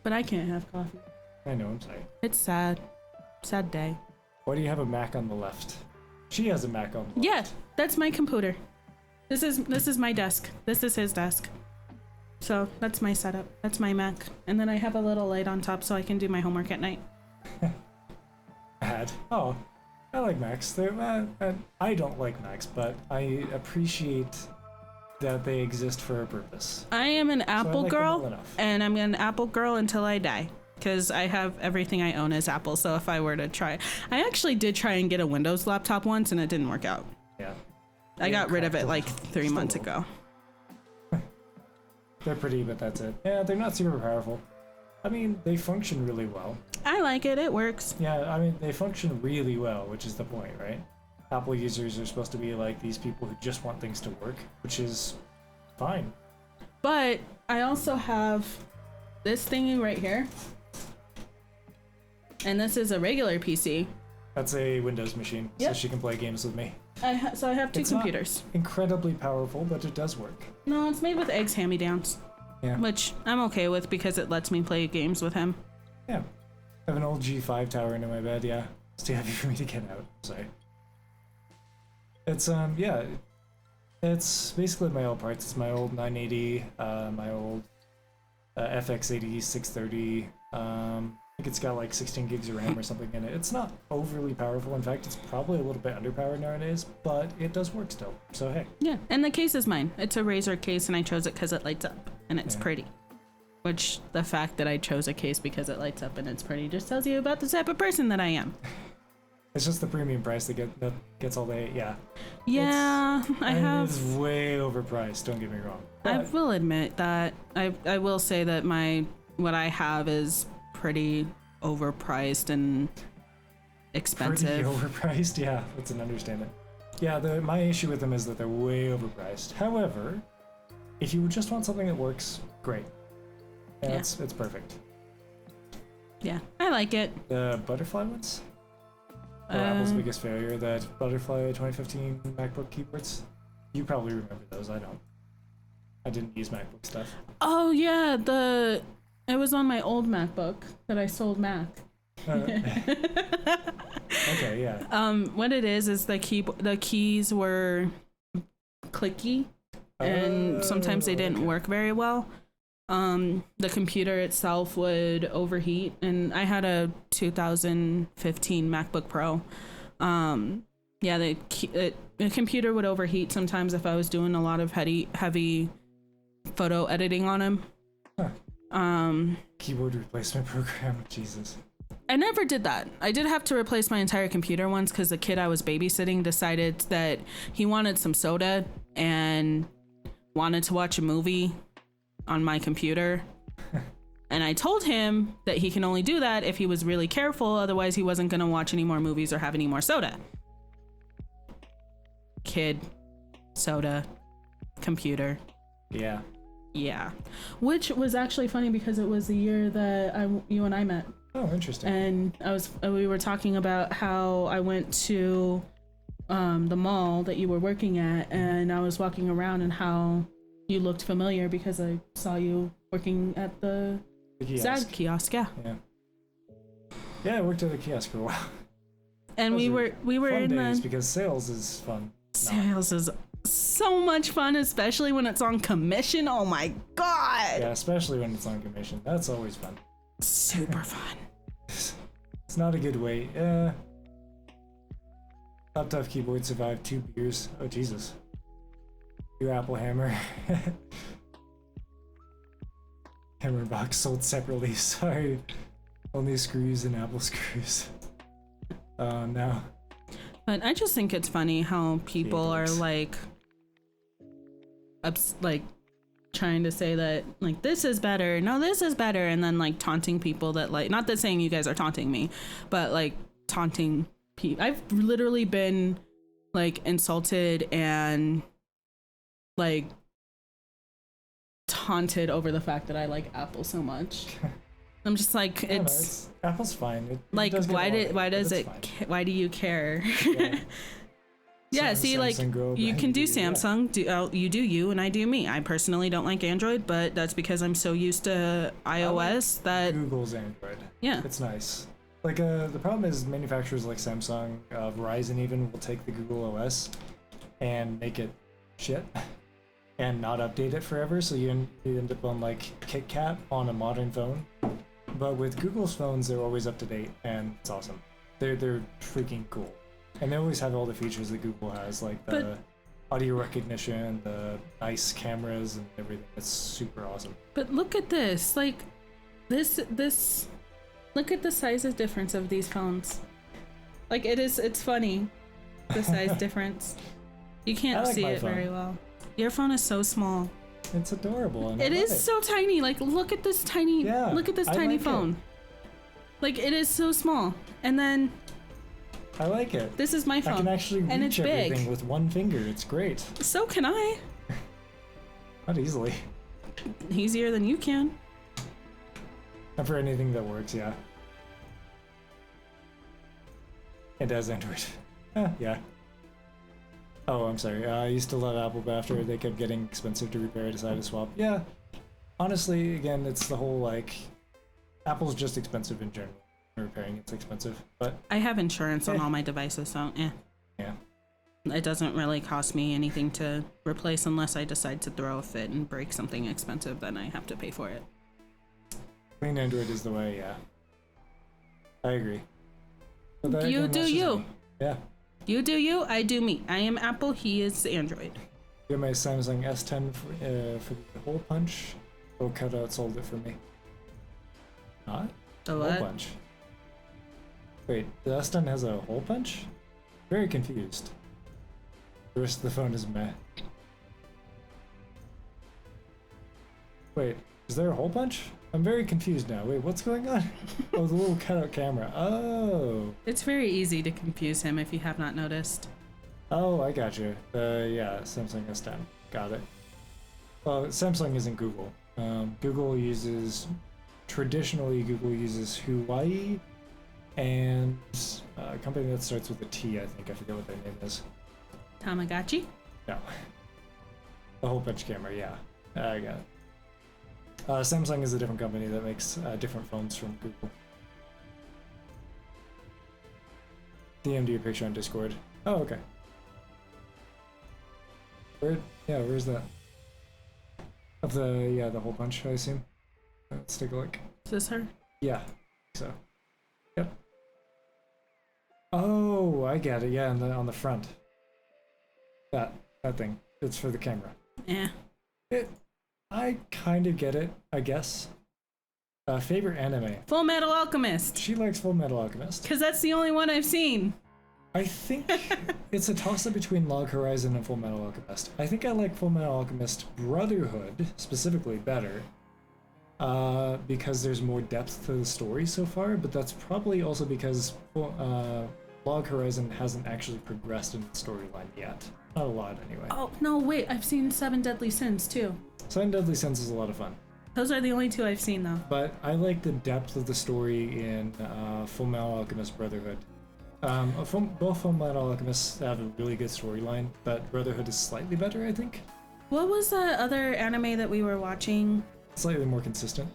But I can't have coffee. I know. I'm sorry. It's sad. Sad day. Why do you have a Mac on the left? She has a Mac on the left. Yeah, that's my computer. This is my desk. This is his desk. So that's my setup. That's my Mac. And then I have a little light on top so I can do my homework at night. Bad. Oh, I like Macs. I don't like Macs, but I appreciate that they exist for a purpose. I am an Apple like them well girl, enough. and I'm an Apple girl until I die. Because I have everything I own is Apple, so if I were to try... I actually did try and get a Windows laptop once, and it didn't work out. Yeah. I got rid of it cracked like them. 3 Still months will. ago. They're pretty, but that's it. Yeah, they're not super powerful. I mean, they function really well. I like it. It works. Yeah, I mean, they function really well, which is the point, right? Apple users are supposed to be like these people who just want things to work, which is fine. But I also have this thingy right here, and this is a regular PC. That's a Windows machine, so Yep. she can play games with me. So I have two It's not computers. incredibly powerful, but it does work. No, it's made with Egg's hand-me-downs, Yeah. which I'm okay with because it lets me play games with him. Yeah. I have an old G5 tower into my bed, yeah. It's too heavy for me to get out. Sorry. It's, yeah. It's basically my old parts. It's my old 980, my old FX80 630. I think it's got like 16 gigs of RAM or something in it. It's not overly powerful. In fact, it's probably a little bit underpowered nowadays, but it does work still. So hey. Yeah, and the case is mine. It's a Razer case, and I chose it because it lights up and it's Yeah. pretty. Which the fact that I chose a case because it lights up and it's pretty just tells you about the type of person that I am. It's just the premium price that gets all the hate, yeah. Yeah, I And have. it is way overpriced, don't get me wrong. I But will admit that I will say that what I have is pretty overpriced and expensive. pretty overpriced, yeah, that's an understatement. Yeah, my issue with them is that they're way overpriced. However, if you just want something that works, great. Yeah, Yeah. it's perfect. Yeah, I like it. The butterfly ones? Or Apple's Um, biggest failure, that butterfly 2015 MacBook keyboards? You probably remember those, I don't. I didn't use MacBook stuff. Oh yeah, it was on my old MacBook that I sold Mac. Okay, yeah. What it is the keys were clicky and sometimes they didn't okay. work very well. The computer itself would overheat, and I had a 2015 MacBook Pro. Yeah, the computer would overheat sometimes if I was doing a lot of heavy photo editing on him. Huh. Keyboard replacement program, Jesus. I never did that. I did have to replace my entire computer once because the kid I was babysitting decided that he wanted some soda and wanted to watch a movie on my computer. And I told him that he can only do that if he was really careful, otherwise he wasn't going to watch any more movies or have any more soda. Kid, soda, computer. Yeah. Yeah. Which was actually funny because it was the year that you and I met. Oh, interesting. And we were talking about how I went to the mall that you were working at, and I was walking around and how you looked familiar because I saw you working at the Zag kiosk, yeah. Yeah, I worked at a kiosk for a while. And we were fun in days the because sales is fun. sales is so much fun, especially when it's on commission. Oh my god. Yeah, especially when it's on commission. That's always fun. Super fun. It's not a good wait. Top Tough keyboard survived 2 beers. Oh Jesus. Your Apple hammer. Hammer box sold separately. Sorry. Only screws and Apple screws. No. But I just think it's funny how people are Keyboards. like trying to say that like this is better, no this is better, and then like taunting people that like, not that saying you guys are taunting me, but like taunting people. I've literally been like insulted and like taunted over the fact that I like Apple so much. I'm just like, No, it's Apple's fine. It like does get why a lot of why hate, does but it it's fine. why do you care? Yeah. Yeah, Some see, like, Samsung girl you behind can do yeah. Samsung, you do you, and I do me. I personally don't like Android, but that's because I'm so used to iOS that, Google's Android. yeah. It's nice. Like, the problem is manufacturers like Samsung, Verizon even will take the Google OS and make it shit and not update it forever, so you end up on like KitKat on a modern phone. But with Google's phones, they're always up to date, and it's awesome. They're freaking cool. And they always have all the features that Google has, like the audio recognition, the nice cameras, and everything. It's super awesome. But look at this, like, this, look at the size of difference of these phones. Like, it's funny, the size difference. You I can't like see my it phone. very well. Your phone is so small. It's adorable. And I It love is so tiny. Like, look at this tiny, Yeah, look at this I tiny like it. phone. Like, it is so small. And then I like it. this is my I phone. can actually and reach it's everything big. with one finger. It's great. So can I. Not easily. Easier than you can. And for anything that works, yeah. It has Android. Yeah. Oh, I'm sorry. I used to love Apple, but after they kept getting expensive to repair, I decided to swap. Yeah. Honestly, again, it's the whole, like, Apple's just expensive in general. Repairing it's expensive, but... I have insurance on all my devices, so Yeah. It doesn't really cost me anything to replace unless I decide to throw a fit and break something expensive, then I have to pay for it. Clean Android is the way, yeah. I agree. But that, You again, do that's just you. me. Yeah. You do you, I do me. I am Apple, he is Android. Get my Samsung S10 for the hole punch. Oh, Cutout sold it for me. Not? The Hole what? punch. Wait, the S10 has a hole punch? Very confused. The rest of the phone is meh. Wait, is there a hole punch? I'm very confused now. Wait, what's going on? Oh, the little cutout camera. Oh. It's very easy to confuse him if you have not noticed. Oh, I got you. Yeah, Samsung S10. Got it. Well, Samsung isn't Google. Traditionally, Google uses Huawei and a company that starts with a T, I think. I forget what their name is. Tamagotchi? No. The hole punch camera, yeah. I got it. Samsung is a different company that makes different phones from Google. DM'd your picture on Discord. Oh, okay. Where's that? Of the hole punch, I assume. Let's take a look. Is this her? Yeah, so. Yep. Oh, I get it. Yeah, on the front. That thing. It's for the camera. Yeah. I kind of get it, I guess. Favorite anime? Full Metal Alchemist. She likes Full Metal Alchemist. Because that's the only one I've seen. I think it's a toss-up between Log Horizon and Full Metal Alchemist. I think I like Full Metal Alchemist Brotherhood specifically better. Because there's more depth to the story so far, but that's probably also because Log Horizon hasn't actually progressed in the storyline yet. Not a lot, anyway. Oh, no, wait. I've seen Seven Deadly Sins, too. Seven Deadly Sins is a lot of fun. Those are the only two I've seen, though. But I like the depth of the story in Full Metal Alchemist Brotherhood. Both Full Metal Alchemists have a really good storyline, but Brotherhood is slightly better, I think. What was the other anime that we were watching? Slightly more consistent.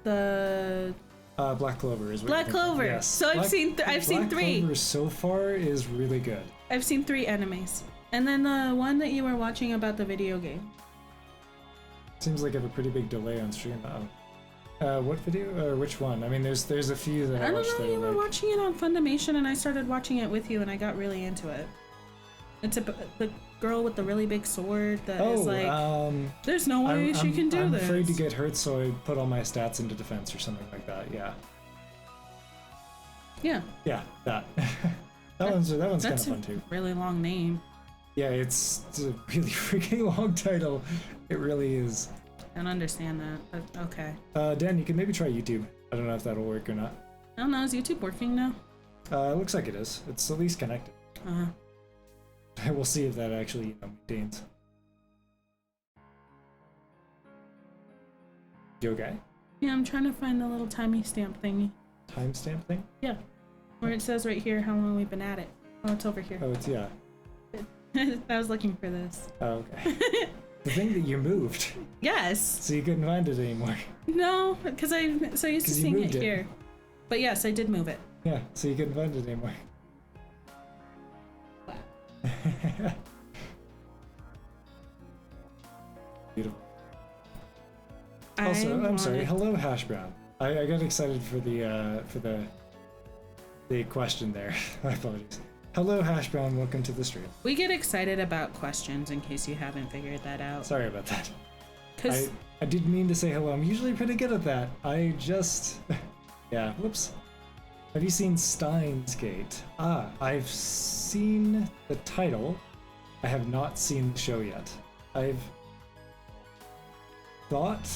The... Black Clover is what Black you're thinking. Clover. Yes. So I've seen Black 3. Clover so far is really good. I've seen 3 animes. And then the one that you were watching about the video game. Seems like I have a pretty big delay on stream. What video or which one? I mean, there's a few that I I don't watched know, that you I were like. watching it on Funimation and I started watching it with you and I got really into it. It's the girl with the really big sword that is like, there's no way she can do this. I'm afraid to get hurt, so I put all my stats into defense or something like that. Yeah. Yeah. Yeah, that. that one's kind of That's fun too. a really long name. Yeah, it's a really freaking long title. It really is. I don't understand that, but okay. Dan, you can maybe try YouTube. I don't know if that'll work or not. I don't know, is YouTube working now? It looks like it is. It's at least connected. Uh-huh. We'll see if that actually maintains. You okay? Yeah, I'm trying to find the little timestamp thingy. Timestamp thing? Yeah. Where it says right here how long we've been at it. Oh, it's over here. Oh, it's, yeah. I was looking for this. Oh, okay. The thing that you moved, Yes. so you couldn't find it anymore. No, because I'm so used to 'Cause you seeing it moved it. here. But yes, I did move it. Yeah, so you couldn't find it anymore. Beautiful. Also, I'm sorry. Hello, Hash Brown. I got excited for the question there. My apologies. Hello, Hash Brown. Welcome to the stream. We get excited about questions in case you haven't figured that out. Sorry about that. Because I didn't mean to say hello. I'm usually pretty good at that. I just... yeah, whoops. Have you seen Steins Gate? I've seen the title. I have not seen the show yet. I've thought...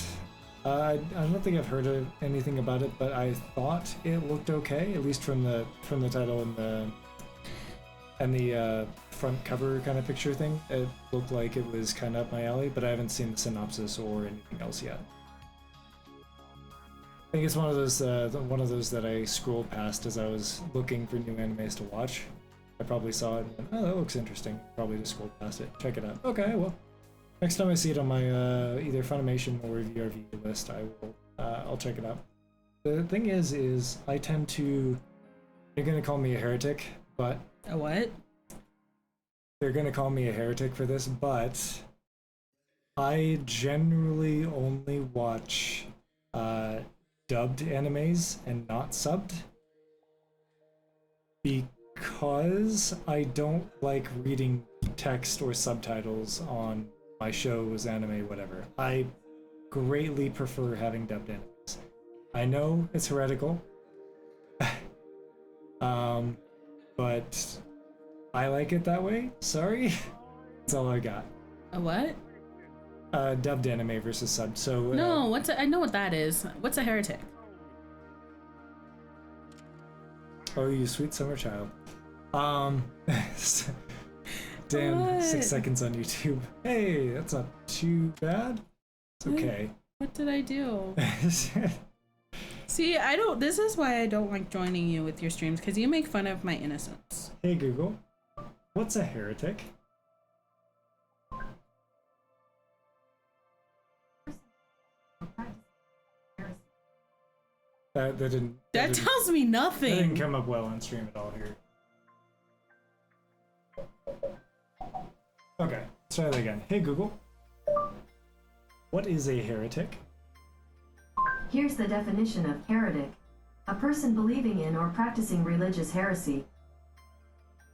I don't think I've heard of anything about it, but I thought it looked okay, at least from the title and the front cover kind of picture thing. It looked like it was kind of up my alley, but I haven't seen the synopsis or anything else yet. think it's one of those that I scrolled past as I was looking for new animes to watch. I probably saw it and went, oh, that looks interesting. Probably just scrolled past it. Check it out. Okay, well, next time I see it on my either Funimation or VRV list, I'll check it out. The thing is I tend to. They're gonna call me a heretic, but A what? they're gonna call me a heretic for this, but I generally only watch dubbed animes and not subbed because I don't like reading text or subtitles on my shows, anime, whatever. I greatly prefer having dubbed animes. I know it's heretical, but I like it that way. Sorry, that's all I got. A what? Dubbed anime versus subbed. So No, I know what that is. What's a heretic? Oh, you sweet summer child. Dan, What? 6 seconds on YouTube. Hey, that's not too bad. It's okay. What did I do? See, this is why I don't like joining you with your streams, because you make fun of my innocence. Hey Google, what's a heretic? That didn't. That tells me That didn't nothing. come up well on stream at all here. Okay, let's try that again. Hey Google, what is a heretic? Here's the definition of heretic. A person believing in or practicing religious heresy.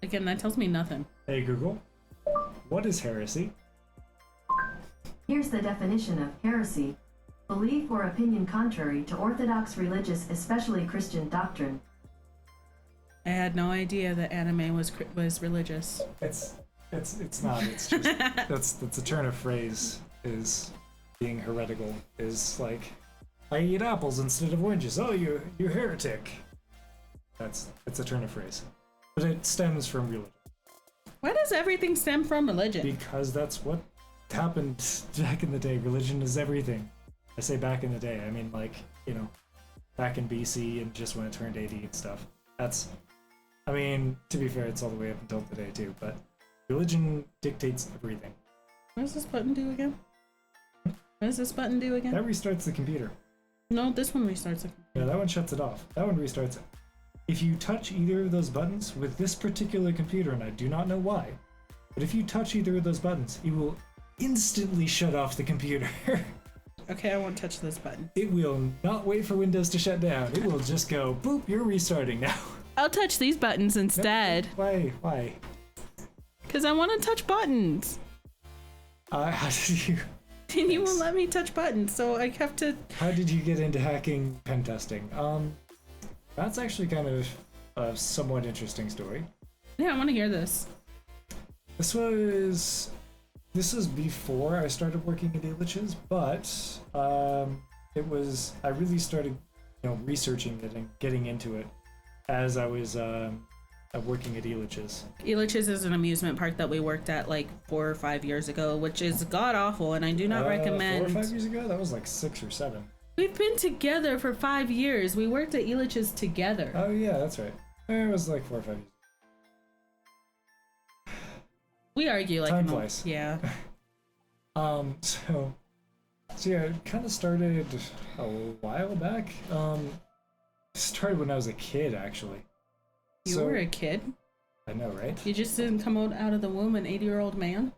Again, that tells me nothing. Hey Google, what is heresy? Here's the definition of heresy. Belief or opinion contrary to orthodox religious, especially Christian doctrine. I had no idea that anime was religious. It's not. It's just that's a turn of phrase. Is being heretical is like, I eat apples instead of oranges. Oh, you heretic. It's a turn of phrase, but it stems from religion. Why does everything stem from religion? Because that's what happened back in the day. Religion is everything. I say back in the day, I mean like, back in BC and just when it turned AD and stuff. I mean, to be fair, it's all the way up until today too, but religion dictates everything. What does this button do again? What does this button do again? That restarts the computer. No, this one restarts it. Yeah, that one shuts it off. That one restarts it. If you touch either of those buttons with this particular computer, and I do not know why, but if you touch either of those buttons, it will instantly shut off the computer. Okay, I won't touch this button. It will not wait for Windows to shut down. It will just go, boop, you're restarting now. I'll touch these buttons instead. Why? Because I want to touch buttons. How did you... And you won't let me touch buttons, so I have to... How did you get into hacking pen testing? That's actually kind of a somewhat interesting story. Yeah, I want to hear this. This was before I started working at Elitch's, but I really started, researching it and getting into it as I was working at Elitch's. Elitch's is an amusement park that we worked at like 4 or 5 years ago, which is god awful, and I do not recommend. 4 or 5 years ago? That was like 6 or 7. We've been together for 5 years. We worked at Elitch's together. Oh yeah, that's right. It was like 4 or 5 years. We argue like Time flies. Yeah. So yeah, it kind of started a while back. Started when I was a kid, actually. You were a kid? I know, right? You just didn't come out of the womb an 80-year-old man?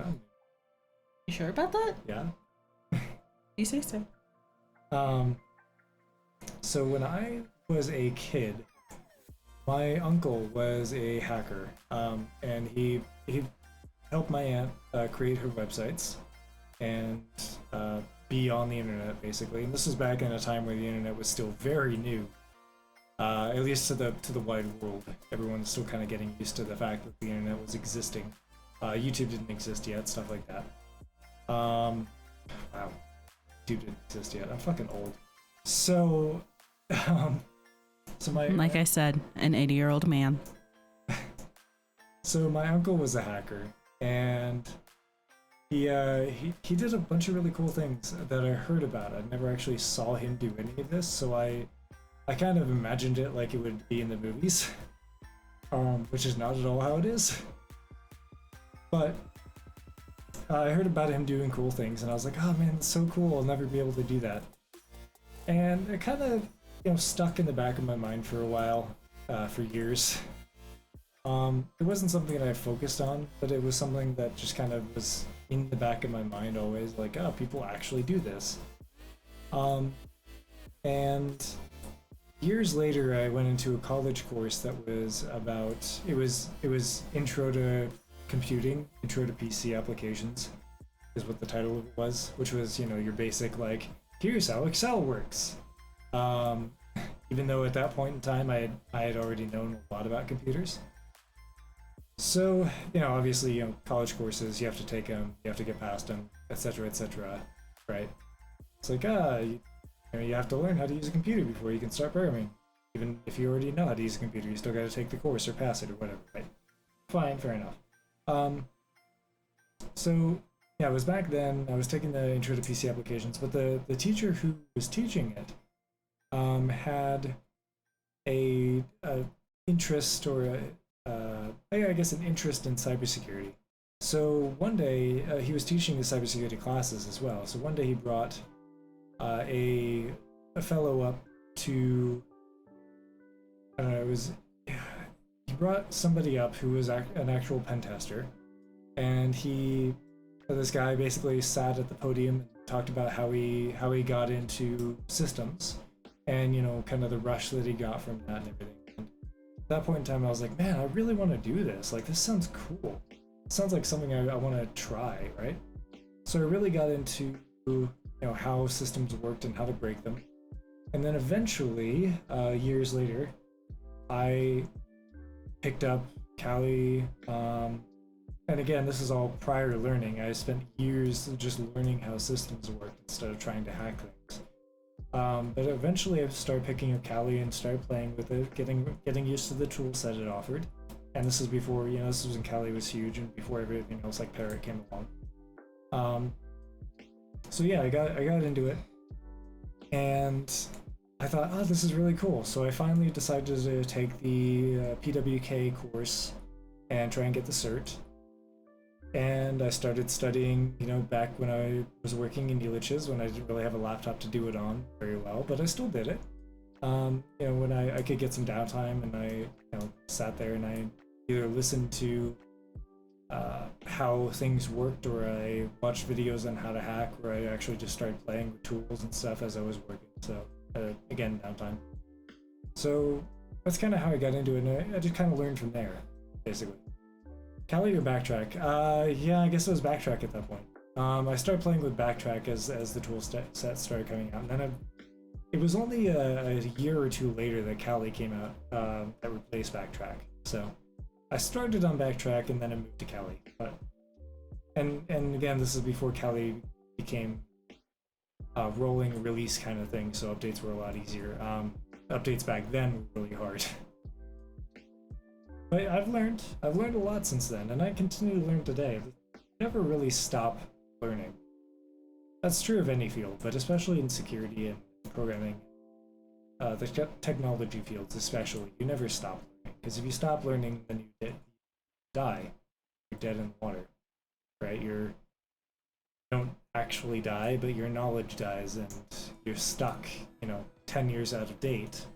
You sure about that? Yeah. You say so. So when I was a kid, my uncle was a hacker, and he helped my aunt create her websites and be on the internet, basically. And this was back in a time where the internet was still very new, at least to the wide world. Everyone was still kind of getting used to the fact that the internet was existing. YouTube didn't exist yet, stuff like that. Wow, YouTube didn't exist yet. I'm fucking old. So, Like I said, an 80-year-old man. So my uncle was a hacker, and he did a bunch of really cool things that I heard about. I never actually saw him do any of this, so I kind of imagined it like it would be in the movies, which is not at all how it is. But I heard about him doing cool things, and I was like, oh man, that's so cool, I'll never be able to do that. And it kind of, stuck in the back of my mind for a while, for years. It wasn't something that I focused on, but it was something that just kind of was in the back of my mind always, like, oh, people actually do this. And years later, I went into a college course that was about, it was Intro to Computing, Intro to PC Applications, is what the title was, which was, your basic, like, here's how Excel works. Even though at that point in time, I had already known a lot about computers. So, obviously, college courses, you have to take them, you have to get past them, etc., right? It's like, you have to learn how to use a computer before you can start programming. Even if you already know how to use a computer, you still gotta take the course or pass it or whatever, right? Fine, fair enough. So, yeah, it was back then, I was taking the Intro to PC Applications, but the teacher who was teaching it had a interest or I guess an interest in cybersecurity. So one day he was teaching the cybersecurity classes as well. So one day he brought a fellow up to, I don't know, he brought somebody up who was an actual pen tester, and this guy basically sat at the podium and talked about how he got into systems, and kind of the rush that he got from that and everything. And at that point in time, I was like, man, I really want to do this. Like, this sounds cool. It sounds like something I want to try, right? So I really got into how systems worked and how to break them. And then eventually, years later, I picked up Kali. And again, this is all prior learning. I spent years just learning how systems worked instead of trying to hack things. But eventually I started picking up Kali and started playing with it, getting used to the tool set it offered. And this is before, this was when Kali was huge and before everything else like Parrot came along. So yeah, I got into it, and I thought, oh, this is really cool. So I finally decided to take the PWK course and try and get the cert. And I started studying, back when I was working in Elitch's, when I didn't really have a laptop to do it on very well, but I still did it. When I could get some downtime, and I, sat there and I either listened to how things worked, or I watched videos on how to hack, or I actually just started playing with tools and stuff as I was working. So again, downtime. So that's kind of how I got into it, and I just kind of learned from there, basically. Kali or Backtrack? Yeah, I guess it was Backtrack at that point. I started playing with Backtrack as the tool set started coming out, and then it was only a year or two later that Kali came out that replaced Backtrack. So I started on Backtrack and then I moved to Kali. But and again, this is before Kali became a rolling release kind of thing, so updates were a lot easier. Updates back then were really hard. But I've learned a lot since then, and I continue to learn today. Never really stop learning. That's true of any field, but especially in security and programming, the technology fields especially, you never stop learning. Because if you stop learning, then you die. You're dead in the water, right? You don't actually die, but your knowledge dies, and you're stuck, 10 years out of date.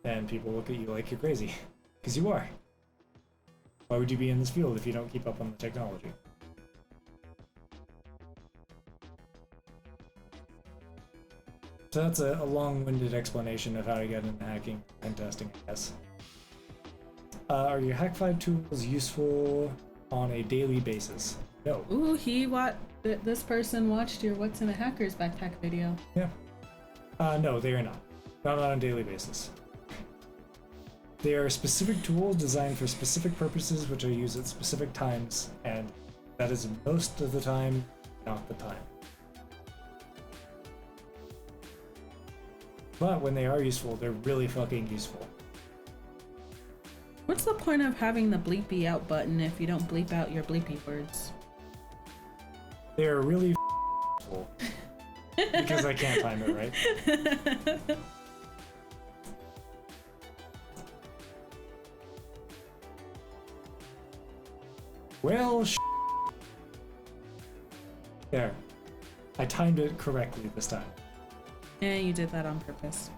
And people look at you like you're crazy. Because you are. Why would you be in this field if you don't keep up on the technology? So that's a long-winded explanation of how I got into hacking and testing, I guess. Are your Hack5 tools useful on a daily basis? No. Ooh, this person watched your What's in a Hacker's Backpack video. Yeah. No, they are not. Not on a daily basis. They are specific tools designed for specific purposes, which I use at specific times, and that is most of the time, not the time. But when they are useful, they're really fucking useful. What's the point of having the bleepy out button if you don't bleep out your bleepy words? They're really full. Because I can't time it, right? Well, there. I timed it correctly this time. Yeah, you did that on purpose.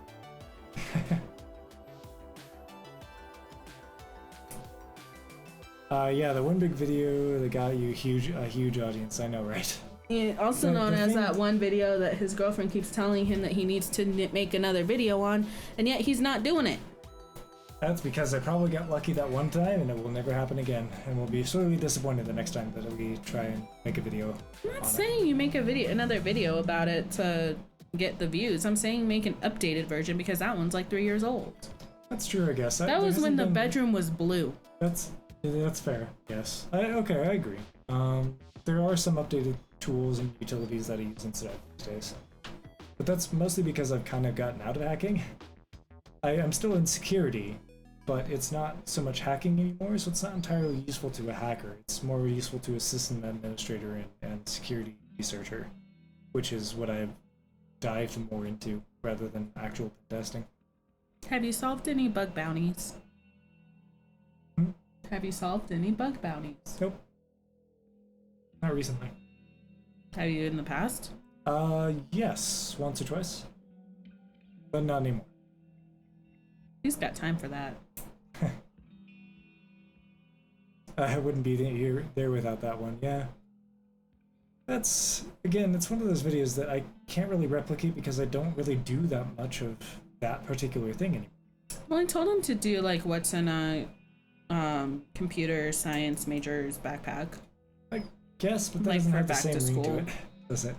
Yeah, the one big video that got you a huge audience. I know, right? Yeah, also The- known the as thing- that one video that his girlfriend keeps telling him that he needs to make another video on, and yet he's not doing it. That's because I probably got lucky that one time, and it will never happen again. And we'll be sorely disappointed the next time that we try and make a video. I'm not on it. saying you make another video about it to get the views. I'm saying make an updated version because that one's like 3 years old. That's true, I guess. That was when the bedroom was blue. That's fair. Yes. Okay, I agree. There are some updated tools and utilities that I use instead of these days, but that's mostly because I've kind of gotten out of hacking. I'm still in security, but it's not so much hacking anymore, so it's not entirely useful to a hacker. It's more useful to a system administrator and security researcher, which is what I've dived more into rather than actual testing. Have you solved any bug bounties? Hmm? Have you solved any bug bounties? Nope. Not recently. Have you in the past? Yes, once or twice, but not anymore. Who's got time for that? I wouldn't be there without that one, yeah. That's, again, it's one of those videos that I can't really replicate because I don't really do that much of that particular thing anymore. Well, I told him to do like what's in a computer science major's backpack. I guess, but that Like doesn't for have the back same to ring to school. it, does it?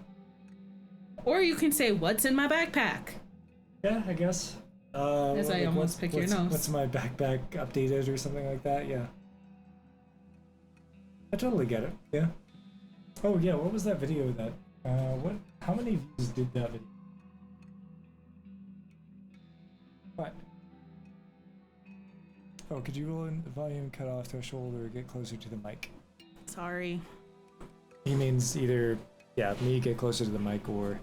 Or you can say, what's in my backpack? Yeah, I guess. As I almost pick your nose. What's my backpack updated or something like that? Yeah. I totally get it. Yeah. Oh yeah, what was that video that? How many views did that video? What? Oh, could you roll in the volume cutoff threshold or get closer to the mic? Sorry. He means either, yeah, me get closer to the mic or.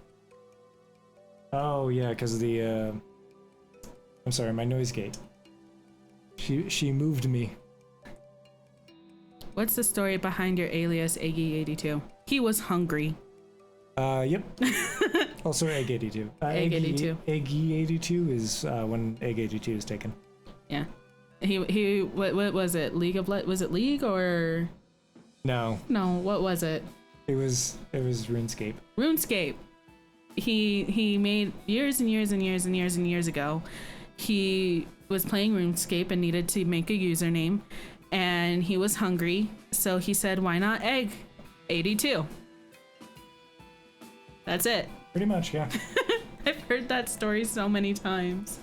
Oh yeah, because of the. I'm sorry, my noise gate. She moved me. What's the story behind your alias Aggie82? He was hungry. Yep. Also Egg 82. Egg 82. Egg 82 is when Egg 82 is taken. Yeah. He what was it? Was it League or No, what was it? it was RuneScape. RuneScape. He made years and years and years and years and years ago. He was playing RuneScape and needed to make a username, and he was hungry, so he said, "Why not Egg 82?" That's it. Pretty much, yeah. I've heard that story so many times.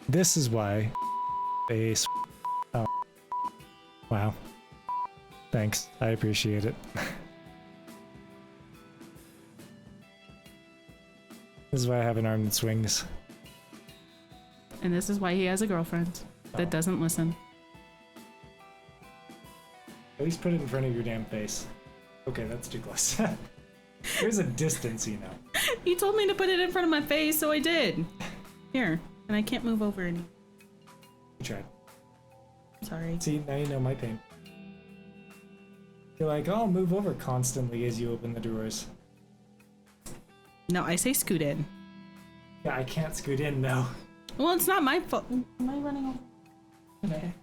This is why oh. Wow. Thanks. I appreciate it. This is why I have an arm that swings. And this is why he has a girlfriend that doesn't listen. At least put it in front of your damn face. Okay, that's too close. There's a distance, you know. He told me to put it in front of my face, so I did. Here. And I can't move over any. You tried. Sorry. See, now you know my pain. You're like, oh, move over constantly as you open the drawers. No, I say scoot in. Yeah, I can't scoot in now. Well, it's not my fault. Am I running over? Okay.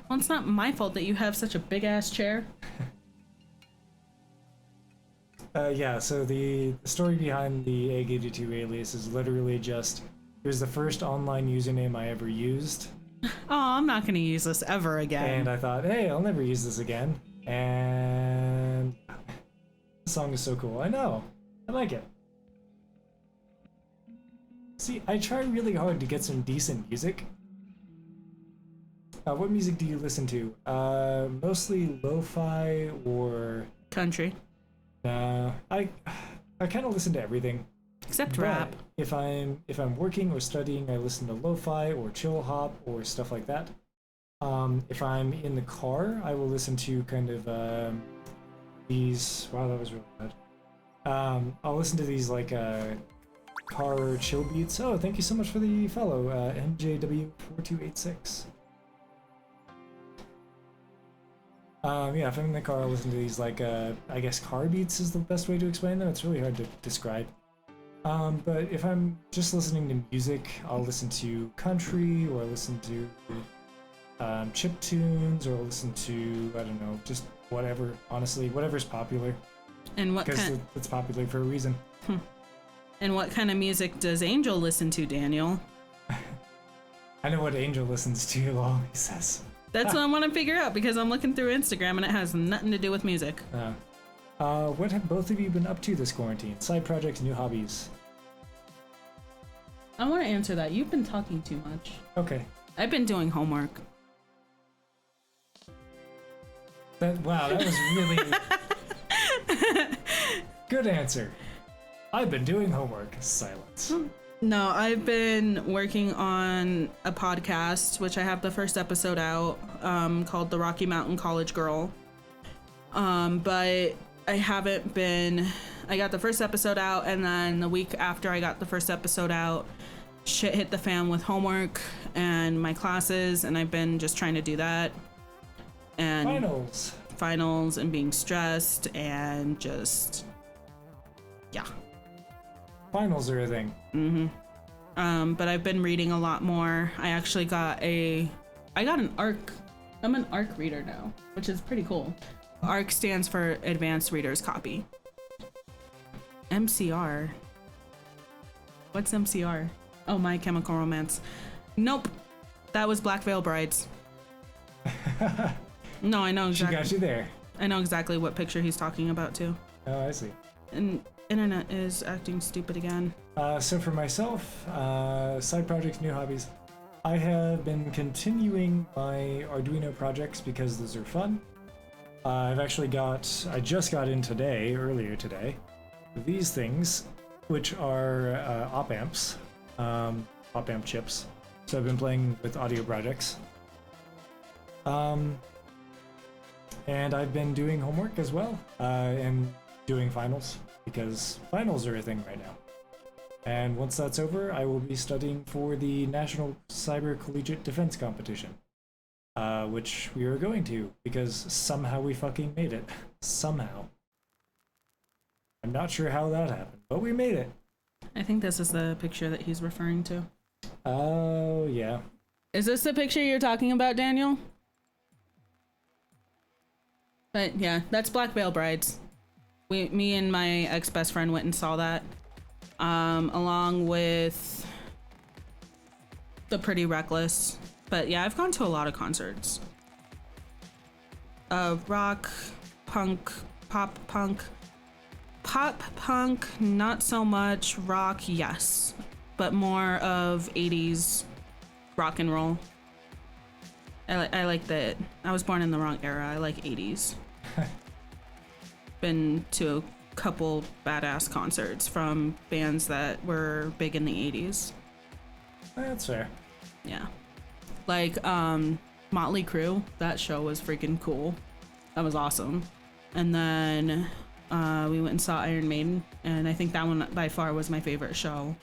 Well, it's not my fault that you have such a big ass chair. Yeah, so the story behind the Egg82 alias is literally just, it was the first online username I ever used. Oh, I'm not gonna use this ever again. And I thought, hey, I'll never use this again. And the song is so cool. I know. I like it. See, I try really hard to get some decent music. What music do you listen to? Mostly lo-fi or... Country. I kind of listen to everything. Except But rap. If I'm working or studying, I listen to lo-fi or chill hop or stuff like that. If I'm in the car, I will listen to kind of these. Wow, that was really bad. I'll listen to these like car chill beats. Oh, thank you so much for the follow, MJW4286. Yeah, if I'm in the car, I'll listen to these like I guess car beats is the best way to explain them. It's really hard to describe. But if I'm just listening to music, I'll listen to country, or listen to chip tunes, or listen to, I don't know, just whatever. Honestly, whatever's popular. And what Because kind? it's popular for a reason. And what kind of music does Angel listen to, Daniel? I know what Angel listens to, lol, he says. That's what I want to figure out, because I'm looking through Instagram and it has nothing to do with music. What have both of you been up to this quarantine? Side projects, new hobbies? I want to answer that. You've been talking too much. Okay. I've been doing homework. Wow, that was really... Good answer. I've been doing homework. Silence. No, I've been working on a podcast, which I have the first episode out, called The Rocky Mountain College Girl. But I haven't been... I got the first episode out, and then the week after I got the first episode out, shit hit the fan with homework and my classes, and I've been just trying to do that. And finals and being stressed and just... Yeah. Finals are a thing. But I've been reading a lot more. I actually got an ARC. I'm an ARC reader now, which is pretty cool. ARC stands for Advanced Reader's Copy. MCR. What's MCR? Oh, My Chemical Romance. Nope. That was Black Veil Brides. No, I know exactly. She got you there. I know exactly what picture he's talking about too. Oh, I see. And internet is acting stupid again. So for myself, side projects, new hobbies, I have been continuing my Arduino projects because those are fun. I just got in earlier today, these things, which are op amps, op amp chips. So I've been playing with audio projects. And I've been doing homework as well, and doing finals, because finals are a thing right now. And once that's over, I will be studying for the National Cyber Collegiate Defense Competition, which we are going to, because somehow we fucking made it. Somehow. I'm not sure how that happened, but we made it. I think this is the picture that he's referring to. Oh, yeah. Is this the picture you're talking about, Daniel? But yeah, that's Black Veil Brides. Me and my ex-best friend went and saw that, along with the Pretty Reckless. But yeah, I've gone to a lot of concerts. Rock, punk, pop punk, not so much. Rock, yes, but more of 80s rock and roll. I like that. I was born in the wrong era. I like 80s. Been to a couple badass concerts from bands that were big in the 80s. That's fair. Yeah. Like Motley Crue. That show was freaking cool. That was awesome. And then we went and saw Iron Maiden, and I think that one by far was my favorite show.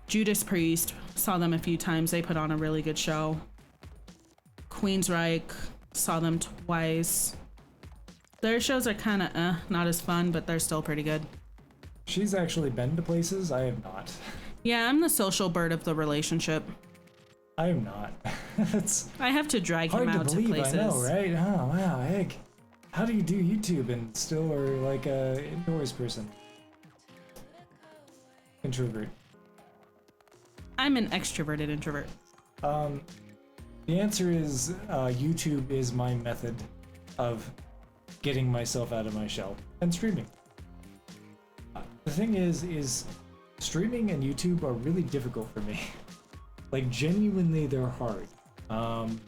Judas Priest. Saw them a few times. They put on a really good show. Queensryche, saw them twice. Their shows are kind of not as fun, but they're still pretty good. She's actually been to places I have not. Yeah, I'm the social bird of the relationship. I am not. It's I have to drag him hard out to to believe, places. I know, right? Oh, wow, heck. How do you do YouTube and still are like a indoors person? Introvert. I'm an extroverted introvert. The answer is YouTube is my method of getting myself out of my shell, and streaming. The thing is streaming and YouTube are really difficult for me. Like, genuinely, they're hard. I'm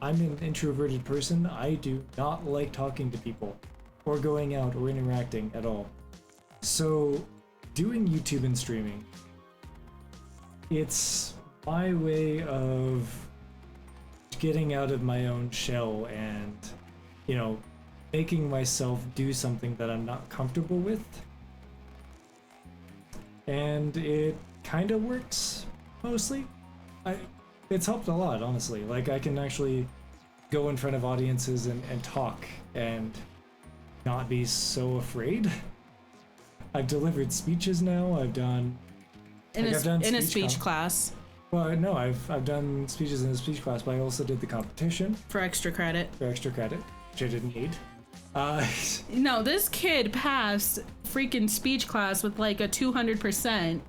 an introverted person. I do not like talking to people or going out or interacting at all. So doing YouTube and streaming, it's my way of getting out of my own shell and, you know, making myself do something that I'm not comfortable with. And it kind of works, mostly. It's helped a lot, honestly. Like, I can actually go in front of audiences and talk and not be so afraid. I've delivered speeches now. I've done... In a speech class. Well, no, I've done speeches in a speech class, but I also did the competition. For extra credit. Which I didn't need. No, this kid passed freaking speech class with like a 200%,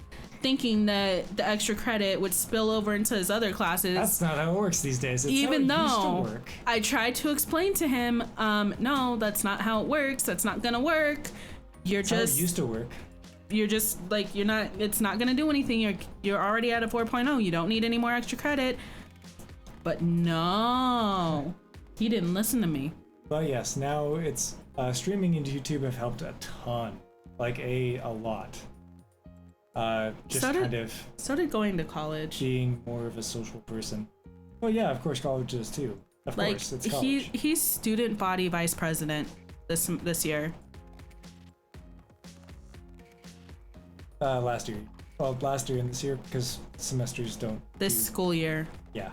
thinking that the extra credit would spill over into his other classes. That's not how it works these days. It's Even how it used though to work. I tried to explain to him, no, that's not how it works. That's not gonna work. That's how it used to work. You're just like, it's not gonna do anything. You're already at a 4.0. You don't need any more extra credit. But no, he didn't listen to me. But yes, now it's streaming into YouTube have helped a ton, like a lot. So did going to college. Being more of a social person. Well, yeah, of course, college is too. Of course, it's college. He's student body vice president this year. Last year. Well, last year and this year, because semesters don't. This school year. Yeah.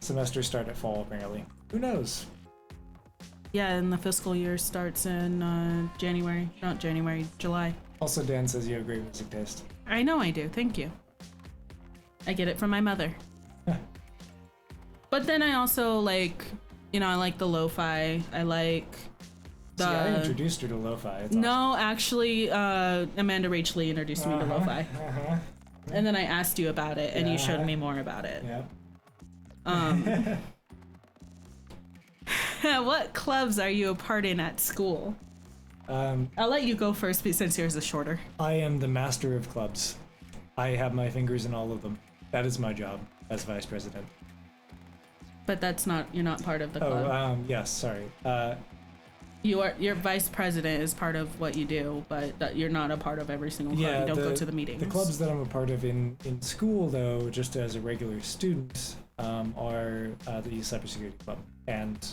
Semesters start at fall, apparently. Who knows? Yeah, and the fiscal year starts in July. Also, Dan says you have great music taste. I know I do. Thank you. I get it from my mother. But then I also like, I like the lo-fi. I like the... See, I introduced her to lo-fi. It's no, awesome. Actually, Amanda Rachley introduced me to lo-fi. And then I asked you about it, and you showed me more about it. Yeah. What clubs are you a part in at school? I'll let you go first since yours is shorter. I am the master of clubs. I have my fingers in all of them. That is my job as vice president. But you're not part of the club. Oh, yes, sorry. Your vice president is part of what you do, but you're not a part of every single club. You don't go to the meetings. The clubs that I'm a part of in school, though, just as a regular student, are the cybersecurity club. And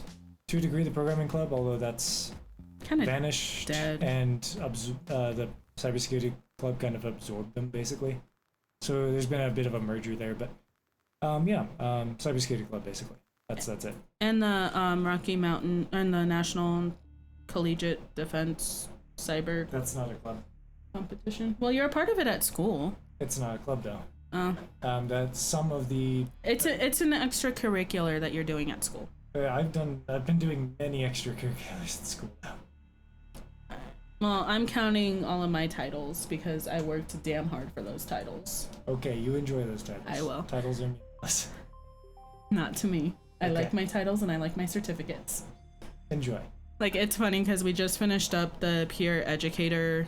to a degree, the programming club, although that's kind of vanished, dead. and the cybersecurity club kind of absorbed them, basically. So there's been a bit of a merger there, but cybersecurity club, basically. That's it. And the Rocky Mountain and the National Collegiate Defense Cyber. That's not a club. Competition. Well, you're a part of it at school. It's not a club, though. Oh. That's some of the. It's an extracurricular that you're doing at school. I've been doing many extracurriculars at school now. Well, I'm counting all of my titles because I worked damn hard for those titles. Okay, you enjoy those titles. I will. Titles are meaningless. Not to me. I Okay. like my titles and I like my certificates. Enjoy. Like, it's funny because we just finished up the peer educator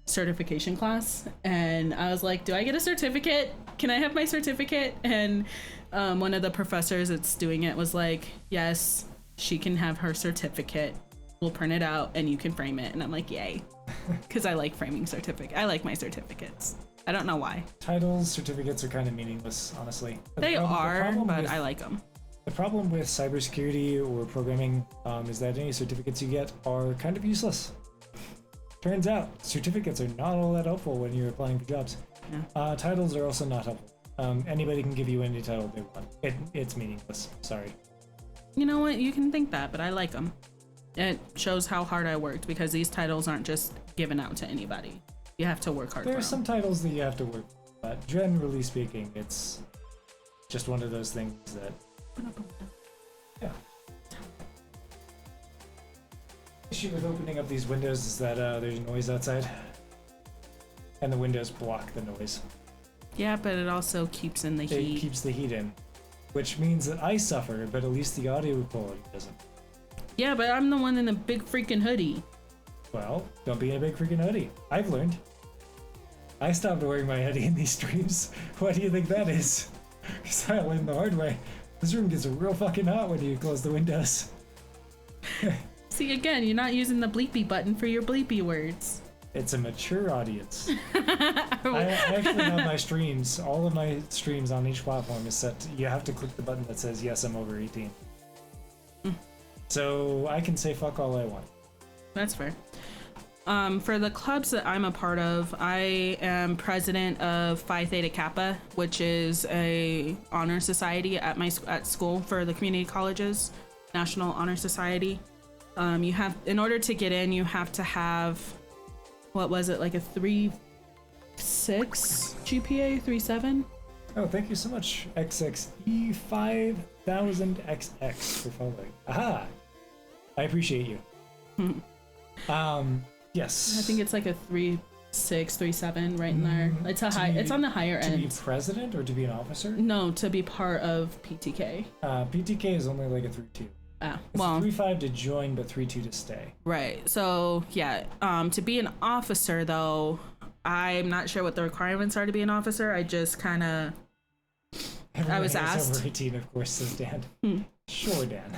certification class, and I was like, do I get a certificate? Can I have my certificate? And one of the professors that's doing it was like, yes, she can have her certificate. We'll print it out and you can frame it. And I'm like, yay. Because I like framing certificates. I like my certificates. I don't know why. Titles, certificates are kind of meaningless, honestly. But I like them. The problem with cybersecurity or programming is that any certificates you get are kind of useless. Turns out, certificates are not all that helpful when you're applying for jobs. Yeah. Titles are also not helpful. Anybody can give you any title they want. It's meaningless. Sorry. You know what? You can think that, but I like them. It shows how hard I worked because these titles aren't just given out to anybody. You have to work hard for them. There are some titles that you have to work for, but generally speaking, it's just one of those things that... Yeah. The issue with opening up these windows is that there's noise outside. And the windows block the noise. Yeah, but it also keeps in the heat. It keeps the heat in. Which means that I suffer, but at least the audio quality doesn't. Yeah, but I'm the one in a big freaking hoodie. Well, don't be in a big freaking hoodie. I've learned. I stopped wearing my hoodie in these streams. Why do you think that is? Because I learned the hard way. This room gets real fucking hot when you close the windows. See, again, you're not using the bleepy button for your bleepy words. It's a mature audience. I actually have my streams, all of my streams on each platform is set to, you have to click the button that says, yes, I'm over 18. So I can say fuck all I want. That's fair. For the clubs that I'm a part of, I am president of Phi Theta Kappa, which is a honor society at school for the community colleges, National Honor Society. You have, in order to get in, you have to have, what was it, like a 3.6 GPA, 3.7? Oh, thank you so much, XXE5000XX for following. Aha! I appreciate you. Yes. I think it's like a 3.6, 3.7, right in there. It's a high. It's on the higher To end. be president or to be an officer? No, to be part of PTK. PTK is only like a 3.2. Ah, It's well, 3.5 to join, but 3.2 to stay. right. So yeah, to be an officer though, I'm not sure what the requirements are to be an officer. I just kind of. Everyone was who's asked. over 18, of course, says Dan. Sure, Dan.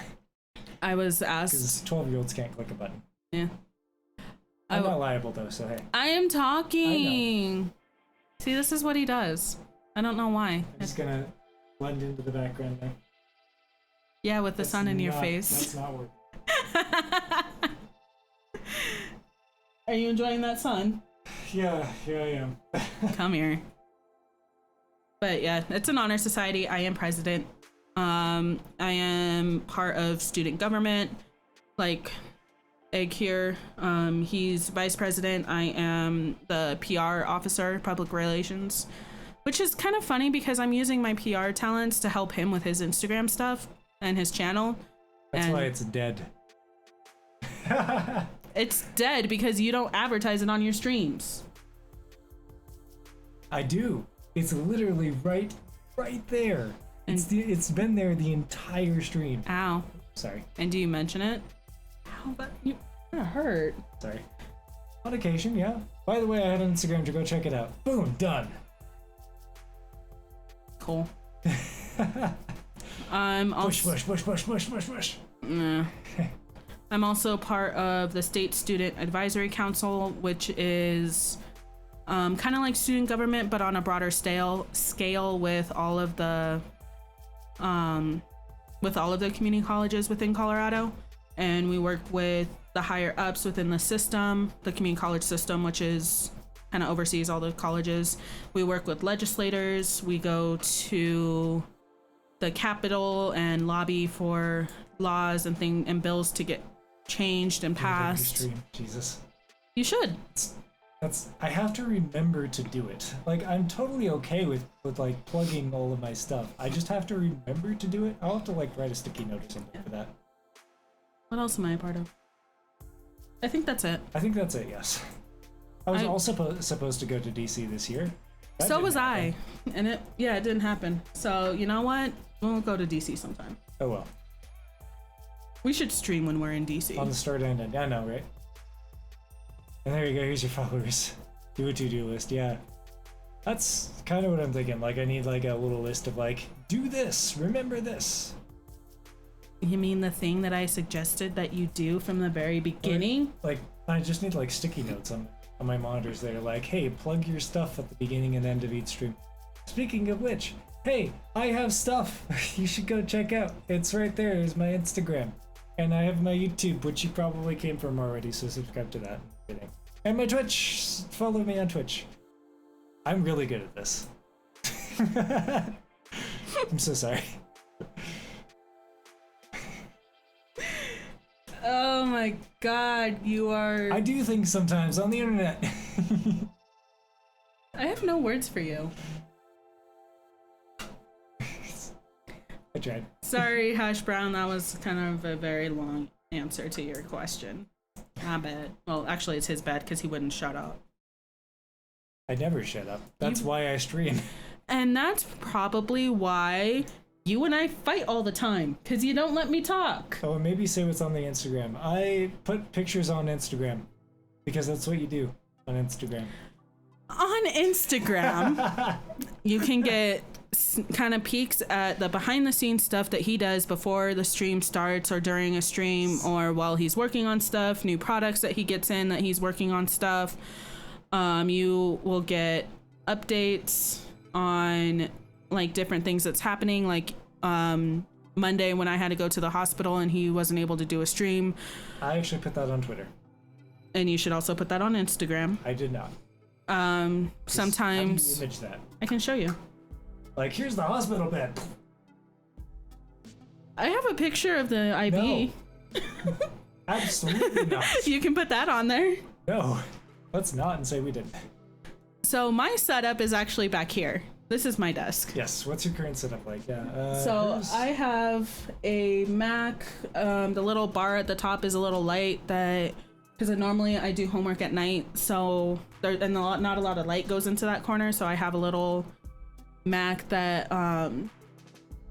I was asked. Because 12-years can't click a button. Yeah. I'm not liable though, so hey. I am talking. See, this is what he does. I don't know why. I'm just gonna blend into the background there. Yeah, with the That's sun in your not- face. That's not working. Are you enjoying that sun? Yeah, I am. Come here. But yeah, it's an honor society. I am president. I am part of student government. Like Egg here. He's vice president. I am the PR officer, public relations, which is kind of funny because I'm using my PR talents to help him with his Instagram stuff and his channel. That's And why it's dead. it's dead because you don't advertise it on your streams. I do. It's literally right there. It's been there the entire stream. Ow. Sorry. And do you mention it? Ow, but you kind of hurt. Sorry. On occasion, yeah. By the way, I have an Instagram to go check it out. Boom, done. Cool. I'm also Push. I'm also part of the State Student Advisory Council, which is kind of like student government, but on a broader scale with all of the community colleges within Colorado. And we work with the higher ups within the system, the community college system, which is kind of oversees all the colleges. We work with legislators. We go to the Capitol and lobby for laws and bills to get changed and passed. Stream. Jesus. You should. I have to remember to do it. Like, I'm totally okay with like plugging all of my stuff. I just have to remember to do it. I'll have to like write a sticky note or something for that. What else am I a part of? I think that's it. I think that's it, yes. I was also supposed to go to DC this year. That So didn't was happen. I. And it didn't happen. So, you know what? We'll go to DC sometime. Oh well. We should stream when we're in DC. On the start and end. I know, right? And there you go, here's your followers. Do a to-do list, yeah. That's kind of what I'm thinking. Like, I need like a little list of like, do this, remember this. You mean the thing that I suggested that you do from the very beginning? Like, I just need like sticky notes on my monitors that are like, hey, plug your stuff at the beginning and end of each stream. Speaking of which, hey, I have stuff you should go check out. It's right there. There's my Instagram. And I have my YouTube, which you probably came from already, so subscribe to that. And my Twitch. Follow me on Twitch. I'm really good at this. I'm so sorry. Oh my god, you are... I do things sometimes on the internet. I have no words for you. I tried. Sorry, Hash Brown, that was kind of a very long answer to your question. My bad. Well, actually, it's his bad because he wouldn't shut up. I never shut up. That's why I stream. And that's probably why you and I fight all the time, because you don't let me talk. Oh, and maybe say what's on the Instagram. I put pictures on Instagram because that's what you do on Instagram. On Instagram, you can get kind of peeks at the behind the scenes stuff that he does before the stream starts or during a stream or while he's working on stuff, new products that he gets in that he's working on stuff. You will get updates on like different things that's happening, like Monday when I had to go to the hospital and he wasn't able to do a stream. I actually put that on Twitter. And you should also put that on Instagram. I did not. Sometimes how do you image that? I can show you. Like, here's the hospital bed. I have a picture of the IV. No. Absolutely not. You can put that on there. No, let's not and say we didn't. So my setup is actually back here. This is my desk. Yes, what's your current setup like? Yeah. So I have a Mac. The little bar at the top is a little light that, because normally I do homework at night, so there and not a lot of light goes into that corner. So I have a little Mac that, I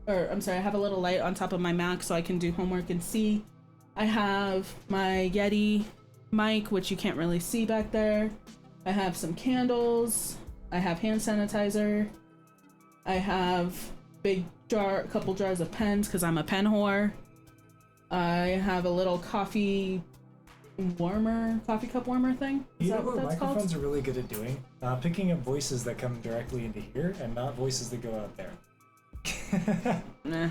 have a little light on top of my Mac so I can do homework and see. I have my Yeti mic, which you can't really see back there. I have some candles. I have hand sanitizer. I have couple jars of pens because I'm a pen whore. I have a little coffee cup warmer thing. Is that what that's called? Microphones are really good at doing? Picking up voices that come directly into here and not voices that go out there. Nah.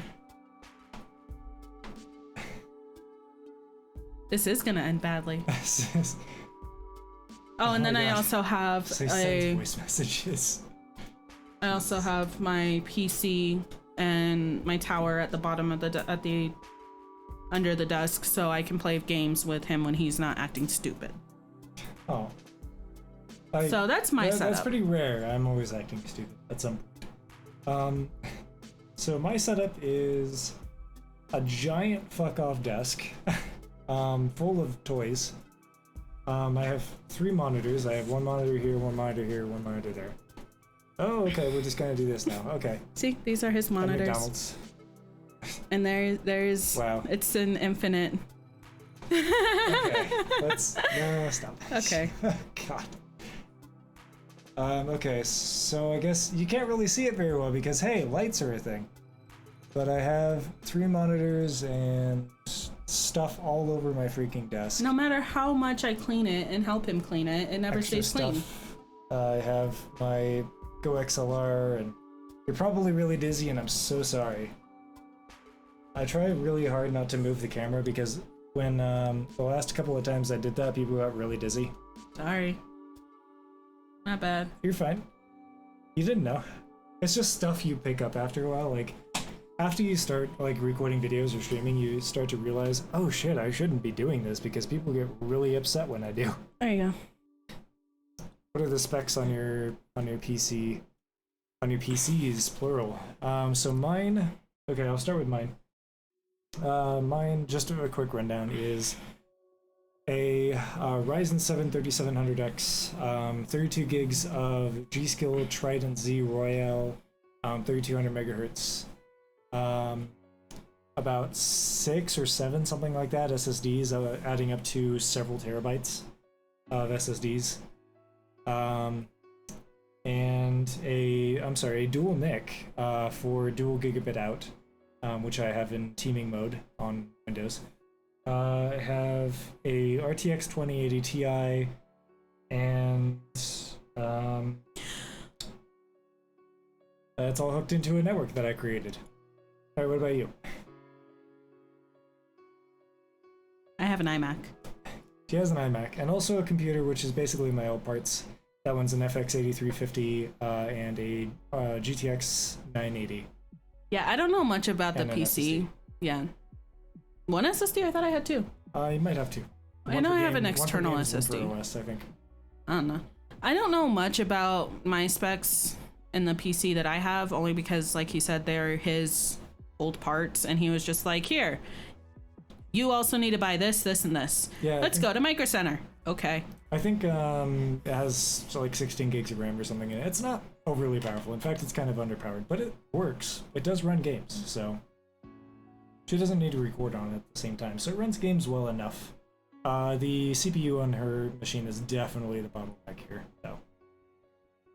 This is gonna end badly. Oh, and then I also have send voice messages. I also have my PC and my tower at the bottom of under the desk, so I can play games with him when he's not acting stupid. Oh. So that's my setup. That's pretty rare. I'm always acting stupid at some point. So my setup is a giant fuck off desk, full of toys. I have 3 monitors. I have one monitor here, one monitor here, one monitor there. Oh, okay, we're just gonna do this now. Okay. See, these are his monitors. McDonald's. And there's wow. It's an infinite. Okay, no, stop. Okay. God. Okay, so I guess you can't really see it very well because hey, lights are a thing. But I have 3 monitors and stuff all over my freaking desk. No matter how much I clean it and help him clean it, it never Extra stays clean. stuff. I have my Go XLR, and you're probably really dizzy, and I'm so sorry. I try really hard not to move the camera because when the last couple of times I did that, people got really dizzy. Sorry. Not bad. You're fine. You didn't know. It's just stuff you pick up after a while. Like, after you start like recording videos or streaming, you start to realize, oh shit, I shouldn't be doing this because people get really upset when I do. There you go. What are the specs on your PC? On your PCs, plural. So mine. Okay, I'll start with mine. Mine, just a quick rundown, is a Ryzen 7 3700X, 32 gigs of G-Skill Trident Z Royale, 3200 megahertz, about 6 or 7, something like that, SSDs, adding up to several terabytes of SSDs. And a dual NIC for dual gigabit out, which I have in teaming mode on Windows. I have a RTX 2080 Ti, and it's all hooked into a network that I created. All right, what about you? I have an iMac. She has an iMac, and also a computer, which is basically my old parts. That one's an FX 8350 and a GTX 980. Yeah, I don't know much about the And an PC. SSD. Yeah. One SSD? I thought I had 2. You might have to. I know I have an external SSD. One for OS, I think. I don't know. I don't know much about my specs in the PC that I have, only because, like he said, they're his old parts, and he was just like, here, you also need to buy this, this, and this. Yeah, Let's go to Micro Center. Okay. I think it has like 16 gigs of RAM or something in it. It's not overly powerful. In fact, it's kind of underpowered, but it works. It does run games, so she doesn't need to record on it at the same time. So it runs games well enough. The CPU on her machine is definitely the bottleneck here, though.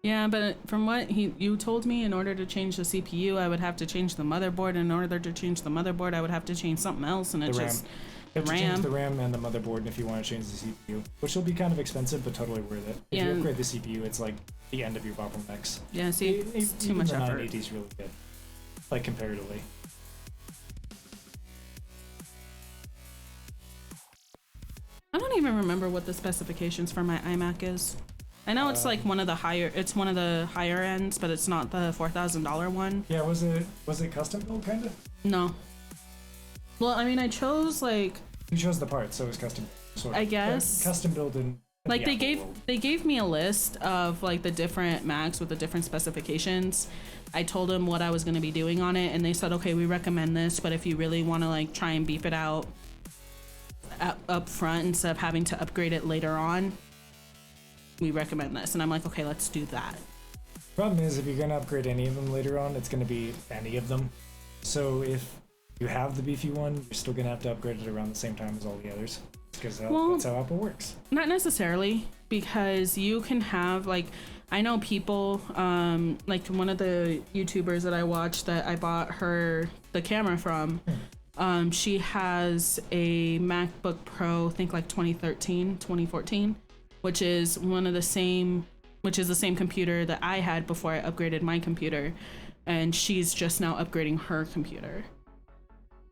Yeah, but from what you told me, in order to change the CPU, I would have to change the motherboard. And in order to change the motherboard, I would have to change something else, and The it's RAM. just You have to change RAM. the RAM and the motherboard if you want to change the CPU, which will be kind of expensive, but totally worth it. If Yeah. you upgrade the CPU, it's like the end of your bottlenecks. Yeah, see, it's too much the effort. 980 is really good, like comparatively. I don't even remember what the specifications for my iMac is. I know it's like one of the higher ends, but it's not the $4,000 one. Yeah, was it custom built kind of? No. Well, I mean, I chose like You chose the parts, so it was custom. Sort of. I guess. Custom built in. Like the Apple world. they gave me a list of like the different Macs with the different specifications. I told them what I was going to be doing on it, and they said, okay, we recommend this, but if you really want to like try and beef it out up front instead of having to upgrade it later on, we recommend this. And I'm like, okay, let's do that. Problem is, if you're gonna upgrade any of them later on, it's gonna be any of them. So if you have the beefy one, you're still gonna have to upgrade it around the same time as all the others, because that's how Apple works. Not necessarily, because you can have like, I know people, like one of the YouTubers that I watched that I bought her the camera from, she has a MacBook Pro, I think like 2014, which is the same computer that I had before I upgraded my computer, and she's just now upgrading her computer.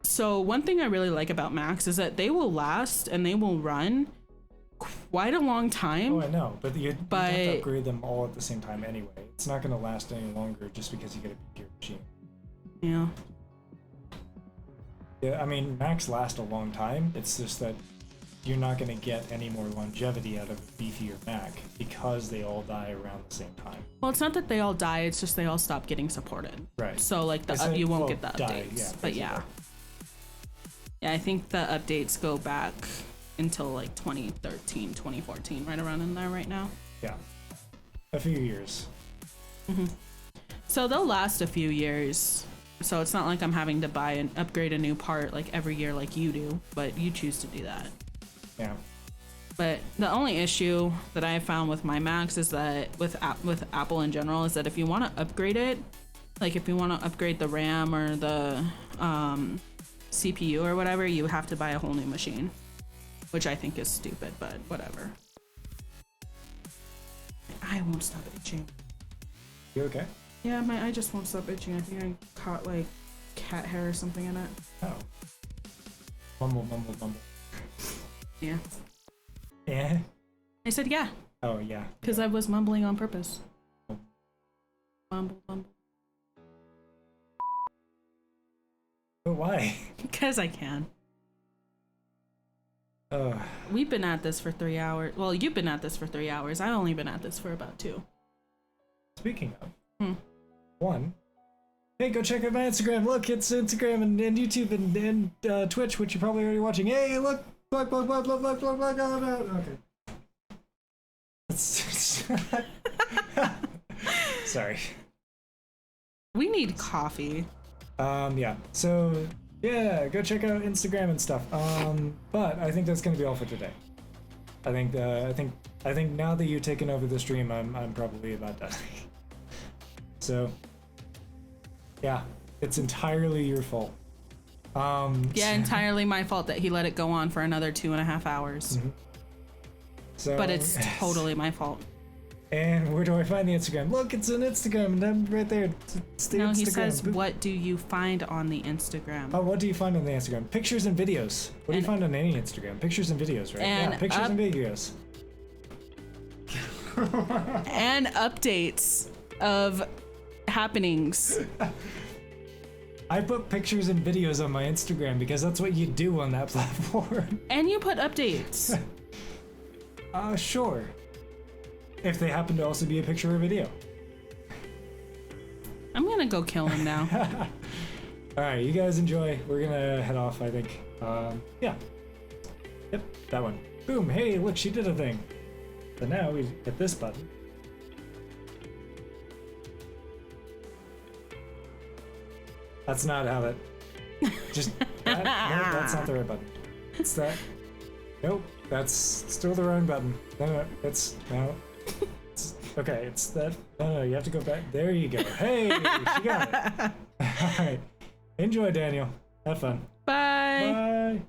So one thing I really like about Macs is that they will last and they will run quite a long time. Oh, I know, but you have to upgrade them all at the same time anyway. It's not gonna last any longer just because you get a beefier machine. Yeah. Yeah, I mean, Macs last a long time. It's just that you're not going to get any more longevity out of a beefier Mac because they all die around the same time. Well, it's not that they all die, it's just they all stop getting supported. Right. So like you won't get the updates. Yeah, but yeah. Yeah, I think the updates go back until like 2013, 2014, right around in there right now. Yeah. A few years. So they'll last a few years. So it's not like I'm having to buy and upgrade a new part like every year like you do, but you choose to do that. Yeah. But the only issue that I found with my Macs is that with Apple in general is that if you want to upgrade it, like if you want to upgrade the RAM or the CPU or whatever, you have to buy a whole new machine, which I think is stupid, but whatever. I won't stop itching. You okay? Yeah, my eye just won't stop itching. I think I caught like cat hair or something in it. Oh. Mumble, mumble, mumble. Yeah. Yeah? I said yeah, Oh, yeah. because I was mumbling on purpose. Mumble, mumble. But why? Because I can. We've been at this for 3 hours. Well, you've been at this for 3 hours. I've only been at this for about 2. Speaking of, one, hey, go check out my Instagram. Look, it's Instagram and YouTube and Twitch, which you're probably already watching. Hey, look, look. Okay. Sorry. We need coffee. Yeah. So, yeah, go check out Instagram and stuff. But I think that's gonna be all for today. I think now that you've taken over the stream, I'm probably about done. So, yeah, it's entirely your fault. Yeah, entirely my fault that he let it go on for another 2.5 hours. So, But it's totally my fault. And where do I find the Instagram? Look, it's an Instagram, and I'm right there. It's the No, Instagram. he says, what do you find on the Instagram? Oh, what do you find on the Instagram? Pictures and videos. What do you find on any Instagram? Pictures and videos, right? And yeah, pictures and videos. And updates of happenings. I put pictures and videos on my Instagram because that's what you do on that platform. And you put updates. Sure. If they happen to also be a picture or video. I'm gonna go kill him now. Alright, you guys enjoy. We're gonna head off, I think. Yeah. Yep, that one. Boom, hey, look, she did a thing. So now we hit this button. That's not how that... Just... That, no, that's not the right button. It's that... Nope, that's still the wrong button. No, it's... No. It's, Okay, it's that. No, you have to go back. There you go. Hey, she got it. All right. Enjoy, Daniel. Have fun. Bye. Bye.